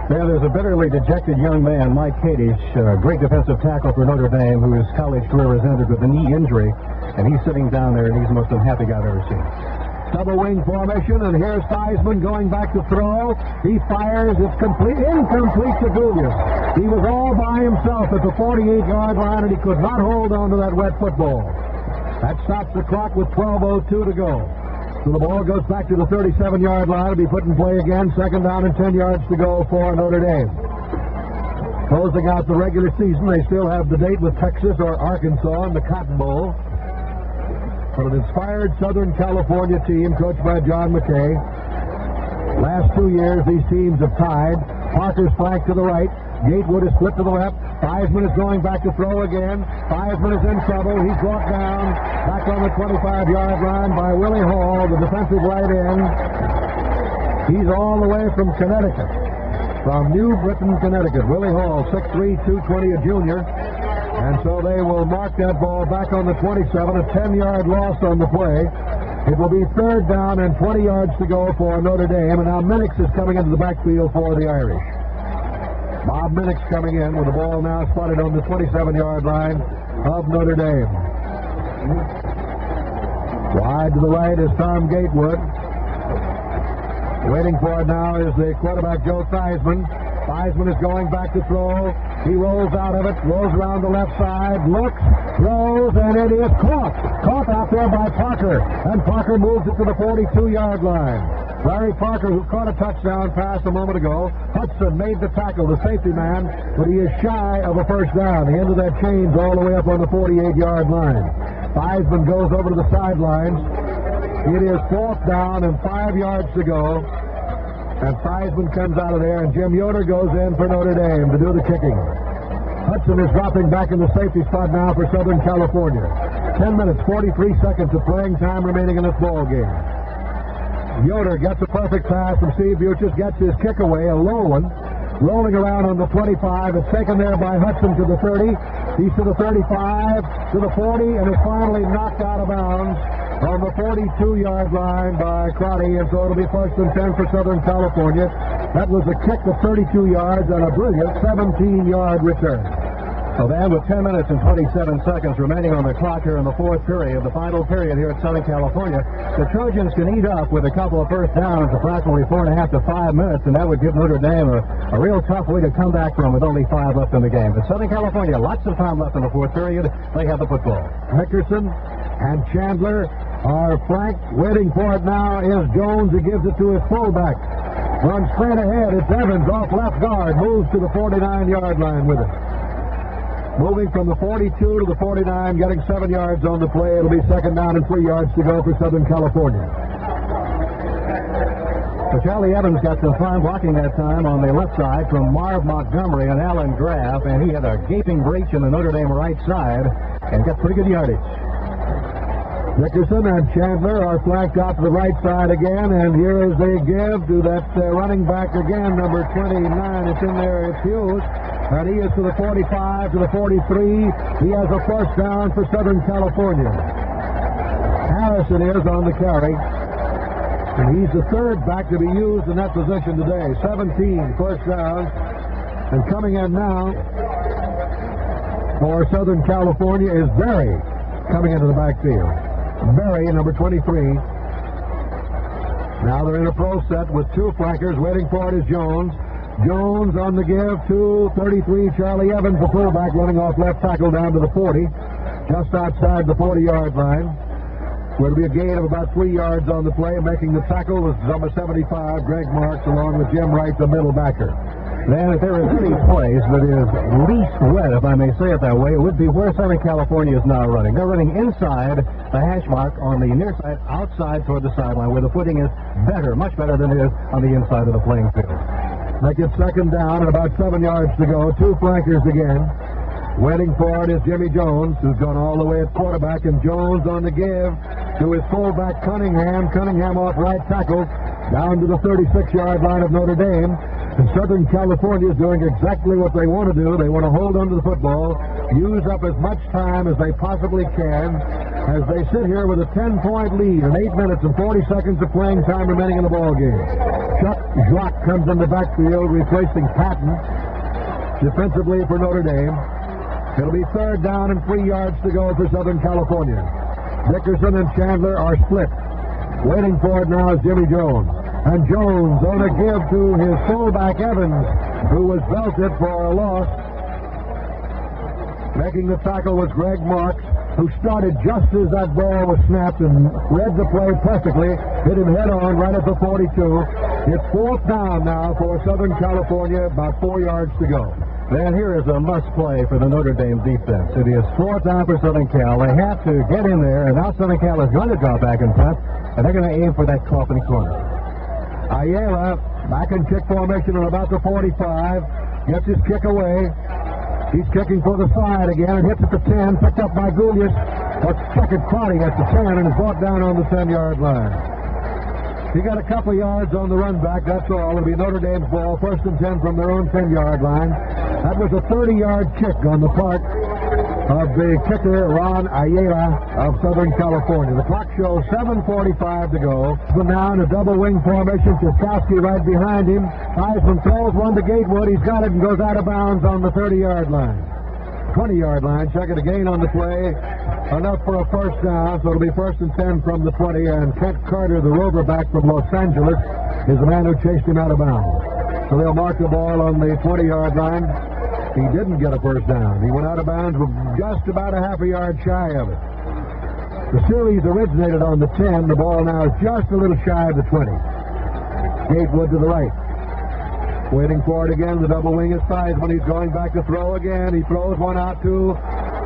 Speaker 4: Yeah, there's a bitterly dejected young man, Mike Kadish, great defensive tackle for Notre Dame, whose college career has ended with a knee injury, and he's sitting down there, and he's the most unhappy guy I've ever seen.
Speaker 3: Double wing formation, and here's Theismann going back to throw. He fires. It's incomplete to Julius. He was all by himself at the 48-yard line, and he could not hold on to that wet football. That stops the clock with 12:02 to go. So the ball goes back to the 37-yard line. It'll be put in play again. Second down and 10 yards to go for Notre Dame. Closing out the regular season, they still have the date with Texas or Arkansas in the Cotton Bowl. But an inspired Southern California team coached by John McKay. Last 2 years, these teams have tied. Parker's flanked to the right. Gatewood is split to the left. Theismann is going back to throw again. Theismann is in trouble. He's brought down back on the 25-yard line by Willie Hall, the defensive right end. He's all the way from Connecticut, from New Britain, Connecticut. Willie Hall, 6'3", 220, a junior. And so they will mark that ball back on the 27, a 10-yard loss on the play. It will be third down and 20 yards to go for Notre Dame. And now Minix is coming into the backfield for the Irish. Bob Minix coming in with the ball now spotted on the 27-yard line of Notre Dame. Wide to the right is Tom Gatewood. Waiting for it now is the quarterback, Joe Theismann. Theismann is going back to throw. He rolls out of it, rolls around the left side, looks, throws, and it is caught. Caught out there by Parker. And Parker moves it to the 42-yard line. Larry Parker, who caught a touchdown pass a moment ago. Hudson made the tackle, the safety man, but he is shy of a first down. The end of that chain's all the way up on the 48-yard line. Theismann goes over to the sidelines. It is fourth down and 5 yards to go. And Theismann comes out of there, and Jim Yoder goes in for Notre Dame to do the kicking. Hudson is dropping back in the safety spot now for Southern California. 10 minutes, 43 seconds of playing time remaining in this ball game. Yoder gets a perfect pass from Steve Buches, gets his kick away, a low one, rolling around on the 25. It's taken there by Hudson to the 30. He's to the 35, to the 40, and is finally knocked out of bounds on the 42-yard line by Crotty, and so it'll be first and 10 for Southern California. That was a kick of 32 yards and a brilliant 17-yard return.
Speaker 4: So then, with 10 minutes and 27 seconds remaining on the clock here in the fourth period, the final period here at Southern California, the Trojans can eat up with a couple of first downs, approximately 4.5 to 5 minutes, and that would give Notre Dame a real tough way to come back from with only 5 left in the game. But Southern California, lots of time left in the fourth period. They have the football.
Speaker 3: Nickerson and Chandler are flanked. Waiting for it now is Jones, who gives it to his fullback. Runs straight ahead. It's Evans off left guard. Moves to the 49-yard line with it. Moving from the 42 to the 49, getting 7 yards on the play. It'll be second down and 3 yards to go for Southern California.
Speaker 4: So Charlie Evans got some fine blocking that time on the left side from Marv Montgomery and Alan Graff, and he had a gaping breach in the Notre Dame right side and got pretty good yardage.
Speaker 3: Nickerson and Chandler are flanked out to the right side again, and here is a give to that running back again, number 29. It's in there, it's Hughes. And he is to the 45, to the 43. He has a first down for Southern California. Harrison is on the carry. And he's the third back to be used in that position today. 17 first down. And coming in now for Southern California is Berry coming into the backfield. Berry, number 23. Now they're in a pro set with two flankers. Waiting for it is Jones. Jones on the give to 33, Charlie Evans, the fullback, running off left tackle down to the 40, just outside the 40-yard line. Will be a gain of about 3 yards on the play. Making the tackle was number 75, Greg Marks, along with Jim Wright, the middle backer.
Speaker 4: Then if there is any place that is least wet, if I may say it that way, it would be where Southern California is now running. They're running inside the hash mark on the near side, outside toward the sideline, where the footing is better, much better than it is on the inside of the playing field.
Speaker 3: Make it second down and about 7 yards to go. Two flankers again. Waiting for it is Jimmy Jones, who's gone all the way at quarterback, and Jones on the give to his fullback Cunningham. Cunningham off right tackle down to the 36-yard line of Notre Dame. And Southern California is doing exactly what they want to do. They want to hold on to the football, use up as much time as they possibly can as they sit here with a 10-point lead and 8 minutes and 40 seconds of playing time remaining in the ball game. Chuck Jock comes in the backfield, replacing Patton defensively for Notre Dame. It'll be third down and 3 yards to go for Southern California. Dickerson and Chandler are split. Waiting for it now is Jimmy Jones. And Jones on a give to his fullback Evans, who was belted for a loss. Making the tackle was Greg Marks, who started just as that ball was snapped and read the play perfectly. Hit him head on right at the 42. It's fourth down now for Southern California, about 4 yards to go.
Speaker 4: And here is a must play for the Notre Dame defense. It is fourth down for Southern Cal. They have to get in there, and now Southern Cal is going to drop back in front, and they're going to aim for that coffin corner.
Speaker 3: Ayala back in kick formation at about the 45. Gets his kick away. He's kicking for the side again and hits at the 10. Picked up by Goulias. But second Crotty at the 10 and is brought down on the 10-yard line. He got a couple of yards on the run back, that's all. It'll be Notre Dame's ball, first and 10 from their own 10-yard line. That was a 30-yard kick on the part of the kicker, Ron Ayala of Southern California. The clock shows 7:45 to go. But now in a double wing formation, Ciskowski right behind him. Heisman throws one to Gatewood. He's got it and goes out of bounds on the 30-yard line. 20-yard line. Check it again on the play. Enough for a first down, so it'll be first and 10 from the 20. And Kent Carter, the Roverback from Los Angeles, is the man who chased him out of bounds. So they'll mark the ball on the 20-yard line. He didn't get a first down. He went out of bounds with just about a half a yard shy of it. The series originated on the 10. The ball now is just a little shy of the 20. Gatewood to the right. Waiting for it again. The double wing is Theismann. He's going back to throw again. He throws one out to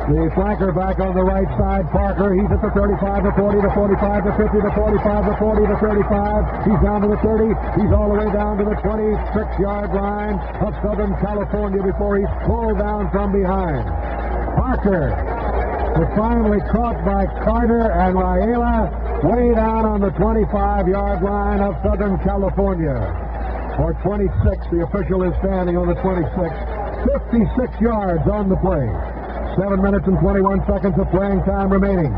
Speaker 3: the flanker back on the right side, Parker. He's at the 35, the 40, the 45, the 50, the 45, the 40, the 35. He's down to the 30. He's all the way down to the 26-yard line of Southern California before he's pulled down from behind. Parker was finally caught by Carter and Ayala way down on the 25-yard line of Southern California. Or 26, the official is standing on the 26. 56 yards on the play. 7 minutes and 21 seconds of playing time remaining.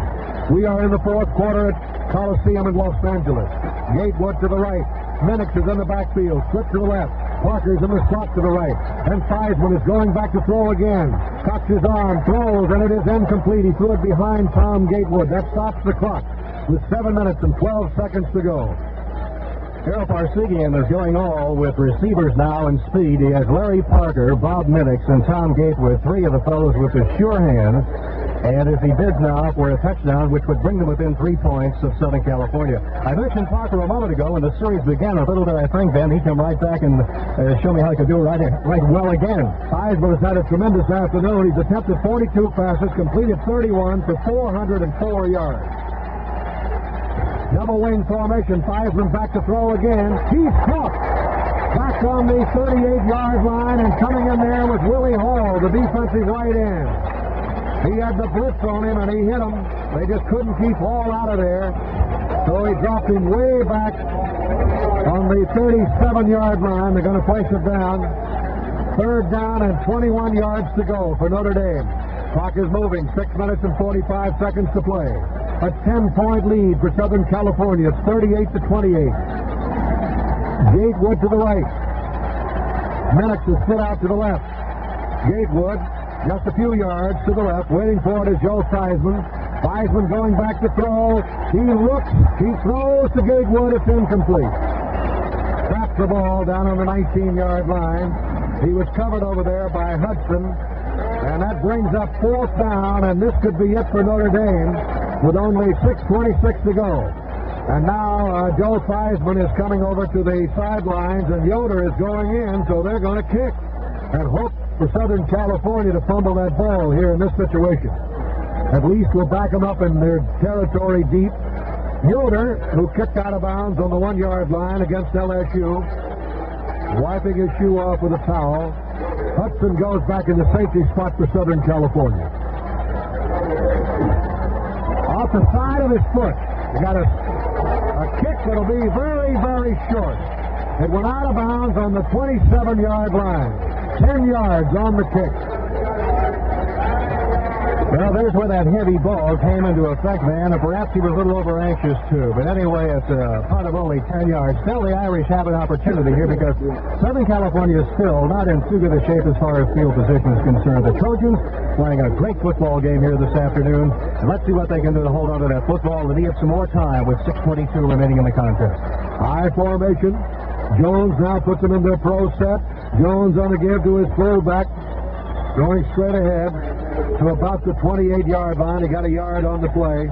Speaker 3: We are in the fourth quarter at Coliseum in Los Angeles. Gatewood to the right. Minix is in the backfield. Slip to the left. Parker's in the slot to the right. And Theismann is going back to throw again. Cocks his arm, throws, and it is incomplete. He threw it behind Tom Gatewood. That stops the clock with 7 minutes and 12 seconds to go.
Speaker 4: Carol Parsegian is going all with receivers now in speed. He has Larry Parker, Bob Minix, and Tom Gatewood, three of the fellows with the sure hands. And if he bids now for a touchdown, which would bring them within 3 points of Southern California. I mentioned Parker a moment ago when the series began. A little bit, I think, then he came right back and show me how he could do it right well again.
Speaker 3: Theismann has had a tremendous afternoon. He's attempted 42 passes, completed 31 for 404 yards. Double wing formation. Theismann back to throw again. He's caught. Back on the 38-yard line, and coming in there was Willie Hall, the defensive right end. He had the blitz on him, and he hit him. They just couldn't keep Hall out of there. So he dropped him way back on the 37-yard line. They're going to place it down. Third down and 21 yards to go for Notre Dame. Clock is moving. 6 minutes and 45 seconds to play. A 10-point lead for Southern California. It's 38 to 28. Gatewood to the right. Minix is split out to the left. Gatewood just a few yards to the left. Waiting for it is Joe Theismann. Theismann going back to throw. He looks. He throws to Gatewood. It's incomplete. Traps the ball down on the 19-yard line. He was covered over there by Hudson. And that brings up fourth down, and this could be it for Notre Dame with only 6:26 to go. And now Joe Theismann is coming over to the sidelines, and Yoder is going in, so they're going to kick and hope for Southern California to fumble that ball here in this situation. At least we'll back them up in their territory deep. Yoder, who kicked out of bounds on the 1-yard line against LSU, wiping his shoe off with a towel. Hudson goes back in the safety spot for Southern California. Off the side of his foot. He got a kick that'll be very, very short. It went out of bounds on the 27-yard line. 10 yards on the kick. Well, there's where that heavy ball came into effect, man, and perhaps he was a little over-anxious, too. But anyway, it's a punt of only 10 yards. Still, the Irish have an opportunity here because Southern California is still not in too good a shape as far as field position is concerned. The Trojans playing a great football game here this afternoon, and let's see what they can do to hold on to that football. They need some more time with 6:22 remaining in the contest. High formation. Jones now puts him into a pro set. Jones on the give to his fullback, going straight ahead to about the 28-yard line. He got a yard on the play.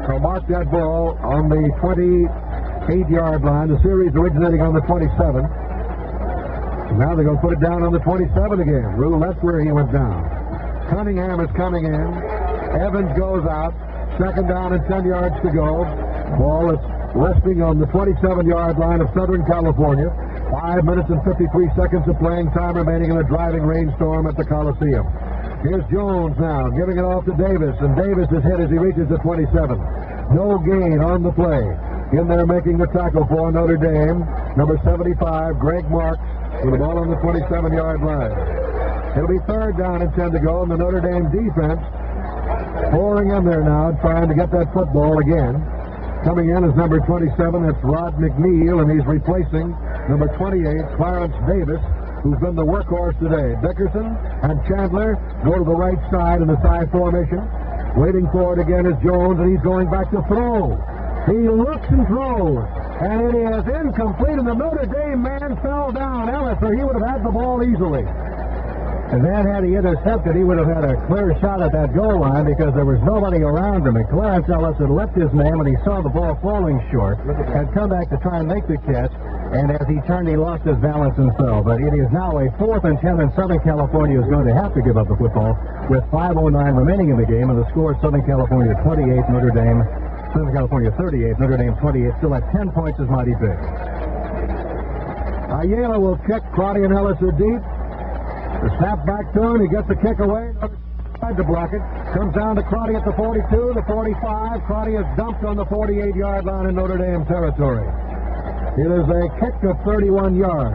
Speaker 3: So mark that ball on the 28-yard line. The series originating on the 27. Now they're going to put it down on the 27 again. Rule, that's where he went down. Cunningham is coming in. Evans goes out. Second down and 10 yards to go. Ball is resting on the 27-yard line of Southern California. 5 minutes and 53 seconds of playing time remaining in a driving rainstorm at the Coliseum. Here's Jones now, giving it off to Davis, and Davis is hit as he reaches the 27. No gain on the play. In there making the tackle for Notre Dame, number 75, Greg Marks, with the ball on the 27-yard line. It'll be third down and 10 to go, and the Notre Dame defense pouring in there now, trying to get that football again. Coming in is number 27, that's Rod McNeil, and he's replacing number 28, Clarence Davis, who's been the workhorse today. Dickerson and Chandler go to the right side in the side formation. Waiting for it again is Jones, and he's going back to throw. He looks and throws, and it is incomplete, and the Notre Dame man fell down. Ellis, or he would have had the ball easily. And then had he intercepted, he would have had a clear shot at that goal line because there was nobody around him. And Clarence Ellis had left his man when he saw the ball falling short, had come back to try and make the catch, and as he turned, he lost his balance and fell. But it is now a 4th and 10, and Southern California is going to have to give up the football with 5:09 remaining in the game, and the score is Southern California 28, Notre Dame, Southern California 38, Notre Dame 28. Still at 10 points is mighty big. Ayala will kick. Crotty and Ellis are deep. The snap back to him. He gets the kick away. Tried to block it. Comes down to Crotty at the 42, the 45. Crotty is dumped on the 48-yard line in Notre Dame territory. It is a kick of 31 yards.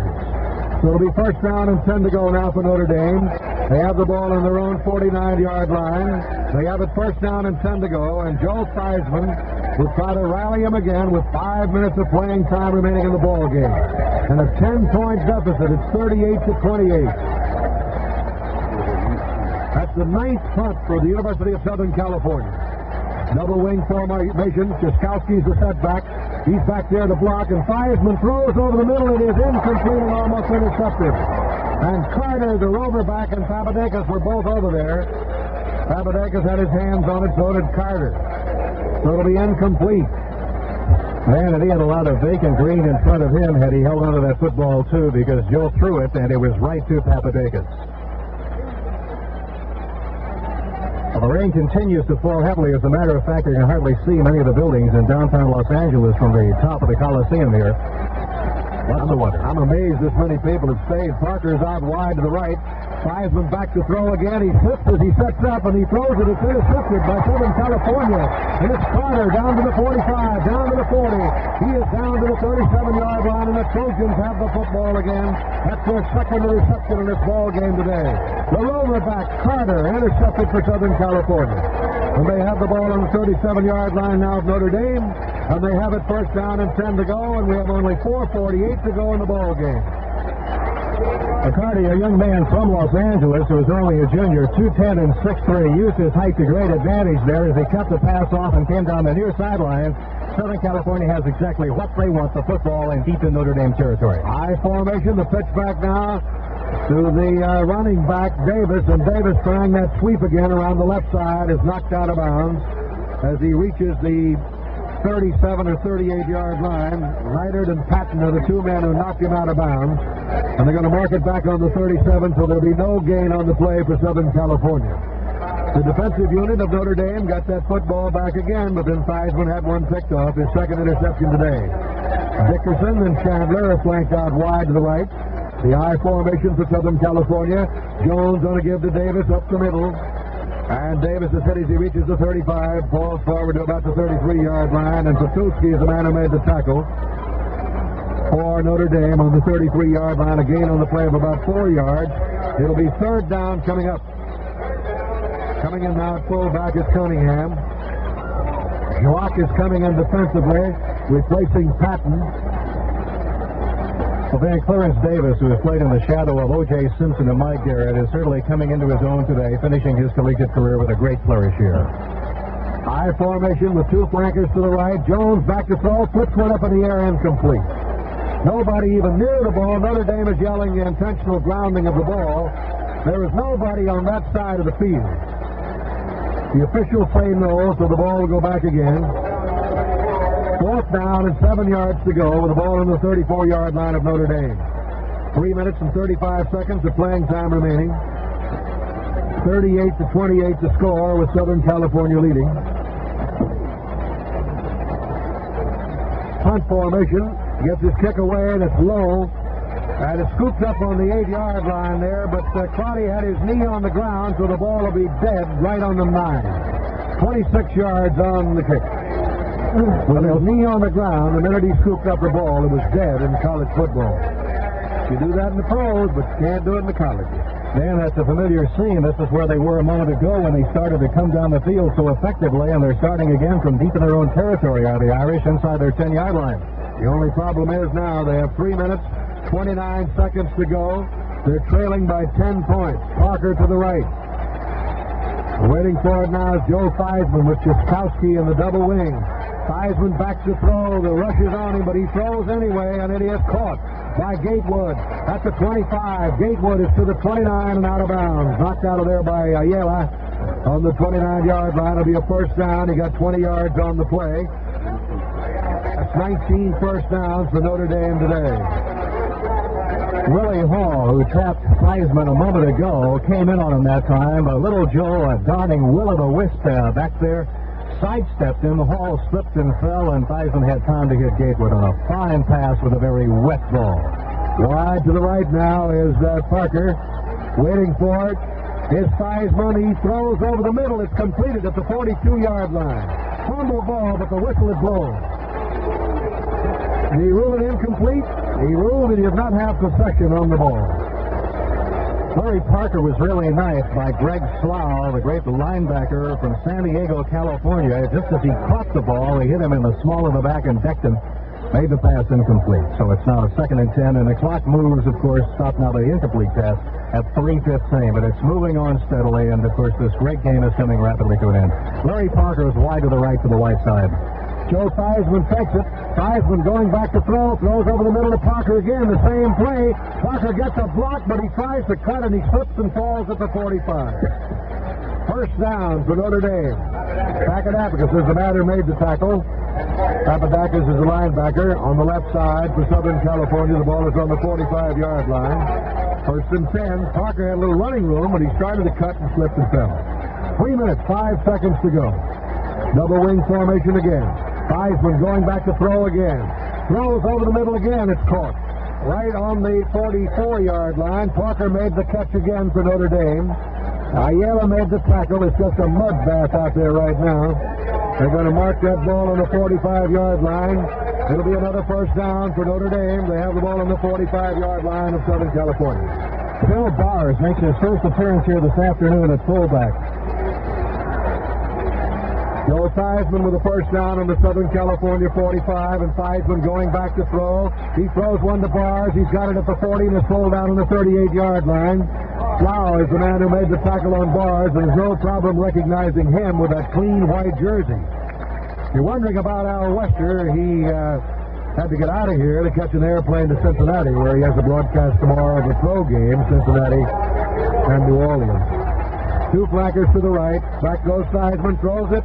Speaker 3: So it'll be first down and 10 to go now for Notre Dame. They have the ball on their own 49-yard line. They have it first down and 10 to go, and Joe Theismann will try to rally him again with 5 minutes of playing time remaining in the ball game. And a 10-point deficit. It's 38-28. That's the 9th punt for the University of Southern California. Double wing formation. Jaskowski's the setback. He's back there to block, and Theismann throws over the middle. It is incomplete and almost intercepted. And Carter, the rover back, and Papadakis were both over there. Papadakis had his hands on it, so did Carter. So it'll be incomplete. Man, and he had a lot of vacant green in front of him had he held onto that football, too, because Joe threw it, and it was right to Papadakis. Well, the rain continues to fall heavily. As a matter of fact, you can hardly see many of the buildings in downtown Los Angeles from the top of the Coliseum here. I'm amazed this many people have stayed. Parker's out wide to the right. Theismann back to throw again. He slips as he sets up, and he throws it. It's intercepted by Southern California. And it's Carter down to the 45, down to the 40. He is down to the 37-yard line, and the Trojans have the football again. That's their second reception in this ball game today. The rover back, Carter, intercepted for Southern California. And they have the ball on the 37-yard line now of Notre Dame. And they have it first down and 10 to go, and we have only 4:48 to go in the ball game. McCarty, a young man from Los Angeles who was only a junior, 2'10" and 6'3", used his height to great advantage there as he cut the pass off and came down the near sideline. Southern California has exactly what they want, the football, and deep in Notre Dame territory. High formation, the pitch back now to the running back, Davis, and Davis trying that sweep again around the left side is knocked out of bounds as he reaches the 37 or 38-yard line. Neidert and Patton are the two men who knocked him out of bounds. And they're going to mark it back on the 37, so there'll be no gain on the play for Southern California. The defensive unit of Notre Dame got that football back again, but then Theismann had one picked off, his second interception today. Dickerson and Chandler are flanked out wide to the right. The I formation for Southern California. Jones going to give to Davis up the middle. And Davis is hit as he reaches the 35, falls forward to about the 33-yard line, and Petulski is the man who made the tackle for Notre Dame on the 33-yard line, a gain on the play of about 4 yards. It'll be third down coming up. Coming in now at fullback is Cunningham. Jock is coming in defensively, replacing Patton.
Speaker 4: Well, then Clarence Davis, who has played in the shadow of O.J. Simpson and Mike Garrett, is certainly coming into his own today, finishing his collegiate career with a great flourish here.
Speaker 3: I formation with two flankers to the right. Jones back to throw, flips one up in the air, incomplete. Nobody even near the ball. Notre Dame is yelling the intentional grounding of the ball. There is nobody on that side of the field. The officials say no, so the ball will go back again. Fourth down and 7 yards to go with the ball on the 34-yard line of Notre Dame. 3 minutes and 35 seconds of playing time remaining. 38-28 to score with Southern California leading. Punt formation gets his kick away and it's low. And it scoops up on the 8-yard line there, but Crotty had his knee on the ground, so the ball will be dead right on the 9. 26 yards on the kick. With his knee on the ground, the minute he scooped up the ball, it was dead in college football. You do that in the pros, but you can't do it in the colleges.
Speaker 4: Dan, that's a familiar scene. This is where they were a moment ago when they started to come down the field so effectively, and they're starting again from deep in their own territory, are the Irish, inside their 10-yard line.
Speaker 3: The only problem is now they have 3 minutes, 29 seconds to go. They're trailing by 10 points. Parker to the right. Waiting for it now is Joe Theismann with Jaskowski in the double wing. Theismann back to throw. The rush is on him, but he throws anyway, and it is caught by Gatewood at the 25. Gatewood is to the 29 and out of bounds. Knocked out of there by Ayala on the 29-yard line. It'll be a first down. He got 20 yards on the play. That's 19 first downs for Notre Dame today.
Speaker 4: Willie Hall, who trapped Theismann a moment ago, came in on him that time. But little Joe, a darning will-o'-the-wisp back there, sidestepped him. The Hall slipped and fell, and Theismann had time to hit Gatewood on a fine pass with a very wet ball.
Speaker 3: Wide to the right now is Parker. Waiting for it is Theismann. He throws over the middle. It's completed at the 42-yard line. Fumble ball, but the whistle is blown. He ruled it incomplete. He ruled that he did not have possession on the ball.
Speaker 4: Larry Parker was really nice by Greg Slough, the great linebacker from San Diego, California. Just as he caught the ball, he hit him in the small of the back and decked him. Made the pass incomplete. So it's now 2nd and 10, and the clock moves, of course, stop now the incomplete pass at 3:15. But it's moving on steadily, and of course this great game is coming rapidly to an end. Larry Parker is wide to the right to the white side.
Speaker 3: Joe Theismann takes it. Theismann going back to throw. Throws over the middle to Parker again. The same play. Parker gets a block, but he tries to cut, and he slips and falls at the 45. First down for Notre Dame. Papadakis is the man who made the tackle. Papadakis is the linebacker on the left side for Southern California. The ball is on the 45-yard line. First and 10. Parker had a little running room, but he started to cut and slipped and fell. 3 minutes, 5 seconds to go. Double wing formation again. Theismann going back to throw again. Throws over the middle again. It's caught. Right on the 44-yard line. Parker made the catch again for Notre Dame. Ayala made the tackle. It's just a mud bath out there right now. They're going to mark that ball on the 45-yard line. It'll be another first down for Notre Dame. They have the ball on the 45-yard line of Southern California.
Speaker 4: Phil Bowers makes his first appearance here this afternoon at fullback.
Speaker 3: Joe Theismann with a first down on the Southern California 45, and Theismann going back to throw. He throws one to Bars. He's got it at the 40 and is pulled down on the 38-yard line. Slough is the man who made the tackle on Bars, and there's no problem recognizing him with that clean white jersey. You're wondering about Al Wester. He had to get out of here to catch an airplane to Cincinnati, where he has a broadcast tomorrow of the pro game, Cincinnati and New Orleans. Two flankers to the right. Back goes Theismann, throws it.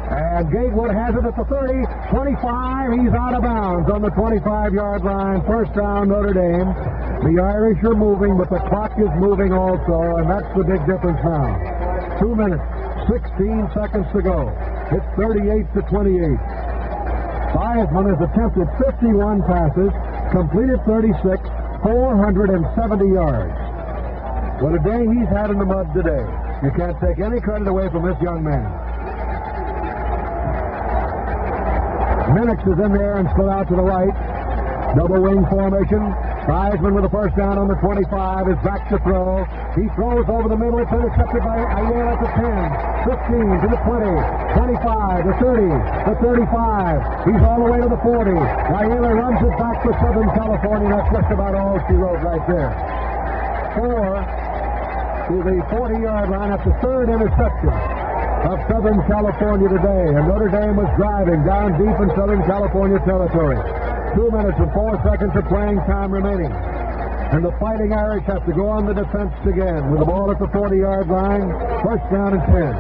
Speaker 3: And Gatewood has it at the 30, 25. He's out of bounds on the 25-yard line. First down, Notre Dame. The Irish are moving, but the clock is moving also, and that's the big difference now. 2 minutes, 16 seconds to go. It's 38-28. Theismann has attempted 51 passes, completed 36, 470 yards. What a day he's had in the mud today. You can't take any credit away from this young man. Minix is in there and split out to the right. Double wing formation. Theismann with a first down on the 25 is back to throw. He throws over the middle. It's intercepted by Ayala at the 10, 15 to the 20, 25, the 30, the 35. He's all the way to the 40. Ayala runs it back to Southern California. That's just about all she wrote right there. 4 to the 40-yard line. That's the third interception of Southern California today. And Notre Dame was driving down deep in Southern California territory. 2 minutes and 4 seconds of playing time remaining. And the Fighting Irish have to go on the defense again with the ball at the 40-yard line. First down and 10.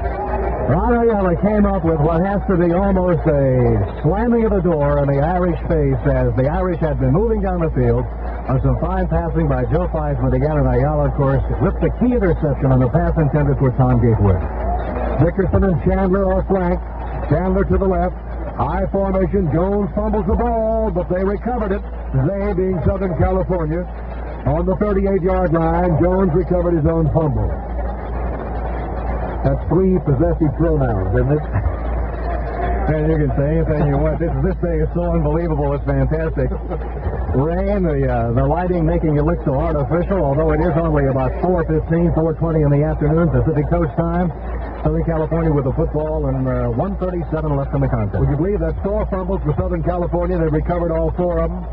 Speaker 4: Ron Ayala came up with what has to be almost a slamming of the door in the Irish face as the Irish had been moving down the field on some fine passing by Joe Theismann again, and Ayala, of course, whipped the key interception on the pass intended for Tom Gatewood.
Speaker 3: Dickerson and Chandler are flanked. Chandler to the left. High formation. Jones fumbles the ball, but they recovered it. They being Southern California. On the 38-yard line, Jones recovered his own fumble. That's 3 possessive pronouns, isn't it?
Speaker 4: And you can say anything you want. This thing is so unbelievable. It's fantastic. Rain, the lighting making it look so artificial, although it is only about 4:15, 4:20 in the afternoon, Pacific Coast time. Southern California with the football and 1:37 left in the contest.
Speaker 3: Would you believe that's 4 fumbles for Southern California? They've recovered all 4 of them.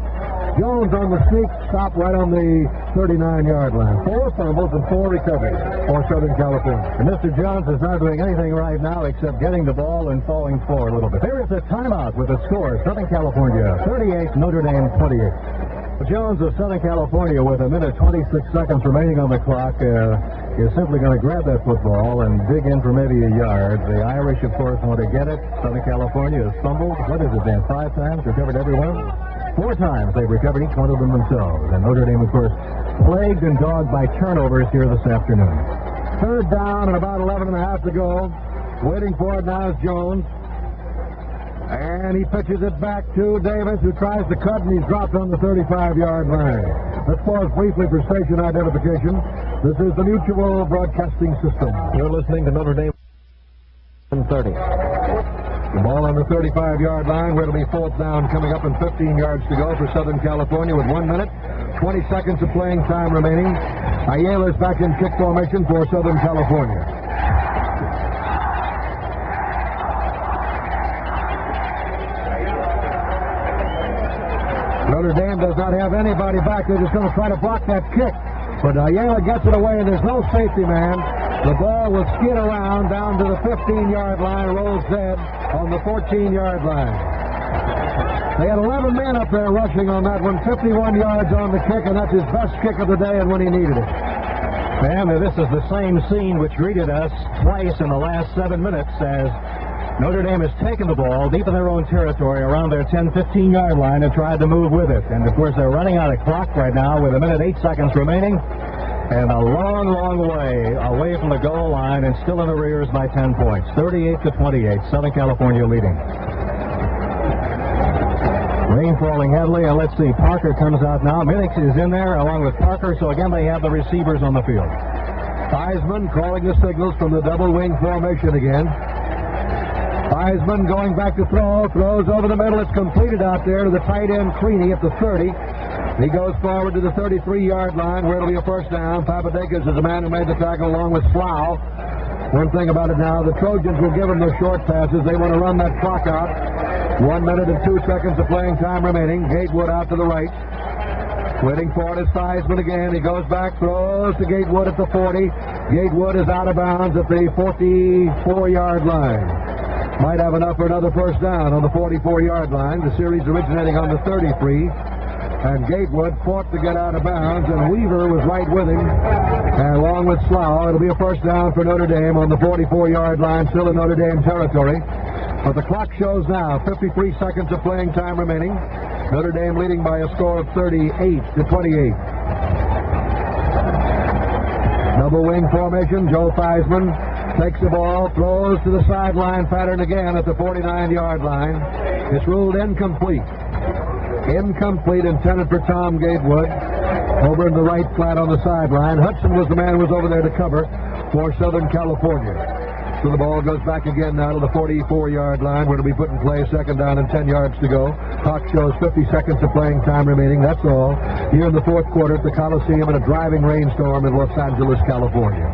Speaker 3: Jones on the sneak, stopped right on the 39-yard line. 4 fumbles and 4 recoveries for Southern California.
Speaker 4: And Mr. Jones is not doing anything right now except getting the ball and falling forward a little bit. There is a timeout with the score. Southern California 38, Notre Dame 28. Jones of Southern California with 1 minute 26 seconds remaining on the clock is simply going to grab that football and dig in for maybe a yard. The Irish, of course, want to get it. Southern California has fumbled. What is it, Dan? 5 times? Recovered every one? 4 times they've recovered each one of them themselves. And Notre Dame, of course, plagued and dogged by turnovers here this afternoon.
Speaker 3: Third down and about 11 and a half to go. Waiting for it now is Jones. And he pitches it back to Davis, who tries to cut, and he's dropped on the 35-yard line. Let's pause briefly for station identification. This is the Mutual Broadcasting System.
Speaker 5: You're listening to Notre Dame 30.
Speaker 3: The ball on the 35-yard line, where it'll be 4th down, coming up and 15 yards to go for Southern California with 1 minute, 20 seconds of playing time remaining. Ayala's back in kick formation for Southern California. Notre Dame does not have anybody back. They're just going to try to block that kick. But Ayala gets it away, and there's no safety man. The ball will skid around down to the 15-yard line, rolls dead on the 14-yard line. They had 11 men up there rushing on that one, 51 yards on the kick, and that's his best kick of the day and when he needed it.
Speaker 4: And this is the same scene which greeted us twice in the last 7 minutes as Notre Dame has taken the ball deep in their own territory around their 10, 15-yard line and tried to move with it. And, of course, they're running out of clock right now with 1 minute 8 seconds remaining and a long, long way away from the goal line and still in the rears by 10 points. 38-28, Southern California leading. Rain falling heavily, and let's see, Parker comes out now. Minix is in there along with Parker, so again they have the receivers on the field.
Speaker 3: Theismann calling the signals from the double wing formation again. Theismann going back to throw, throws over the middle. It's completed out there to the tight end Creaney at the 30. He goes forward to the 33-yard line where it'll be a first down. Papadakis is the man who made the tackle along with Slough. One thing about it now, the Trojans will give him the short passes. They want to run that clock out. 1 minute and 2 seconds of playing time remaining. Gatewood out to the right. Waiting for it is Theismann again. He goes back, throws to Gatewood at the 40. Gatewood is out of bounds at the 44-yard line. Might have enough for another first down on the 44-yard line. The series originating on the 33. And Gatewood fought to get out of bounds, and Weaver was right with him. And along with Slough, it'll be a first down for Notre Dame on the 44-yard line, still in Notre Dame territory. But the clock shows now 53 seconds of playing time remaining. Notre Dame leading by a score of 38-28. Double wing formation. Joe Theismann takes the ball, throws to the sideline pattern again at the 49-yard line. It's ruled incomplete. Incomplete, intended for Tom Gatewood. Over in the right flat on the sideline. Hudson was the man who was over there to cover for Southern California. So the ball goes back again now to the 44-yard line, where it'll be put in play, second down and 10 yards to go. Clock shows 50 seconds of playing time remaining. That's all. Here in the fourth quarter at the Coliseum in a driving rainstorm in Los Angeles, California.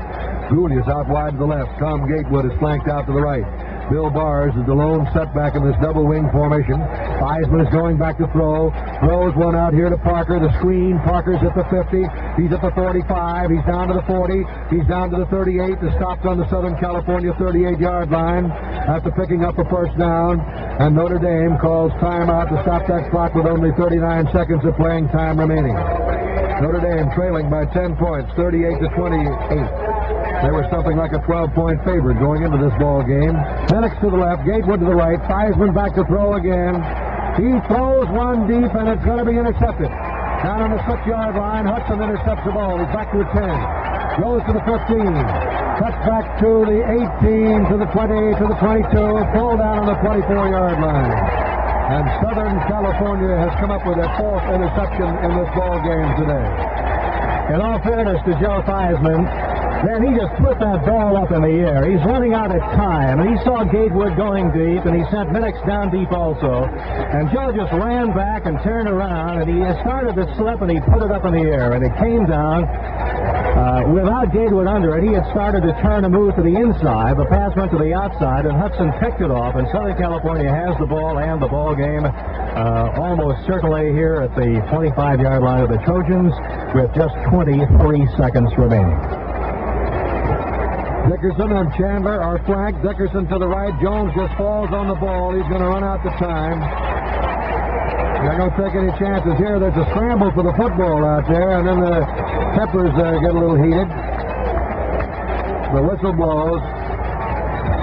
Speaker 3: Gould is out wide to the left. Tom Gatewood is flanked out to the right. Bill Bars is the lone setback in this double wing formation. Theismann is going back to throw. Throws one out here to Parker. The screen. Parker's at the 50. He's at the 45. He's down to the 40. He's down to the 38. The stopped on the Southern California 38-yard line after picking up a first down. And Notre Dame calls timeout to stop that clock with only 39 seconds of playing time remaining. Notre Dame trailing by 10 points, 38-28. They were something like a 12-point favorite going into this ball game. Penix to the left, Gatewood to the right. Theismann back to throw again. He throws one deep, and it's going to be intercepted. Down on the 6-yard line, Hudson intercepts the ball. He's back to the 10. Goes to the 15. Cuts back to the 18, to the 20, to the 22. Pulled down on the 24-yard line. And Southern California has come up with their fourth interception in this ball game today.
Speaker 2: In all fairness to Joe Theismann, man, he just put that ball up in the air. He's running out of time, and he saw Gatewood going deep, and he sent Penix down deep also. And Joe just ran back and turned around, and he started to slip, and he put it up in the air, and it came down. Without Gatewood under it, he had started to turn and move to the inside. The pass went to the outside, and Hudson picked it off, and Southern California has the ball and the ball game almost certainly here at the 25-yard line of the Trojans with just 23 seconds remaining.
Speaker 3: Dickerson and Chandler are flanked. Dickerson to the right. Jones just falls on the ball. He's going to run out the time. They're going to take any chances here. There's a scramble for the football out there, and then the Peppers get a little heated. The whistle blows.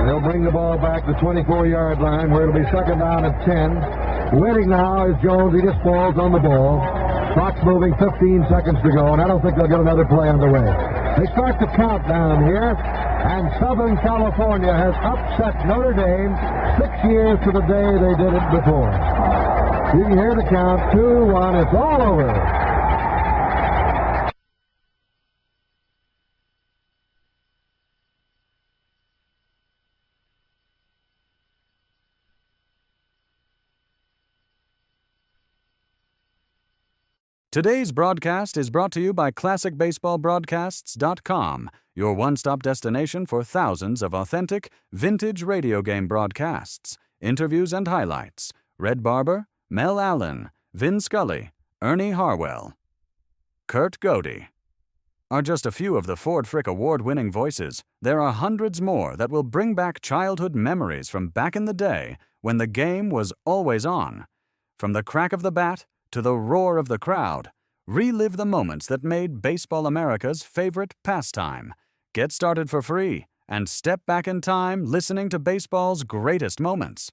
Speaker 3: They'll bring the ball back to the 24-yard line, where it'll be second down and 10. Winning now is Jones. He just falls on the ball. Clock's moving, 15 seconds to go, and I don't think they'll get another play on the way. They start the countdown here, and Southern California has upset Notre Dame 6 years to the day they did it before. You can hear the count, 2-1, it's all over.
Speaker 1: Today's broadcast is brought to you by ClassicBaseballBroadcasts.com, your one-stop destination for thousands of authentic, vintage radio game broadcasts, interviews and highlights. Red Barber, Mel Allen, Vin Scully, Ernie Harwell, Kurt Godey are just a few of the Ford Frick award-winning voices. There are hundreds more that will bring back childhood memories from back in the day when the game was always on. From the crack of the bat to the roar of the crowd, relive the moments that made Baseball America's favorite pastime. Get started for free and step back in time listening to baseball's greatest moments.